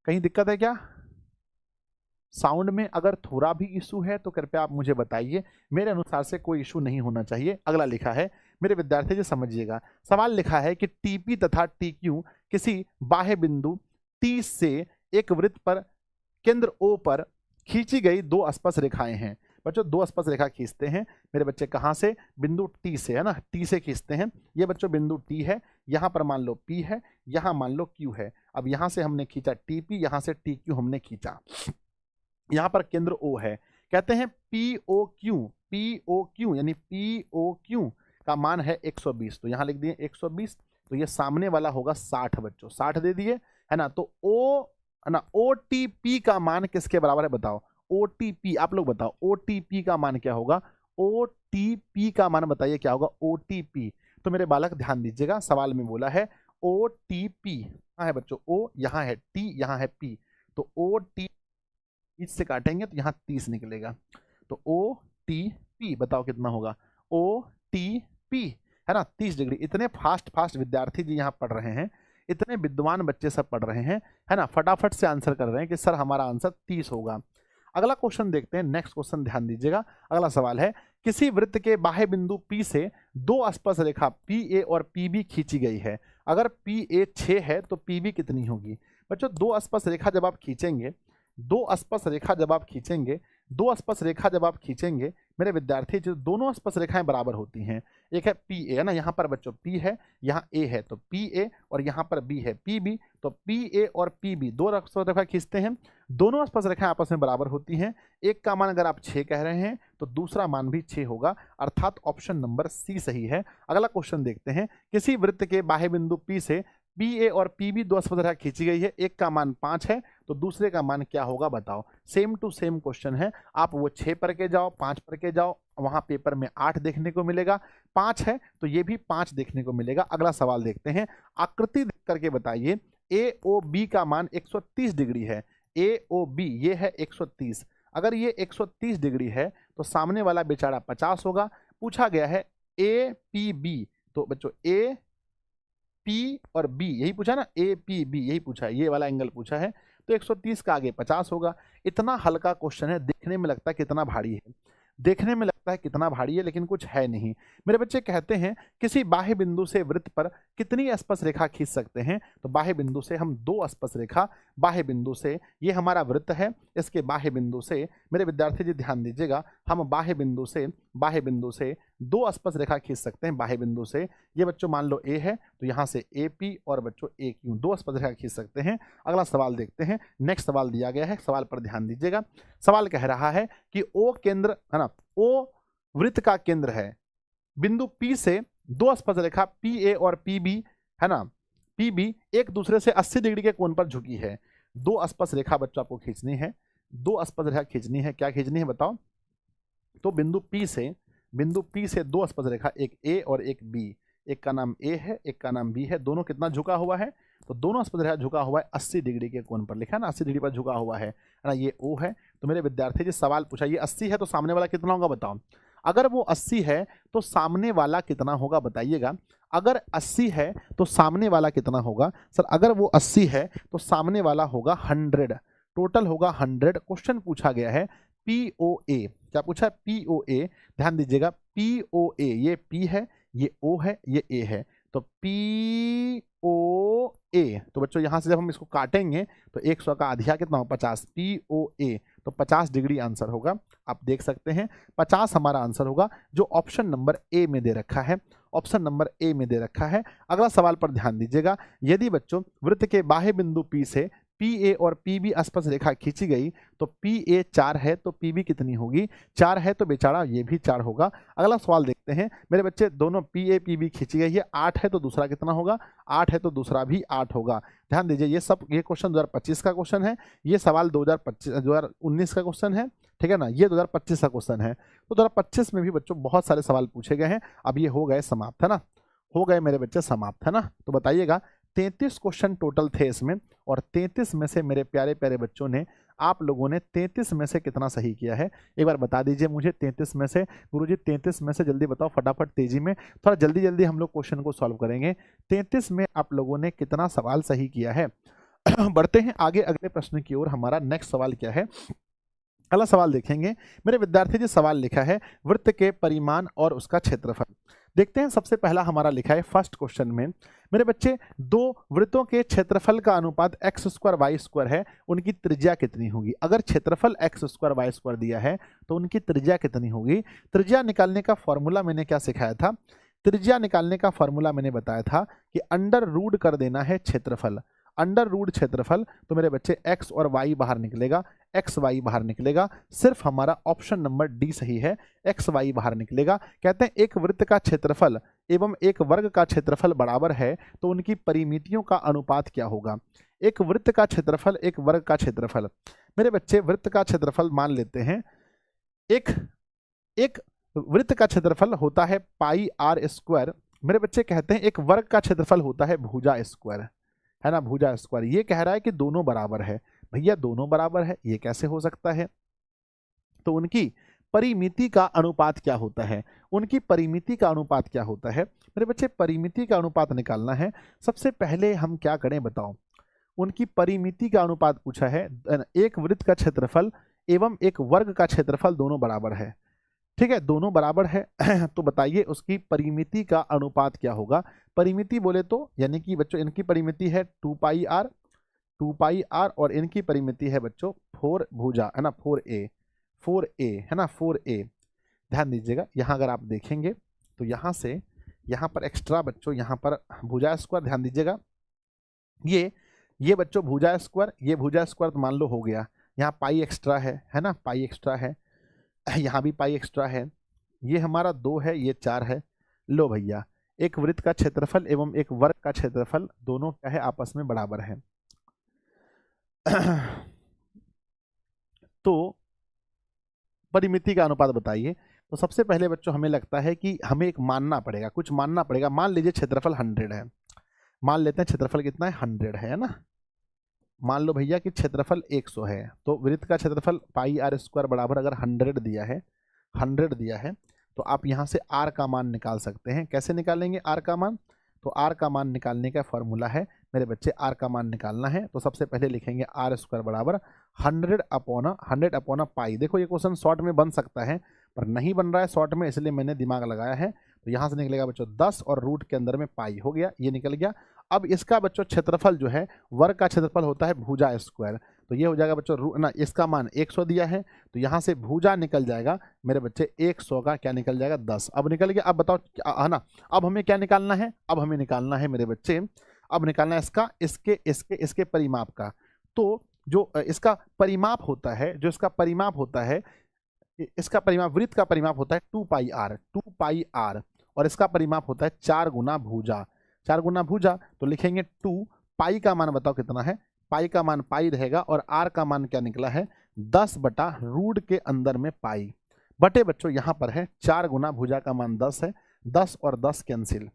कहीं दिक्कत है क्या? साउंड में अगर थोड़ा भी इशू है तो कृपया आप मुझे बताइए, मेरे अनुसार से कोई इशू नहीं होना चाहिए। अगला लिखा है, मेरे विद्यार्थी जी समझिएगा, सवाल लिखा है कि टीपी तथा टीक्यू किसी बाह्य बिंदु 30 से एक वृत्त पर केंद्र ओ पर खींची गई दो स्पर्श रेखाएं हैं। बच्चों दो स्पर्श रेखा खींचते हैं मेरे बच्चे, कहाँ से? बिंदु टी से, है ना, टी से खींचते हैं। ये बच्चों बिंदु टी है, यहाँ पर मान लो पी है, यहाँ मान लो क्यू है। अब यहाँ से हमने खींचा टीपी, यहाँ से टी क्यू हमने खींचा, यहाँ पर केंद्र O है। कहते हैं POQ यानी POQ का मान है 120, तो यहाँ लिख दिए 120, तो ये सामने वाला होगा 60 बच्चों, 60 दे दिए, है ना। तो O है ना, OTP का मान किसके बराबर है बताओ? OTP, आप लोग बताओ OTP का मान क्या होगा? OTP का मान बताइए क्या होगा? OTP, तो मेरे बालक ध्यान दीजिएगा, सवाल में बोला है OTP, कहाँ है बच्चों? O यहाँ है, T यहाँ है, P, तो OT से काटेंगे तो यहाँ 30 निकलेगा, तो OTP बताओ कितना होगा? OTP, है ना, 30 डिग्री। इतने फास्ट विद्यार्थी जी यहाँ पढ़ रहे हैं, इतने विद्वान बच्चे सब पढ़ रहे हैं, है ना, फटाफट से आंसर कर रहे हैं कि सर हमारा आंसर 30 होगा। अगला क्वेश्चन देखते हैं, नेक्स्ट क्वेश्चन ध्यान दीजिएगा। अगला सवाल है, किसी वृत्त के बाह्य बिंदु P से दो स्पर्श रेखा PA और PB खींची गई है। अगर PA 6 है तो PB कितनी होगी? बच्चों दो स्पर्श रेखा जब आप खींचेंगे, दो स्पर्श रेखा जब आप खींचेंगे, दो स्पर्श रेखा जब आप खींचेंगे मेरे विद्यार्थी, जो दोनों स्पर्श रेखाएं बराबर होती हैं। एक है PA, है ना, यहाँ पर बच्चों P है, यहाँ A है, तो PA, और यहाँ पर B है PB, तो PA और PB दो स्पर्श रेखा खींचते हैं, दोनों स्पर्श रेखाएं आपस में बराबर होती हैं। एक का मान अगर आप 6 कह रहे हैं तो दूसरा मान भी 6 होगा, अर्थात ऑप्शन नंबर सी सही है। अगला क्वेश्चन देखते हैं, किसी वृत्त के बाह्य बिंदु P से PA और PB दो स्पर्श रेखा खींची गई है, एक का मान 5 है तो दूसरे का मान क्या होगा बताओ? सेम टू सेम क्वेश्चन है, आप वो 6 पर के जाओ, 5 पर के जाओ, वहां पेपर में 8 देखने को मिलेगा, 5 है तो ये भी 5 देखने को मिलेगा। अगला सवाल देखते हैं, आकृति देख करके बताइए, AOB का मान 130 डिग्री है, AOB ये है 130, अगर ये 130 डिग्री है तो सामने वाला बेचारा 50 होगा। पूछा गया है APB, तो बच्चों A P और B यही पूछा ना, APB यही पूछा है, ये वाला एंगल पूछा है, तो 130 का आगे 50 होगा। इतना हल्का क्वेश्चन है, देखने में लगता है कितना भारी है, देखने में लगता है कितना भारी है, लेकिन कुछ है नहीं। मेरे बच्चे कहते हैं किसी बाह्य बिंदु से वृत्त पर कितनी स्पर्श रेखा खींच सकते हैं? तो बाह्य बिंदु से हम दो स्पर्श रेखा, बाह्य बिंदु से, ये हमारा वृत्त है, इसके बाह्य बिंदु से मेरे विद्यार्थी जी ध्यान दीजिएगा, हम बाह्य बिंदु से दो स्पर्श रेखा खींच सकते हैं। बाह्य बिंदु से ये बच्चों मान लो A है तो यहाँ से AP और बच्चों AQ दो स्पर्श रेखा खींच सकते हैं। अगला सवाल देखते हैं, नेक्स्ट सवाल दिया गया है, सवाल पर ध्यान दीजिएगा। सवाल कह रहा है कि O केंद्र, है ना, O वृत्त का केंद्र है, बिंदु P से दो स्पर्श रेखा PA और PB, है ना, PB एक दूसरे से 80 डिग्री के कोण पर झुकी है। दो स्पर्श रेखा बच्चों आपको खींचनी है, दो स्पर्श रेखा खींचनी है, क्या खींचनी है बताओ? तो बिंदु P से दो स्पर्श रेखा, एक A और एक B, एक का नाम A है, एक का नाम B है, दोनों कितना झुका हुआ है? तो दोनों स्पर्श रेखा झुका हुआ है 80 डिग्री के कोण पर, लिखा है ना, 80 डिग्री पर झुका हुआ है ना, ये O है। तो मेरे विद्यार्थी जी सवाल पूछा, ये 80 है तो सामने वाला कितना होगा बताओ? अगर वो 80 है तो सामने वाला कितना होगा बताइएगा? अगर 80 है तो सामने वाला कितना होगा? सर अगर वो 80 है तो सामने वाला होगा 100, टोटल होगा 100। क्वेश्चन पूछा गया है POA, क्या पूछा है? POA, ध्यान दीजिएगा, POA ये P है, ये O है, ये A है, तो POA, तो बच्चों यहां से जब हम इसको काटेंगे तो 100 का आधिया कितना हो? 50, POA, तो 50 डिग्री आंसर होगा। आप देख सकते हैं 50 हमारा आंसर होगा, जो ऑप्शन नंबर A में दे रखा है, ऑप्शन नंबर A में दे रखा है। अगला सवाल पर ध्यान दीजिएगा, यदि बच्चों वृत्त के बाह्य बिंदु P से PA और PB स्पर्श रेखा खींची गई तो PA 4 है तो PB कितनी होगी? 4 है तो बेचारा ये भी 4 होगा। अगला सवाल देखते हैं मेरे बच्चे, दोनों PA PB खींची गई है, 8 है तो दूसरा कितना होगा? 8 है तो दूसरा भी 8 होगा। ध्यान दीजिए, ये क्वेश्चन 2025 का क्वेश्चन है, ये सवाल 2019 का क्वेश्चन है, ठीक है ना, ये 2025 का क्वेश्चन है। तो 2025 में भी बच्चों बहुत सारे सवाल पूछे गए हैं, अब ये हो गए समाप्त, है ना, हो गए मेरे बच्चे समाप्त, है ना। तो बताइएगा 33 क्वेश्चन टोटल थे इसमें, और 33 में से मेरे प्यारे प्यारे बच्चों ने, आप लोगों ने 33 में से कितना सही किया है एक बार बता दीजिए मुझे। 33 में से गुरुजी 33 में से जल्दी बताओ फटाफट, तेजी में, थोड़ा जल्दी जल्दी हम लोग क्वेश्चन को सॉल्व करेंगे। 33 में आप लोगों ने कितना सवाल सही किया है? बढ़ते हैं आगे अगले प्रश्न की ओर। हमारा नेक्स्ट सवाल क्या है? अगला सवाल देखेंगे। मेरे विद्यार्थी जी सवाल लिखा है वृत्त के परिमाण और उसका क्षेत्रफल। देखते हैं, सबसे पहला हमारा लिखा है फर्स्ट क्वेश्चन में, मेरे बच्चे दो वृत्तों के क्षेत्रफल का अनुपात एक्स स्क्वायर वाई स्क्वायर है, उनकी त्रिज्या कितनी होगी? अगर क्षेत्रफल एक्स स्क्वायर वाई स्क्वायर दिया है तो उनकी त्रिज्या कितनी होगी? त्रिज्या निकालने का फॉर्मूला मैंने क्या सिखाया था? त्रिज्या निकालने का फॉर्मूला मैंने बताया था कि अंडर रूट कर देना है क्षेत्रफल। अंडर रूट क्षेत्रफल, तो मेरे बच्चे एक्स और वाई बाहर निकलेगा, एक्स वाई बाहर निकलेगा, सिर्फ हमारा ऑप्शन नंबर डी सही है, एक्स वाई बाहर निकलेगा। कहते हैं एक वृत्त का क्षेत्रफल एवं एक वर्ग का क्षेत्रफल बराबर है तो उनकी परिमितियों का अनुपात क्या होगा? एक वृत्त का क्षेत्रफल, एक वर्ग का क्षेत्रफल। मेरे बच्चे वृत्त का क्षेत्रफल मान लेते हैं, एक वृत्त का क्षेत्रफल होता है पाई आर स्क्वायर। मेरे बच्चे कहते हैं एक वर्ग का क्षेत्रफल होता है भुजा स्क्वायर, है ना, भुजा स्क्वायर। ये कह रहा है कि दोनों बराबर है। भैया दोनों बराबर है, ये कैसे हो सकता है? तो उनकी परिमिति का अनुपात क्या होता है? उनकी परिमिति का अनुपात क्या होता है? मेरे बच्चे परिमिति का अनुपात निकालना है। सबसे पहले हम क्या करें बताओ? उनकी परिमिति का अनुपात पूछा है, एक वृत्त का क्षेत्रफल एवं एक वर्ग का क्षेत्रफल दोनों बराबर है, ठीक है, दोनों बराबर है। तो बताइए उसकी परिमिति का अनुपात क्या होगा? परिमिति बोले तो यानी कि बच्चों इनकी परिमिति है 2 पाई आर, 2 पाई आर, और इनकी परिमिति है बच्चों 4 भुजा, है ना, 4a, 4a, है ना, 4a। ध्यान दीजिएगा, यहाँ अगर आप देखेंगे तो यहाँ से यहाँ पर एक्स्ट्रा बच्चों, यहाँ पर भुजा स्क्वायर, ध्यान दीजिएगा, ये बच्चों भुजा स्क्वायर, ये भुजा स्क्वायर तो मान लो हो गया, यहाँ पाई एक्स्ट्रा है ना, पाई एक्स्ट्रा है, यहाँ भी पाई एक्स्ट्रा है, ये हमारा 2 है, ये 4 है। लो भैया, एक वृत्त का क्षेत्रफल एवं एक वर्ग का क्षेत्रफल दोनों क्या है? आपस में बराबर है। तो परिमिति का अनुपात बताइए। तो सबसे पहले बच्चों हमें लगता है कि हमें एक मानना पड़ेगा, कुछ मानना पड़ेगा। मान लीजिए क्षेत्रफल 100 है, मान लेते हैं क्षेत्रफल कितना है? 100 है ना। मान लो भैया कि क्षेत्रफल 100 है, तो वृत्त का क्षेत्रफल पाई आर स्क्वायर बराबर अगर 100 दिया है, 100 दिया है, तो आप यहाँ से आर का मान निकाल सकते हैं। कैसे निकालेंगे आर का मान? तो आर का मान निकालने का फॉर्मूला है मेरे बच्चे, आर का मान निकालना है तो सबसे पहले लिखेंगे आर स्क्वायर बराबर 100 अपॉन पाई। देखो ये क्वेश्चन शॉर्ट में बन सकता है पर नहीं बन रहा है शॉर्ट में, इसलिए मैंने दिमाग लगाया है। तो यहाँ से निकलेगा बच्चों 10 और रूट के अंदर में पाई, हो गया, ये निकल गया। अब इसका बच्चों क्षेत्रफल जो है, वर्ग का क्षेत्रफल होता है भुजा स्क्वायर, तो ये हो जाएगा बच्चों ना, इसका मान 100 दिया है तो यहाँ से भुजा निकल जाएगा मेरे बच्चे 100 का क्या निकल जाएगा? 10। अब निकल गया। अब बताओ, है ना, अब हमें क्या निकालना है? अब हमें निकालना है मेरे बच्चे, अब निकालना है इसका, इसके परिमाप का। तो जो इसका परिमाप होता है, जो इसका परिमाप होता है, इसका परिमाप, वृत्त का परिमाप होता है 2 पाई आर, 2 पाई आर, और इसका परिमाप होता है 4 गुना भुजा, 4 गुना भुजा। तो लिखेंगे 2 पाई का मान बताओ कितना है? पाई का मान पाई रहेगा, और आर का मान क्या निकला है? 10 बटा रूट के अंदर में पाई, बटे बच्चों यहाँ पर है 4 गुना भुजा का मान 10 है, 10 और 10 कैंसिल,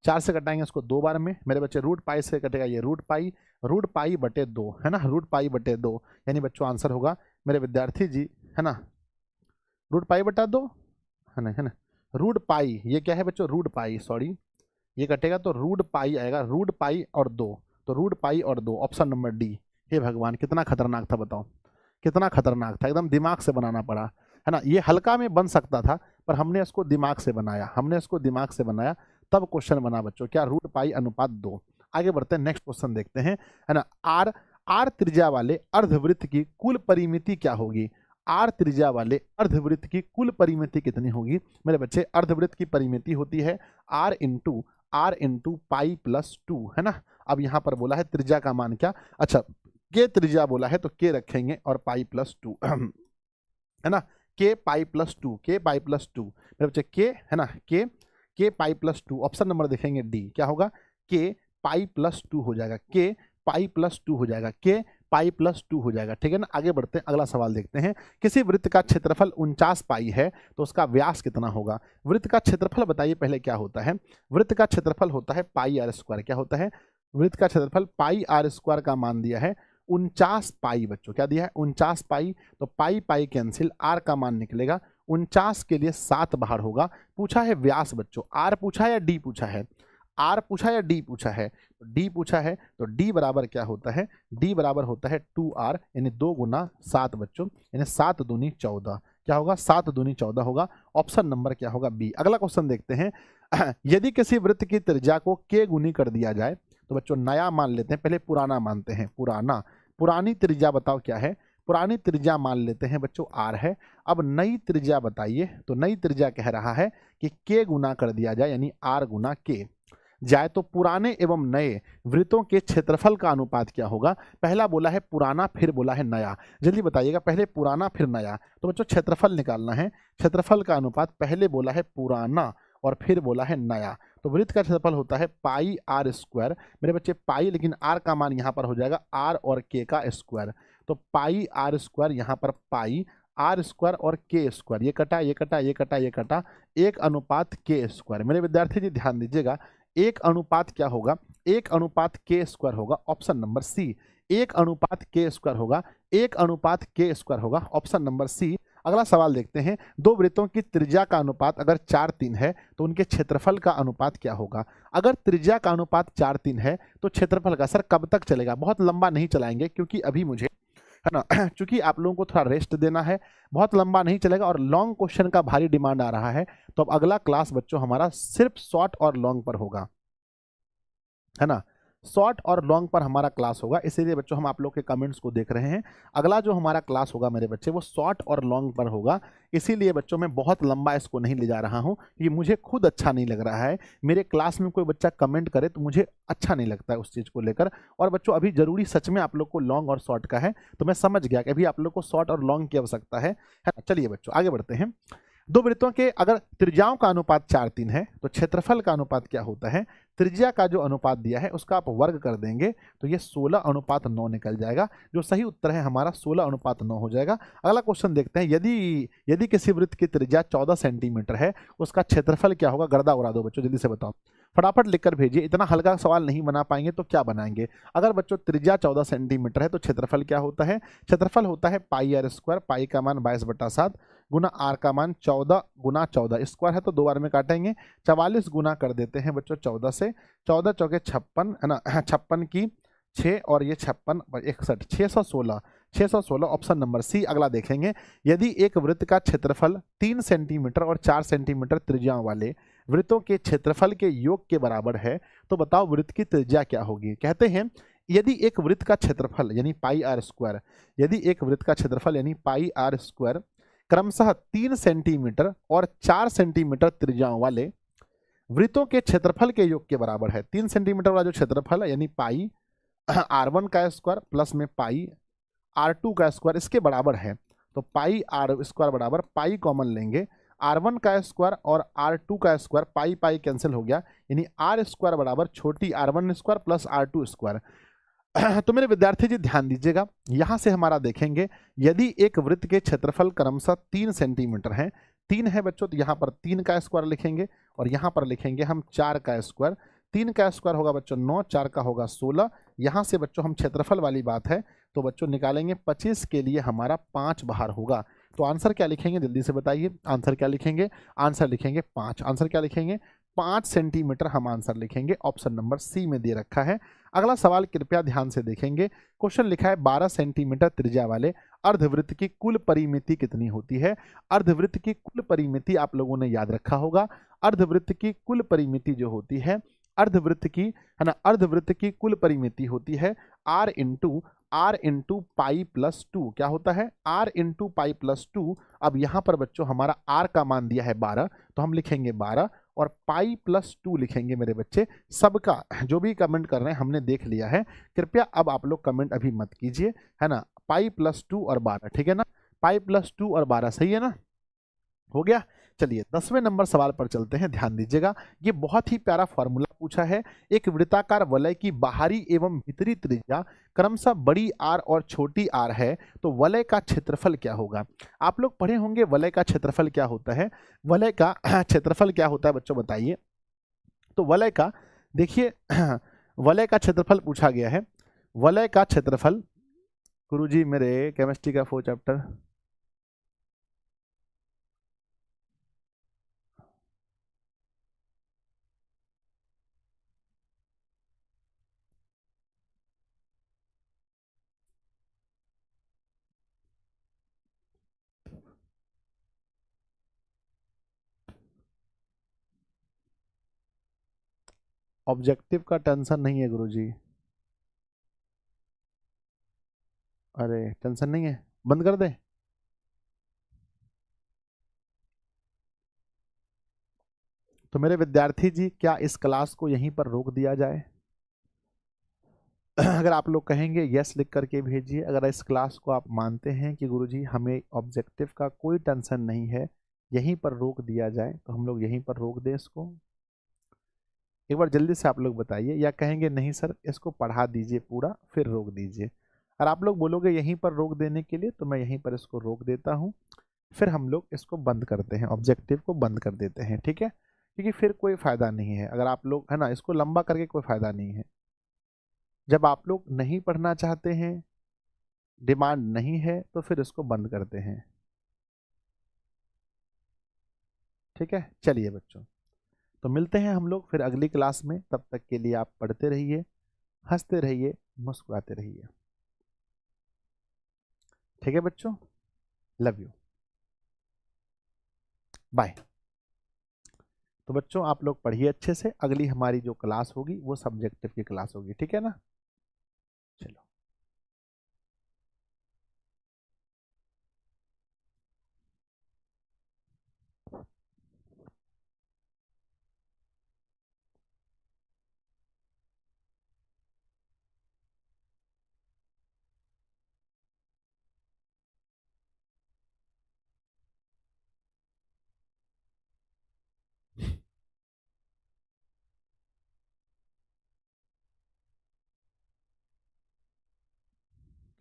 4 से कटाएंगे इसको 2 बार में मेरे बच्चे, रूट पाई से कटेगा ये रूट पाई बटे 2, है ना, रूट पाई बटे 2, यानी बच्चों आंसर होगा मेरे विद्यार्थी जी, है ना, रूट पाई बटा 2, है ना, रूट पाई, ये क्या है बच्चों? रूट पाई, सॉरी, ये कटेगा तो रूट पाई आएगा, रूट पाई और 2, तो रूट पाई और 2, ऑप्शन नंबर डी। हे भगवान, कितना खतरनाक था बताओ, कितना खतरनाक था, एकदम दिमाग से बनाना पड़ा, है ना। ये हल्का में बन सकता था पर हमने इसको दिमाग से बनाया, हमने इसको दिमाग से बनाया, तब क्वेश्चन बना बच्चों, क्या? रूट पाई अनुपात 2। आगे बढ़ते हैं, नेक्स्ट क्वेश्चन देखते हैं, है ना। आर त्रिज्या वाले अर्धवृत्त की कुल परिमिति क्या होगी? आर त्रिज्या वाले अर्धवृत्त की कुल परिमिति कितनी होगी मेरे बच्चे? अर्धवृत्त की परिमिति होती है आर इंटू पाई प्लस 2, है ना। अब यहाँ पर बोला है त्रिज्या का मान क्या? अच्छा, के त्रिज्या बोला है तो के रखेंगे और पाई प्लस 2, है ना, के पाई प्लस 2, के पाई प्लस 2 मेरे बच्चे, के, है ना, के पाई प्लस 2, ऑप्शन नंबर देखेंगे डी, क्या होगा? के पाई प्लस 2 हो जाएगा, के पाई प्लस 2 हो जाएगा, के पाई प्लस 2 हो जाएगा, ठीक है ना। आगे बढ़ते हैं, अगला सवाल देखते हैं। किसी वृत्त का क्षेत्रफल 49 पाई है तो उसका व्यास कितना होगा? वृत्त का क्षेत्रफल बताइए पहले क्या होता है? वृत्त का क्षेत्रफल होता है पाई आर स्क्वायर, क्या होता है? वृत्त का क्षेत्रफल पाई आर स्क्वायर का मान दिया है 49 पाई। बच्चों क्या दिया है? 49 पाई। तो पाई पाई कैंसिल, आर का मान निकलेगा 49 के लिए 7 बाहर होगा। पूछा है व्यास बच्चों, आर पूछा या डी पूछा है? आर पूछा या डी पूछा है? तो डी पूछा है, तो डी बराबर क्या होता है? डी बराबर होता है 2r, यानी 2 गुना 7 बच्चों, यानी 7 दूनी 14। क्या होगा? 7 दूनी 14 होगा। ऑप्शन नंबर क्या होगा? बी। अगला क्वेश्चन देखते हैं। यदि किसी वृत्त की त्रिज्या को k गुनी कर दिया जाए, तो बच्चों नया मान लेते हैं, पहले पुराना मानते हैं। पुरानी त्रिज्या बताओ क्या है? पुरानी त्रिज्या मान लेते हैं बच्चों r है। अब नई त्रिज्या बताइए, तो नई त्रिज्या कह रहा है कि k गुना कर दिया जाए, यानी r गुना k जाए, तो पुराने एवं नए वृत्तों के क्षेत्रफल का अनुपात क्या होगा? पहला बोला है पुराना, फिर बोला है नया। जल्दी बताइएगा, पहले पुराना फिर नया। तो बच्चों क्षेत्रफल निकालना है। क्षेत्रफल का अनुपात पहले बोला है पुराना और फिर बोला है नया। तो वृत्त का क्षेत्रफल होता है पाई आर स्क्वायर। मेरे बच्चे पाई, लेकिन आर का मान यहाँ पर हो जाएगा आर और के का स्क्वायर। तो पाई आर स्क्वायर, यहाँ पर पाई आर स्क्वायर और के स्क्वायर, ये कटा ये कटा ये कटा ये कटा, 1 अनुपात के स्क्वायर। मेरे विद्यार्थी जी ध्यान दीजिएगा, 1 अनुपात क्या होगा? 1 अनुपात के स्क्वायर होगा। ऑप्शन नंबर सी। 1 अनुपात के स्क्वायर होगा, 1 अनुपात के स्क्वायर होगा। Option number C. अगला सवाल देखते हैं। दो वृत्तों की त्रिज्या का अनुपात अगर 4-3 है, तो उनके क्षेत्रफल का अनुपात क्या होगा? अगर त्रिज्या का अनुपात 4-3 है, तो क्षेत्रफल का सर कब तक चलेगा? बहुत लंबा नहीं चलाएंगे, क्योंकि अभी मुझे, है ना, चूंकि आप लोगों को थोड़ा रेस्ट देना है, बहुत लंबा नहीं चलेगा और लॉन्ग क्वेश्चन का भारी डिमांड आ रहा है। तो अब अगला क्लास बच्चों हमारा सिर्फ शॉर्ट और लॉन्ग पर होगा, है ना। शॉर्ट और लॉन्ग पर हमारा क्लास होगा, इसीलिए बच्चों हम आप लोग के कमेंट्स को देख रहे हैं। अगला जो हमारा क्लास होगा मेरे बच्चे, वो शॉर्ट और लॉन्ग पर होगा। इसीलिए बच्चों मैं बहुत लंबा इसको नहीं ले जा रहा हूँ, क्योंकि मुझे खुद अच्छा नहीं लग रहा है मेरे क्लास में कोई बच्चा कमेंट करे तो मुझे अच्छा नहीं लगता है उस चीज़ को लेकर। और बच्चों अभी जरूरी सच में आप लोग को लॉन्ग और शॉर्ट का है, तो मैं समझ गया कि अभी आप लोग को शॉर्ट और लॉन्ग की आवश्यकता है ना। चलिए बच्चों आगे बढ़ते हैं। दो वृत्तों के अगर त्रिज्याओं का अनुपात 4-3 है, तो क्षेत्रफल का अनुपात क्या होता है? त्रिज्या का जो अनुपात दिया है उसका आप वर्ग कर देंगे, तो ये 16:9 निकल जाएगा। जो सही उत्तर है हमारा 16:9 हो जाएगा। अगला क्वेश्चन देखते हैं। यदि किसी वृत्त की त्रिज्या 14 सेंटीमीटर है, उसका क्षेत्रफल क्या होगा? गर्दा उड़ा दो बच्चों, जल्दी से बताओ, फटाफट लिखकर भेजिए। इतना हल्का सवाल नहीं बना पाएंगे तो क्या बनाएंगे? अगर बच्चों त्रिज्या 14 सेंटीमीटर है, तो क्षेत्रफल क्या होता है? क्षेत्रफल होता है पाई आर स्क्वायर। पाई का मान 22/7 गुना आर का मान 14 गुना 14, स्क्वायर है तो 2 बार में काटेंगे। 44 गुना कर देते हैं बच्चों 14 से, 14 चौके 56, है ना, 56 की 6 और ये 56 61, 616 ऑप्शन नंबर सी। अगला देखेंगे। यदि एक वृत्त का क्षेत्रफल 3 सेंटीमीटर और 4 सेंटीमीटर त्रिज्याओं वाले वृत्तों के क्षेत्रफल के योग के बराबर है, तो बताओ वृत्त की त्रिज्या क्या होगी? कहते हैं यदि एक वृत्त का क्षेत्रफल यानी पाई आर स्क्वायर, यदि एक वृत्त का क्षेत्रफल यानी पाई आर स्क्वायर क्रमशः 3 सेंटीमीटर और 4 सेंटीमीटर त्रिज्याओं वाले वृत्तों के क्षेत्रफल के योग के बराबर है। 3 सेंटीमीटर वाला जो क्षेत्रफल है यानी पाई r1 का स्क्वायर प्लस में पाई r2 का स्क्वायर, इसके बराबर है। तो पाई आर स्क्वायर बराबर, पाई कॉमन लेंगे, r1 का स्क्वायर और r2 का स्क्वायर, पाई पाई कैंसिल हो गया, यानी r स्क्वायर बराबर छोटी r1 square plus r2 square. तो मेरे विद्यार्थी जी ध्यान दीजिएगा, यहां से हमारा देखेंगे यदि एक वृत्त के क्षेत्रफल क्रमशः 3 सेंटीमीटर है, 3 है बच्चों, तो यहाँ पर 3 का स्क्वायर लिखेंगे और यहाँ पर लिखेंगे हम 4 का स्क्वायर। 3 का स्क्वायर होगा बच्चों 9, 4 का होगा 16। यहाँ से बच्चों हम क्षेत्रफल वाली बात है तो बच्चों निकालेंगे 25 के लिए हमारा 5 बाहर होगा। तो आंसर क्या लिखेंगे जल्दी से बताइए? आंसर क्या लिखेंगे? आंसर लिखेंगे 5। आंसर क्या लिखेंगे? 5 सेंटीमीटर हम आंसर लिखेंगे। ऑप्शन नंबर सी में दे रखा है। अगला सवाल कृपया ध्यान से देखेंगे। क्वेश्चन लिखा है 12 सेंटीमीटर त्रिज्या वाले अर्धवृत्त की कुल परिमिति कितनी होती है? अर्धवृत्त की कुल परिमिति आप लोगों ने याद रखा होगा। अर्धवृत्त की कुल परिमिति जो होती है, अर्धवृत्त की, है ना, अर्धवृत्त की कुल परिमिति होती है r इंटू पाई प्लस 2। क्या होता है? r into pi plus 2। अब यहाँ पर बच्चों हमारा r का मान दिया है 12, तो हम लिखेंगे 12 और पाई प्लस 2 लिखेंगे मेरे बच्चे। सबका जो भी कमेंट कर रहे हैं हमने देख लिया है, कृपया अब आप लोग कमेंट अभी मत कीजिए, है ना। पाई प्लस 2 और 12, ठीक है ना, पाई प्लस 2 और 12 सही है ना, हो गया। चलिए 10वें नंबर सवाल पर चलते हैं। ध्यान दीजिएगा, ये बहुत ही प्यारा फॉर्मूला पूछा है। एक वृत्ताकार वलय की बाहरी एवं भीतरी त्रिज्या क्रमशः बड़ी आर और छोटी आर है, तो वलय का क्षेत्रफल क्या होगा? आप लोग पढ़े होंगे वलय का क्षेत्रफल क्या होता है। वलय का क्षेत्रफल क्या होता है बच्चों बताइए? तो वलय का देखिए वलय का क्षेत्रफल पूछा गया है। वलय का क्षेत्रफल गुरुजी मेरे केमिस्ट्री का 4 चैप्टर, ऑब्जेक्टिव का टेंशन नहीं है गुरुजी। अरे टेंशन नहीं है, बंद कर दे। तो मेरे विद्यार्थी जी, क्या इस क्लास को यहीं पर रोक दिया जाए? अगर आप लोग कहेंगे यस लिख करके भेजिए। अगर इस क्लास को आप मानते हैं कि गुरुजी हमें ऑब्जेक्टिव का कोई टेंशन नहीं है, यहीं पर रोक दिया जाए, तो हम लोग यहीं पर रोक दें इसको। एक बार जल्दी से आप लोग बताइए, या कहेंगे नहीं सर इसको पढ़ा दीजिए पूरा फिर रोक दीजिए। अगर आप लोग बोलोगे यहीं पर रोक देने के लिए, तो मैं यहीं पर इसको रोक देता हूँ, फिर हम लोग इसको बंद करते हैं, ऑब्जेक्टिव को बंद कर देते हैं, ठीक है? क्योंकि फिर कोई फ़ायदा नहीं है, अगर आप लोग है ना इसको लंबा करके कोई फ़ायदा नहीं है। जब आप लोग नहीं पढ़ना चाहते हैं, डिमांड नहीं है, तो फिर इसको बंद करते हैं, ठीक है? चलिए बच्चों, तो मिलते हैं हम लोग फिर अगली क्लास में। तब तक के लिए आप पढ़ते रहिए, हंसते रहिए, मुस्कुराते रहिए, ठीक है बच्चों? Love you, bye. तो बच्चों आप लोग पढ़िए अच्छे से, अगली हमारी जो क्लास होगी वो सब्जेक्टिव की क्लास होगी, ठीक है ना? चलो,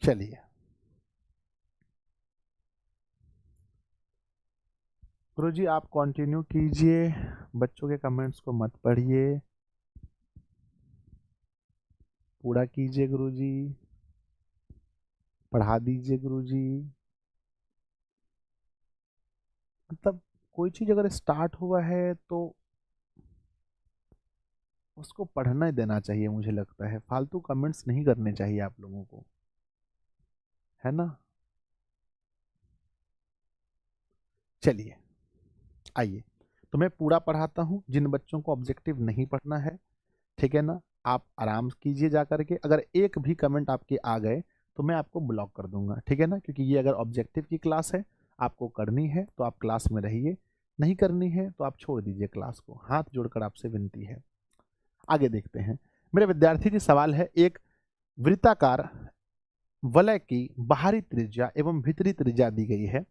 चलिए गुरुजी आप कंटिन्यू कीजिए, बच्चों के कमेंट्स को मत पढ़िए, पूरा कीजिए गुरुजी, पढ़ा दीजिए गुरुजी। मतलब कोई चीज़ अगर स्टार्ट हुआ है तो उसको पढ़ना ही देना चाहिए, मुझे लगता है फालतू कमेंट्स नहीं करने चाहिए आप लोगों को, है ना? चलिए आइए, तो मैं पूरा पढ़ाता हूँ, जिन बच्चों को ऑब्जेक्टिव नहीं पढ़ना है, ठीक है ना, आप आराम कीजिए जा करके। अगर एक भी कमेंट आपके आ गए तो मैं आपको ब्लॉक कर दूंगा, ठीक है ना? क्योंकि ये अगर ऑब्जेक्टिव की क्लास है, आपको करनी है तो आप क्लास में रहिए, नहीं करनी है तो आप छोड़ दीजिए क्लास को, हाथ जोड़कर आपसे विनती है। आगे देखते हैं मेरे विद्यार्थी जी, सवाल है, एक वृत्ताकार वलय की बाहरी त्रिज्या एवं भीतरी त्रिज्या दी गई है।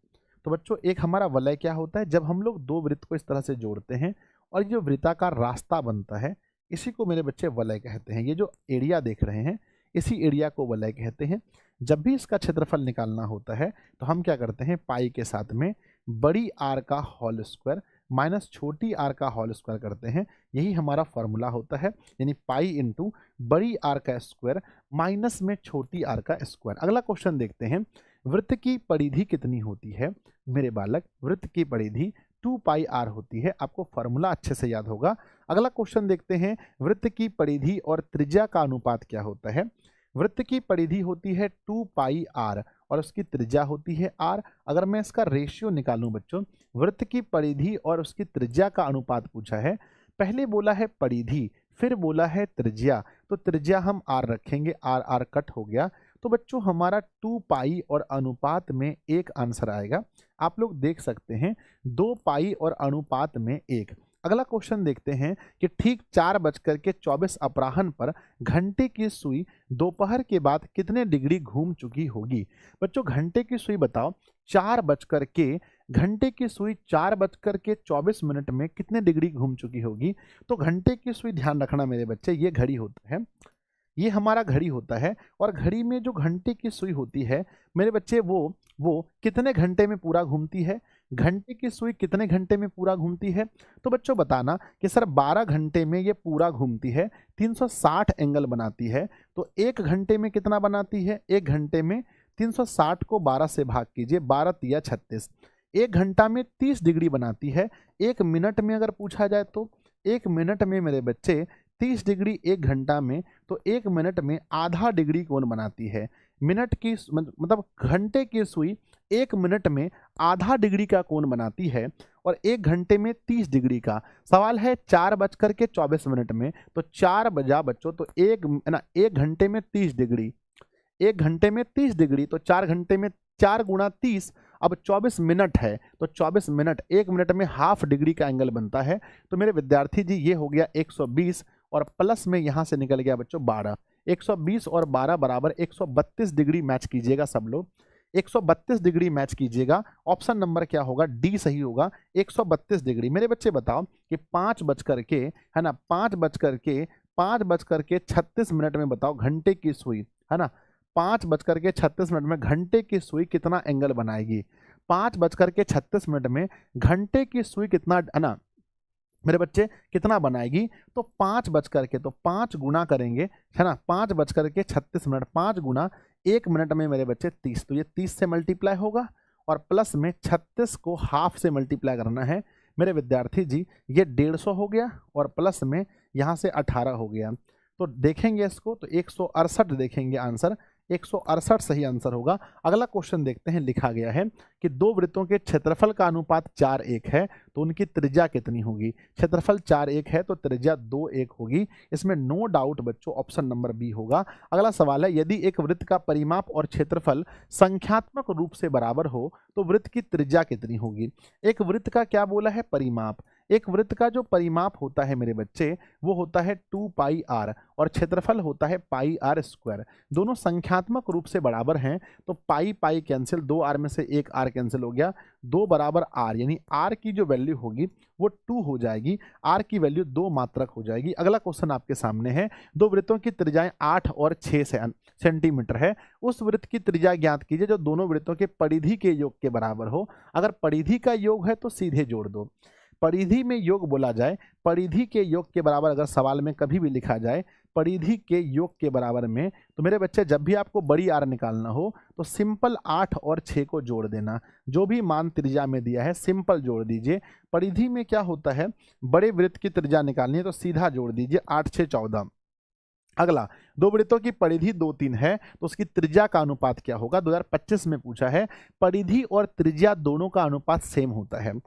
तो बच्चों एक हमारा वलय क्या होता है? जब हम लोग दो वृत्त को इस तरह से जोड़ते हैं और ये जो वृत्ताकार रास्ता बनता है, इसी को मेरे बच्चे वलय कहते हैं। ये जो एरिया देख रहे हैं, इसी एरिया को वलय कहते हैं। जब भी इसका क्षेत्रफल निकालना होता है तो हम क्या करते हैं, पाई के साथ में बड़ी आर का होल स्क्वायर माइनस छोटी आर का होल स्क्वायर करते हैं। यही हमारा फॉर्मूला होता है, यानी पाई इंटू बड़ी आर का स्क्वायर माइनस में छोटी आर का स्क्वायर। अगला क्वेश्चन देखते हैं, वृत्त की परिधि कितनी होती है? मेरे बालक, वृत्त की परिधि 2 पाई आर होती है, आपको फॉर्मूला अच्छे से याद होगा। अगला क्वेश्चन देखते हैं, वृत्त की परिधि और त्रिज्या का अनुपात क्या होता है? वृत्त की परिधि होती है 2 पाई आर और उसकी त्रिज्या होती है आर। अगर मैं इसका रेशियो निकालूं बच्चों, वृत्त की परिधि और उसकी त्रिज्या का अनुपात पूछा है, पहले बोला है परिधि, फिर बोला है त्रिज्या, तो त्रिज्या हम आर रखेंगे, आर आर कट हो गया, तो बच्चों हमारा 2 पाई और अनुपात में 1 आंसर आएगा। आप लोग देख सकते हैं 2 पाई और अनुपात में 1। अगला क्वेश्चन देखते हैं कि ठीक 4:24 अपराह्न पर घंटे की सुई दोपहर के बाद कितने डिग्री घूम चुकी होगी? बच्चों घंटे की सुई बताओ, घंटे की सुई 4:24 में कितने डिग्री घूम चुकी होगी? तो घंटे की सुई, ध्यान रखना मेरे बच्चे, ये घड़ी होता है, ये हमारा घड़ी होता है, और घड़ी में जो घंटे की सुई होती है मेरे बच्चे, वो कितने घंटे में पूरा घूमती है? घंटे की सुई कितने घंटे में पूरा घूमती है? तो बच्चों बताना कि सर 12 घंटे में ये पूरा घूमती है, 360 एंगल बनाती है। तो 1 घंटे में कितना बनाती है? 1 घंटे में 360 को 12 से भाग कीजिए, 12 तिया 36। 1 घंटा में 30 डिग्री बनाती है। 1 मिनट में अगर पूछा जाए तो 1 मिनट में मेरे बच्चे 30 डिग्री 1 घंटा में, तो 1 मिनट में आधा डिग्री कोण बनाती है। मिनट की मतलब घंटे की सुई 1 मिनट में आधा डिग्री का कोण बनाती है और 1 घंटे में 30 डिग्री का। सवाल है 4:24 में, तो 4 बजा बच्चों, तो 1 घंटे में 30 डिग्री, 1 घंटे में 30 डिग्री, तो 4 घंटे में 4 गुणा 30, अब 24 मिनट है, तो 24 मिनट, 1 मिनट में हाफ डिग्री का एंगल बनता है। तो मेरे विद्यार्थी जी ये हो गया 120 और प्लस में यहाँ से निकल गया बच्चों 12। 120 और 12 बराबर 132 डिग्री मैच कीजिएगा सब लोग, 132 डिग्री मैच कीजिएगा। ऑप्शन नंबर क्या होगा? डी सही होगा, 132 डिग्री। मेरे बच्चे बताओ कि 5 बज करके, है ना, 5:36 में बताओ घंटे की सुई, है ना, 5:36 में घंटे की सुई कितना एंगल बनाएगी? 5:36 में घंटे की सुई कितना, है ना मेरे बच्चे, कितना बनाएगी? तो 5 गुना करेंगे, है ना, 5:36, 5 गुना 1 मिनट में मेरे बच्चे 30, तो ये 30 से मल्टीप्लाई होगा और प्लस में 36 को हाफ से मल्टीप्लाई करना है मेरे विद्यार्थी जी। ये 150 हो गया और प्लस में यहाँ से 18 हो गया। तो देखेंगे इसको तो 168 देखेंगे आंसर, 168 सही आंसर होगा। अगला क्वेश्चन देखते हैं, लिखा गया है कि दो वृत्तों के क्षेत्रफल का अनुपात 4:1 है, तो उनकी त्रिज्या कितनी होगी? क्षेत्रफल 4:1 है तो त्रिज्या 2:1 होगी। इसमें नो डाउट बच्चों ऑप्शन नंबर बी होगा। अगला सवाल है, यदि एक वृत्त का परिमाप और क्षेत्रफल संख्यात्मक रूप से बराबर हो तो वृत्त की त्रिज्या कितनी होगी? एक वृत्त का क्या बोला है? परिमाप। एक वृत्त का जो परिमाप होता है मेरे बच्चे वो होता है 2πr और क्षेत्रफल होता है πr²। दोनों संख्यात्मक रूप से बराबर हैं तो पाई पाई कैंसिल, 2r में से 1r कैंसिल हो गया, 2 बराबर r, यानी r की जो वैल्यू होगी वो 2 हो जाएगी, r की वैल्यू 2 मात्रक हो जाएगी। अगला क्वेश्चन आपके सामने है, दो वृत्तों की त्रिज्याएं 8 और 6 सेंटीमीटर है, उस वृत्त की त्रिज्या ज्ञात कीजिए जो दोनों वृत्तों के परिधि के योग के बराबर हो। अगर परिधि का योग है तो सीधे जोड़ दो। परिधि में योग बोला जाए, परिधि के योग के बराबर अगर सवाल में कभी भी लिखा जाए परिधि के योग के बराबर में, तो मेरे बच्चे जब भी आपको बड़ी आर निकालना हो तो सिंपल 8 और 6 को जोड़ देना। जो भी मान त्रिज्या में दिया है सिंपल जोड़ दीजिए। परिधि में क्या होता है, बड़े वृत्त की त्रिज्या निकालनी है तो सीधा जोड़ दीजिए, 8 6 14। अगला, दो वृत्तों की परिधि 2 3 है तो उसकी त्रिज्या का अनुपात क्या होगा? 2025 में पूछा है। परिधि और त्रिज्या दोनों का अनुपात सेम होता है।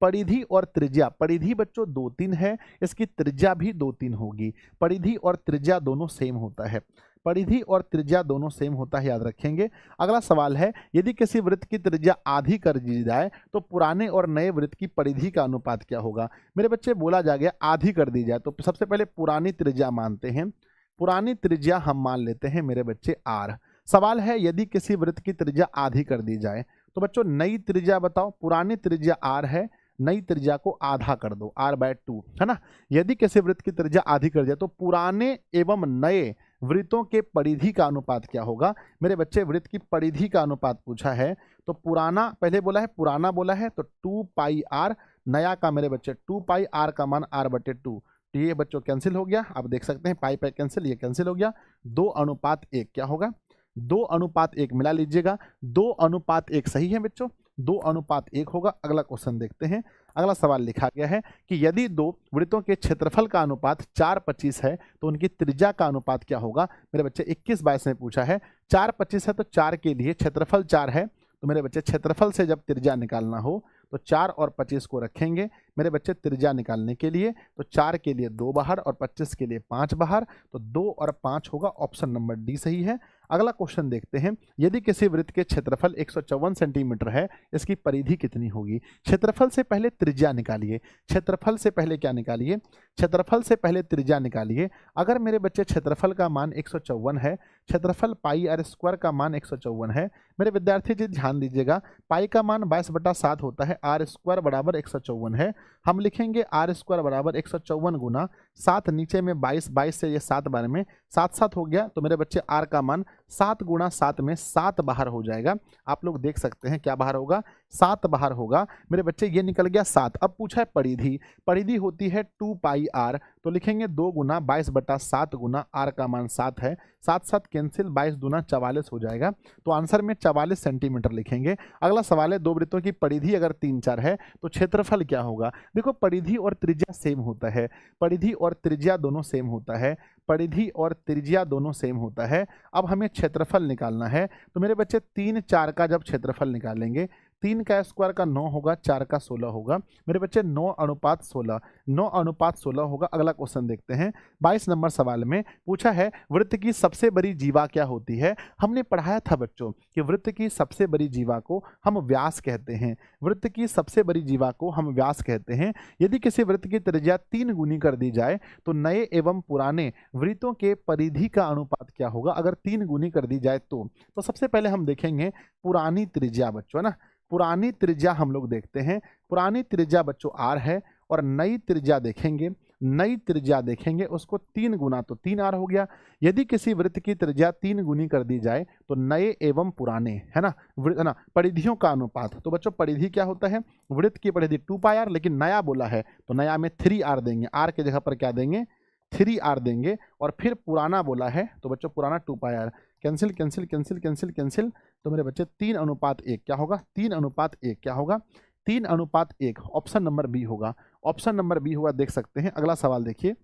परिधि और त्रिज्या, परिधि बच्चों 2 3 है, इसकी त्रिज्या भी 2 3 होगी। परिधि और त्रिज्या दोनों सेम होता है, परिधि और त्रिज्या दोनों सेम होता है, याद रखेंगे। अगला सवाल है, यदि किसी वृत्त की त्रिज्या आधी कर दी जाए तो पुराने और नए वृत्त की परिधि का अनुपात क्या होगा? मेरे बच्चे बोला जा गया आधी कर दी जाए, तो सबसे पहले पुरानी त्रिज्या मानते हैं। पुरानी त्रिज्या हम मान लेते हैं मेरे बच्चे r। सवाल है, यदि किसी वृत्त की त्रिज्या आधी कर दी जाए तो बच्चों नई त्रिज्या बताओ। पुरानी त्रिज्या r है, नई त्रिज्या को आधा कर दो, r/2, है ना। यदि किसी वृत्त की त्रिज्या आधी कर दिया तो पुराने एवं नए वृत्तों के परिधि का अनुपात क्या होगा? मेरे बच्चे वृत्त की परिधि का अनुपात पूछा है तो पुराना पहले बोला है, पुराना बोला है तो 2πr, नया का मेरे बच्चे 2πr का मान r/2। तो ये बच्चों कैंसिल हो गया, आप देख सकते हैं पाई पाई कैंसिल, ये कैंसिल हो गया। 2:1 क्या होगा? 2:1 मिला लीजिएगा, 2:1 सही है बच्चों, 2:1 होगा। अगला क्वेश्चन देखते हैं। अगला सवाल लिखा गया है कि यदि दो वृत्तों के क्षेत्रफल का अनुपात 4:25 है तो उनकी त्रिज्या का अनुपात क्या होगा? मेरे बच्चे 21-22 में पूछा है। 4:25 है तो 4 के लिए क्षेत्रफल 4 है, तो मेरे बच्चे क्षेत्रफल से जब त्रिज्या निकालना हो तो 4 और 25 को रखेंगे मेरे बच्चे त्रिज्या निकालने के लिए। तो 4 के लिए 2 बाहर और 25 के लिए 5 बाहर, तो 2 और 5 होगा, ऑप्शन नंबर डी सही है। अगला क्वेश्चन देखते हैं, यदि किसी वृत्त के क्षेत्रफल 154 सेंटीमीटर है, इसकी परिधि कितनी होगी? क्षेत्रफल से पहले त्रिज्या निकालिए, क्षेत्रफल से पहले क्या निकालिए? क्षेत्रफल से पहले त्रिज्या निकालिए। अगर मेरे बच्चे क्षेत्रफल का मान 154 है, क्षेत्रफल πr² का मान 154 है, मेरे विद्यार्थी जी ध्यान दीजिएगा, पाई का मान 22/7 होता है, r² बराबर 154 है। हम लिखेंगे r² बराबर 154 गुना 7, नीचे में 22, 22 से ये 7 बार में 7 7 हो गया, तो मेरे बच्चे r का मान 7 गुणा 7 में 7 बाहर हो जाएगा। आप लोग देख सकते हैं क्या बाहर होगा, 7 बाहर होगा मेरे बच्चे, ये निकल गया 7। अब पूछा है परिधि, परिधि होती है 2 पाई आर, तो लिखेंगे 2 गुना 22/7 गुना आर का मान 7 है, 7 कैंसिल, 22 दूना 44 हो जाएगा, तो आंसर में 44 सेंटीमीटर लिखेंगे। अगला सवाल है, दो वृत्तों की परिधि अगर 3 4 है तो क्षेत्रफल क्या होगा। देखो परिधि और त्रिज्या सेम होता है, परिधि और त्रिज्या दोनों सेम होता है, परिधि और त्रिज्या दोनों सेम होता है। अब हमें क्षेत्रफल निकालना है, तो मेरे बच्चे 3 4 का जब क्षेत्रफल निकालेंगे, 3 का स्क्वायर का 9 होगा, 4 का 16 होगा, मेरे बच्चे 9:16, 9:16 होगा। अगला क्वेश्चन देखते हैं, 22 नंबर सवाल में पूछा है वृत्त की सबसे बड़ी जीवा क्या होती है। हमने पढ़ाया था बच्चों कि वृत्त की सबसे बड़ी जीवा को हम व्यास कहते हैं, वृत्त की सबसे बड़ी जीवा को हम व्यास कहते हैं। यदि किसी वृत्त की त्रिज्या 3 गुनी कर दी जाए तो नए एवं पुराने वृत्तों के परिधि का अनुपात क्या होगा अगर 3 गुनी कर दी जाए तो सबसे पहले हम देखेंगे पुरानी त्रिज्या बच्चों, है ना, पुरानी त्रिज्या हम लोग देखते हैं, पुरानी त्रिज्या बच्चों आर है, और नई त्रिज्या देखेंगे, नई त्रिज्या देखेंगे उसको 3 गुना तो 3 आर हो गया। यदि किसी वृत्त की त्रिज्या 3 गुनी कर दी जाए तो नए एवं पुराने, है ना, परिधियों का अनुपात, तो बच्चों परिधि क्या होता है, वृत्त की परिधि 2 पाई आर, लेकिन नया बोला है तो नया में 3 आर देंगे, आर के जगह पर क्या देंगे 3 आर देंगे, और फिर पुराना बोला है तो बच्चों पुराना 2 pi R, cancel cancel cancel cancel cancel, तो मेरे बच्चे 3:1 क्या होगा, 3:1 क्या होगा, 3:1, ऑप्शन नंबर बी होगा, ऑप्शन नंबर बी होगा, देख सकते हैं। अगला सवाल देखिए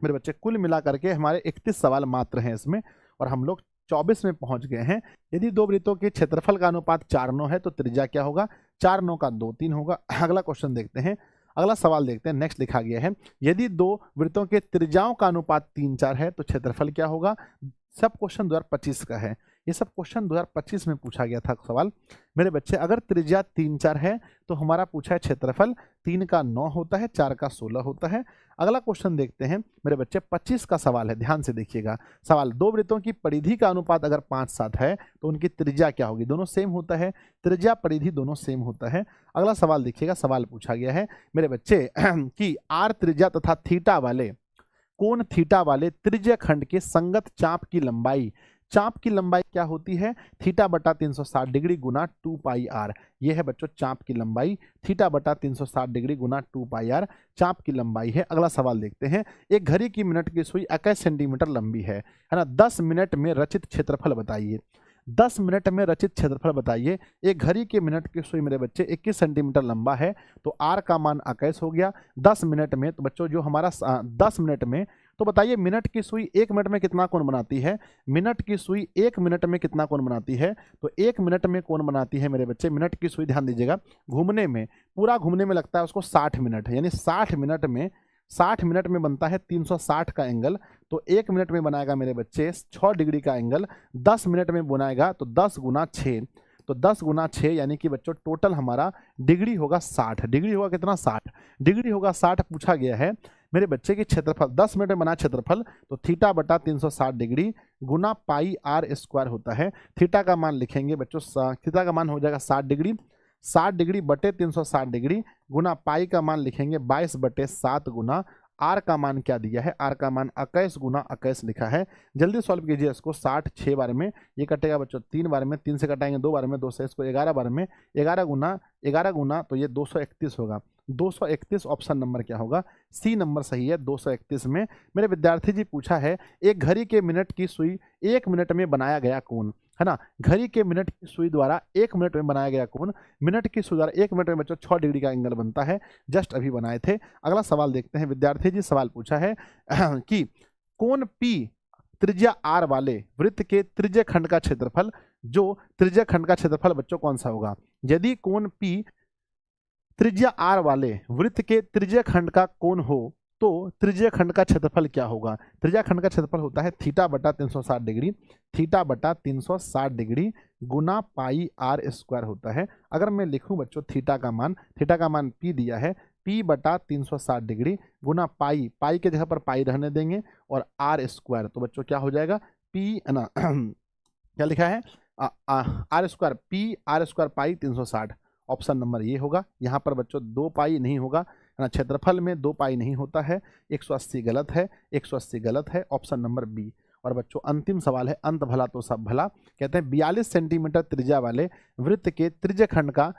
मेरे बच्चे, कुल मिला करके हमारे 31 सवाल मात्र हैं इसमें, और हम लोग 24 में पहुंच गए हैं। यदि दो वृत्तों के क्षेत्रफल का अनुपात 4:9 है तो त्रिज्या क्या होगा, 4:9 का 2 3 होगा। अगला क्वेश्चन देखते हैं, अगला सवाल देखते हैं, नेक्स्ट लिखा गया है, यदि दो वृत्तों के त्रिज्याओं का अनुपात 3 4 है तो क्षेत्रफल क्या होगा। सब क्वेश्चन 2025 का है, ये सब क्वेश्चन 2025 में पूछा गया था सवाल मेरे बच्चे। अगर त्रिज्या 3 4 है तो हमारा पूछा है क्षेत्रफल 3 का 9 होता है, 4 का 16 होता है। अगला क्वेश्चन देखते हैं मेरे बच्चे, 25 का सवाल है, ध्यान से देखिएगा सवाल, दो वृत्तों की परिधि का अनुपात अगर 5 7 है तो उनकी त्रिज्या क्या होगी, दोनों सेम होता है, त्रिज्या परिधि दोनों सेम होता है। अगला सवाल देखिएगा, सवाल पूछा गया है मेरे बच्चे कि आर त्रिज्या तथा थीटा वाले कोण थीटा वाले त्रिज्य खंड के संगत चाप की लंबाई, चाप की लंबाई क्या होती है, थीटा बटा 360 डिग्री गुना 2 पाई आर, ये है बच्चों चाप की लंबाई, थीटा बटा 360 डिग्री गुना 2 पाई आर चाप की लंबाई है। अगला सवाल देखते हैं, एक घड़ी की मिनट की सुई 21 सेंटीमीटर लंबी है ना, 10 मिनट में रचित क्षेत्रफल बताइए, 10 मिनट में रचित क्षेत्रफल बताइए। एक घड़ी के मिनट की सुई मेरे बच्चे 21 सेंटीमीटर लंबा है तो आर का मान 21 हो गया 10 मिनट में, तो बच्चों जो हमारा 10 मिनट में, तो बताइए मिनट की सुई 1 मिनट में कितना कोण बनाती है, मिनट की सुई 1 मिनट में कितना कोण बनाती है, तो 1 मिनट में कोण बनाती है मेरे बच्चे, मिनट की सुई ध्यान दीजिएगा, घूमने में, पूरा घूमने में लगता है उसको 60 मिनट, यानी 60 मिनट में बनता है 360 का एंगल, तो 1 मिनट में बनाएगा मेरे बच्चे 6 डिग्री का एंगल, 10 मिनट में बनाएगा तो 10 गुना 6, तो 10 गुना 6 यानी कि बच्चों टोटल हमारा डिग्री होगा 60, डिग्री होगा कितना 60 डिग्री होगा 60 पूछा गया है मेरे बच्चे की क्षेत्रफल, 10 मिनट में बना क्षेत्रफल, तो थीटा बटा 360 डिग्री गुना पाई आर स्क्वायर होता है। थीटा का मान लिखेंगे बच्चों, थीटा का मान हो जाएगा 60 डिग्री, 60 डिग्री बटे 360 डिग्री गुना पाई का मान लिखेंगे 22/7 गुना आर का मान क्या दिया है, आर का मान 21 गुना 21 लिखा है। जल्दी सॉल्व कीजिए इसको, 60 6 बार में, ये कटेगा बच्चों 3 बार में, 3 से कटाएंगे 2 बार में, 2 से इसको 11 बार में, 11 गुना तो ये 231 होगा, 231 ऑप्शन नंबर क्या होगा, सी नंबर सही है। 231 में मेरे विद्यार्थी जी पूछा है, एक घड़ी के मिनट की सुई 1 मिनट में बनाया गया कोण, है ना, घड़ी के मिनट की सुई द्वारा 1 मिनट में बनाया गया कोण, मिनट की सुई द्वारा 1 मिनट में बच्चों 6 डिग्री का एंगल बनता है, जस्ट अभी बनाए थे। अगला सवाल देखते हैं, विद्यार्थी जी सवाल पूछा है कि कोण पी त्रिज्या आर वाले वृत्त के त्रिज्य खंड का क्षेत्रफल, जो त्रिज्य खंड का क्षेत्रफल बच्चों कौन सा होगा। यदि कोण पी त्रिज्या आर वाले वृत्त के त्रिज्य खंड का कोण हो तो त्रिज्य खंड का क्षेत्रफल क्या होगा। त्रिज्या खंड का क्षेत्रफल होता है थीटा बटा 360 डिग्री, थीटा बटा 360 डिग्री गुना पाई आर स्क्वायर होता है। अगर मैं लिखूं बच्चों थीटा का मान पी दिया है, पी बटा 360 डिग्री गुना पाई, पाई के जगह पर पाई रहने देंगे, और आर स्क्वायर, तो बच्चों क्या हो जाएगा पी ना क्या लिखा है r square, p r square pi 360, option number ये होगा। यहाँ पर बच्चों 2 पाई नहीं होगा, है ना, क्षेत्रफल में 2 पाई नहीं होता है, 180 गलत है, 180 गलत है, ऑप्शन नंबर बी। और बच्चों अंतिम सवाल है, अंत भला तो सब भला। कहते हैं 42 सेंटीमीटर त्रिज्या वाले वृत्त के त्रिज्यखंड का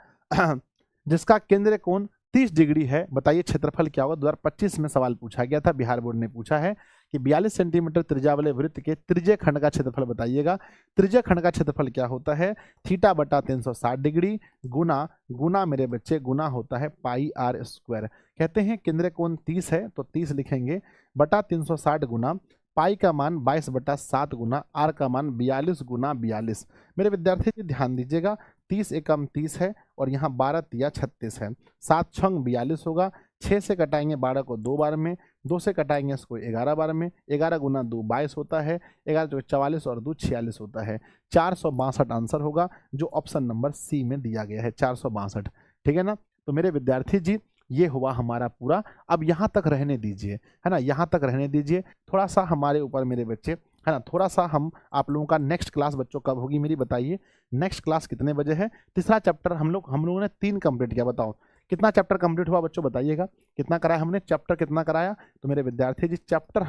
जिसका केंद्र कोण 30 डिग्री है, बताइए क्षेत्रफल क्या होगा। 2025 में सवाल पूछा गया था, बिहार बोर्ड ने पूछा है कि 42 सेंटीमीटर त्रिज्या वाले वृत्त के त्रिज्यखंड का क्षेत्रफल बताइएगा। त्रिज्यखंड का क्षेत्रफल क्या होता है, थीटा बटा 360 डिग्री गुना मेरे बच्चे गुना होता है पाई आर स्क्वायर। कहते हैं केंद्र कोण 30 है तो 30 लिखेंगे बटा 360 गुना पाई का मान 22/7 गुना आर का मान 42 गुना 42। मेरे विद्यार्थी जी ध्यान दीजिएगा, 30 एकम 30 है और यहाँ 12 तिया 36 है, 7 छंग 42 होगा। 6 से कटाएंगे 12 को 2 बार में, 2 से कटाएंगे इसको 11 बार में, 11 गुना 2 22 होता है, 11 जो 44 और 2 46 होता है। 462 आंसर होगा जो ऑप्शन नंबर सी में दिया गया है, 462। ठीक है ना। तो मेरे विद्यार्थी जी ये हुआ हमारा पूरा। अब यहाँ तक रहने दीजिए, है ना, यहाँ तक रहने दीजिए। थोड़ा सा हमारे ऊपर मेरे बच्चे, है ना, थोड़ा सा हम आप लोगों का नेक्स्ट क्लास बच्चों कब होगी मेरी बताइए। नेक्स्ट क्लास कितने बजे है। तीसरा चैप्टर हम लोगों ने 3 कंप्लीट किया, बताओ कितना चैप्टर कंप्लीट हुआ बच्चों, बताइएगा कितना कराया हमने, चैप्टर कितना कराया। तो मेरे विद्यार्थी जी चैप्टर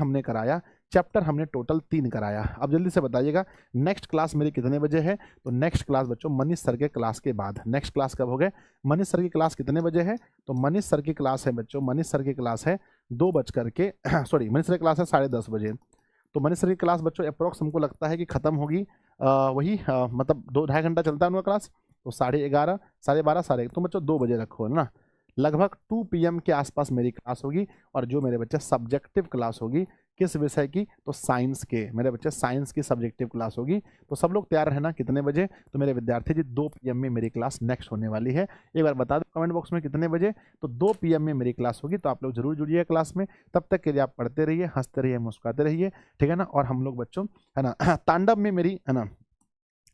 हमने टोटल 3 कराया। अब जल्दी से बताइएगा नेक्स्ट क्लास मेरी कितने बजे है। तो नेक्स्ट क्लास बच्चों मनीष सर के क्लास के बाद। नेक्स्ट क्लास कब हो गए, मनीष सर की क्लास कितने बजे है। तो मनीष सर की क्लास है बच्चों, मनीष सर की क्लास है 2 बज करके सॉरी मनीष सर की क्लास है 10:30 बजे। तो मनीष सर की क्लास बच्चों अप्रोक्स हमको लगता है कि खत्म होगी वही मतलब 2-2.5 घंटा चलता है उनका क्लास। तो 11:30 12:30 1:30 तो बच्चों 2 बजे रखो है ना। लगभग 2 PM के आसपास मेरी क्लास होगी और जो मेरे बच्चे सब्जेक्टिव क्लास होगी किस विषय की, तो साइंस के। मेरे बच्चे साइंस की सब्जेक्टिव क्लास होगी। तो सब लोग तैयार रहना कितने बजे। तो मेरे विद्यार्थी जी 2 PM में मेरी क्लास नेक्स्ट होने वाली है। एक बार बता दो कमेंट बॉक्स में कितने बजे। तो 2 PM में मेरी क्लास होगी। तो आप लोग जरूर जुड़िए क्लास में। तब तक के लिए आप पढ़ते रहिए, हंसते रहिए, मुस्कुराते रहिए, ठीक है ना। और हम लोग बच्चों, है ना, तांडव में मेरी, है ना,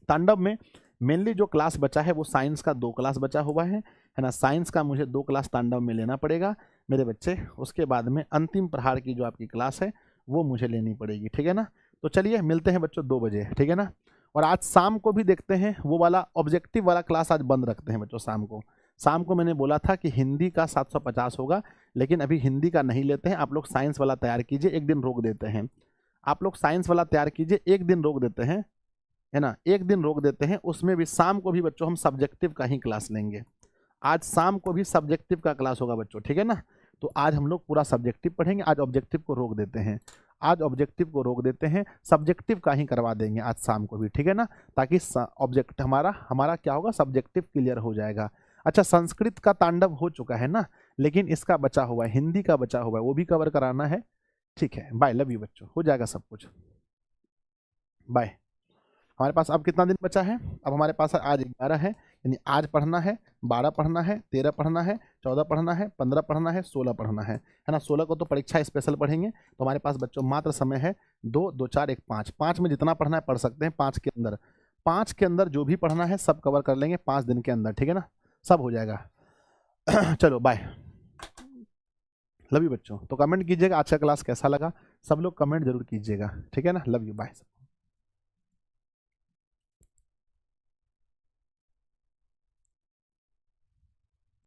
तांडव में मेनली जो क्लास बचा है वो साइंस का 2 क्लास बचा हुआ है ना। साइंस का मुझे 2 क्लास तांडव में लेना पड़ेगा मेरे बच्चे। उसके बाद में अंतिम प्रहार की जो आपकी क्लास है वो मुझे लेनी पड़ेगी, ठीक है ना। तो चलिए मिलते हैं बच्चों 2 बजे, ठीक है ना। और आज शाम को भी देखते हैं वो वाला ऑब्जेक्टिव वाला क्लास आज बंद रखते हैं बच्चों। शाम को मैंने बोला था कि हिंदी का 750 होगा, लेकिन अभी हिंदी का नहीं लेते हैं। आप लोग साइंस वाला तैयार कीजिए, एक दिन रोक देते हैं। आप लोग साइंस वाला तैयार कीजिए, एक दिन रोक देते हैं, है ना, एक दिन रोक देते हैं। उसमें भी शाम को भी बच्चों हम सब्जेक्टिव का ही क्लास लेंगे। आज शाम को भी सब्जेक्टिव का क्लास होगा बच्चों, ठीक है ना। तो आज हम लोग पूरा सब्जेक्टिव पढ़ेंगे। आज ऑब्जेक्टिव को रोक देते हैं, सब्जेक्टिव का ही करवा देंगे आज शाम को भी, ठीक है ना। ताकि ऑब्जेक्ट हमारा क्या होगा, सब्जेक्टिव क्लियर हो जाएगा। अच्छा, संस्कृत का तांडव हो चुका है ना, लेकिन इसका बचा हुआ है, हिंदी का बचा हुआ है, वो भी कवर कराना है। ठीक है, बाय, लव यू बच्चों, हो जाएगा सब कुछ, बाय। हमारे पास अब कितना दिन बचा है। अब हमारे पास आज 11 है, यानी आज पढ़ना है, 12 पढ़ना है, 13 पढ़ना है, 14 पढ़ना है, 15 पढ़ना है, 16 पढ़ना है ना। 16 को तो परीक्षा स्पेशल पढ़ेंगे। तो हमारे पास बच्चों मात्र समय है 2, 2, 4, 1, 5। 5 में जितना पढ़ना है पढ़ सकते हैं। 5 के अंदर जो भी पढ़ना है सब कवर कर लेंगे 5 दिन के अंदर, ठीक है ना, सब हो जाएगा। चलो बाय, लव यू बच्चों। तो कमेंट कीजिएगा आज का क्लास कैसा लगा, सब लोग कमेंट जरूर कीजिएगा, ठीक है ना। Love you, bye.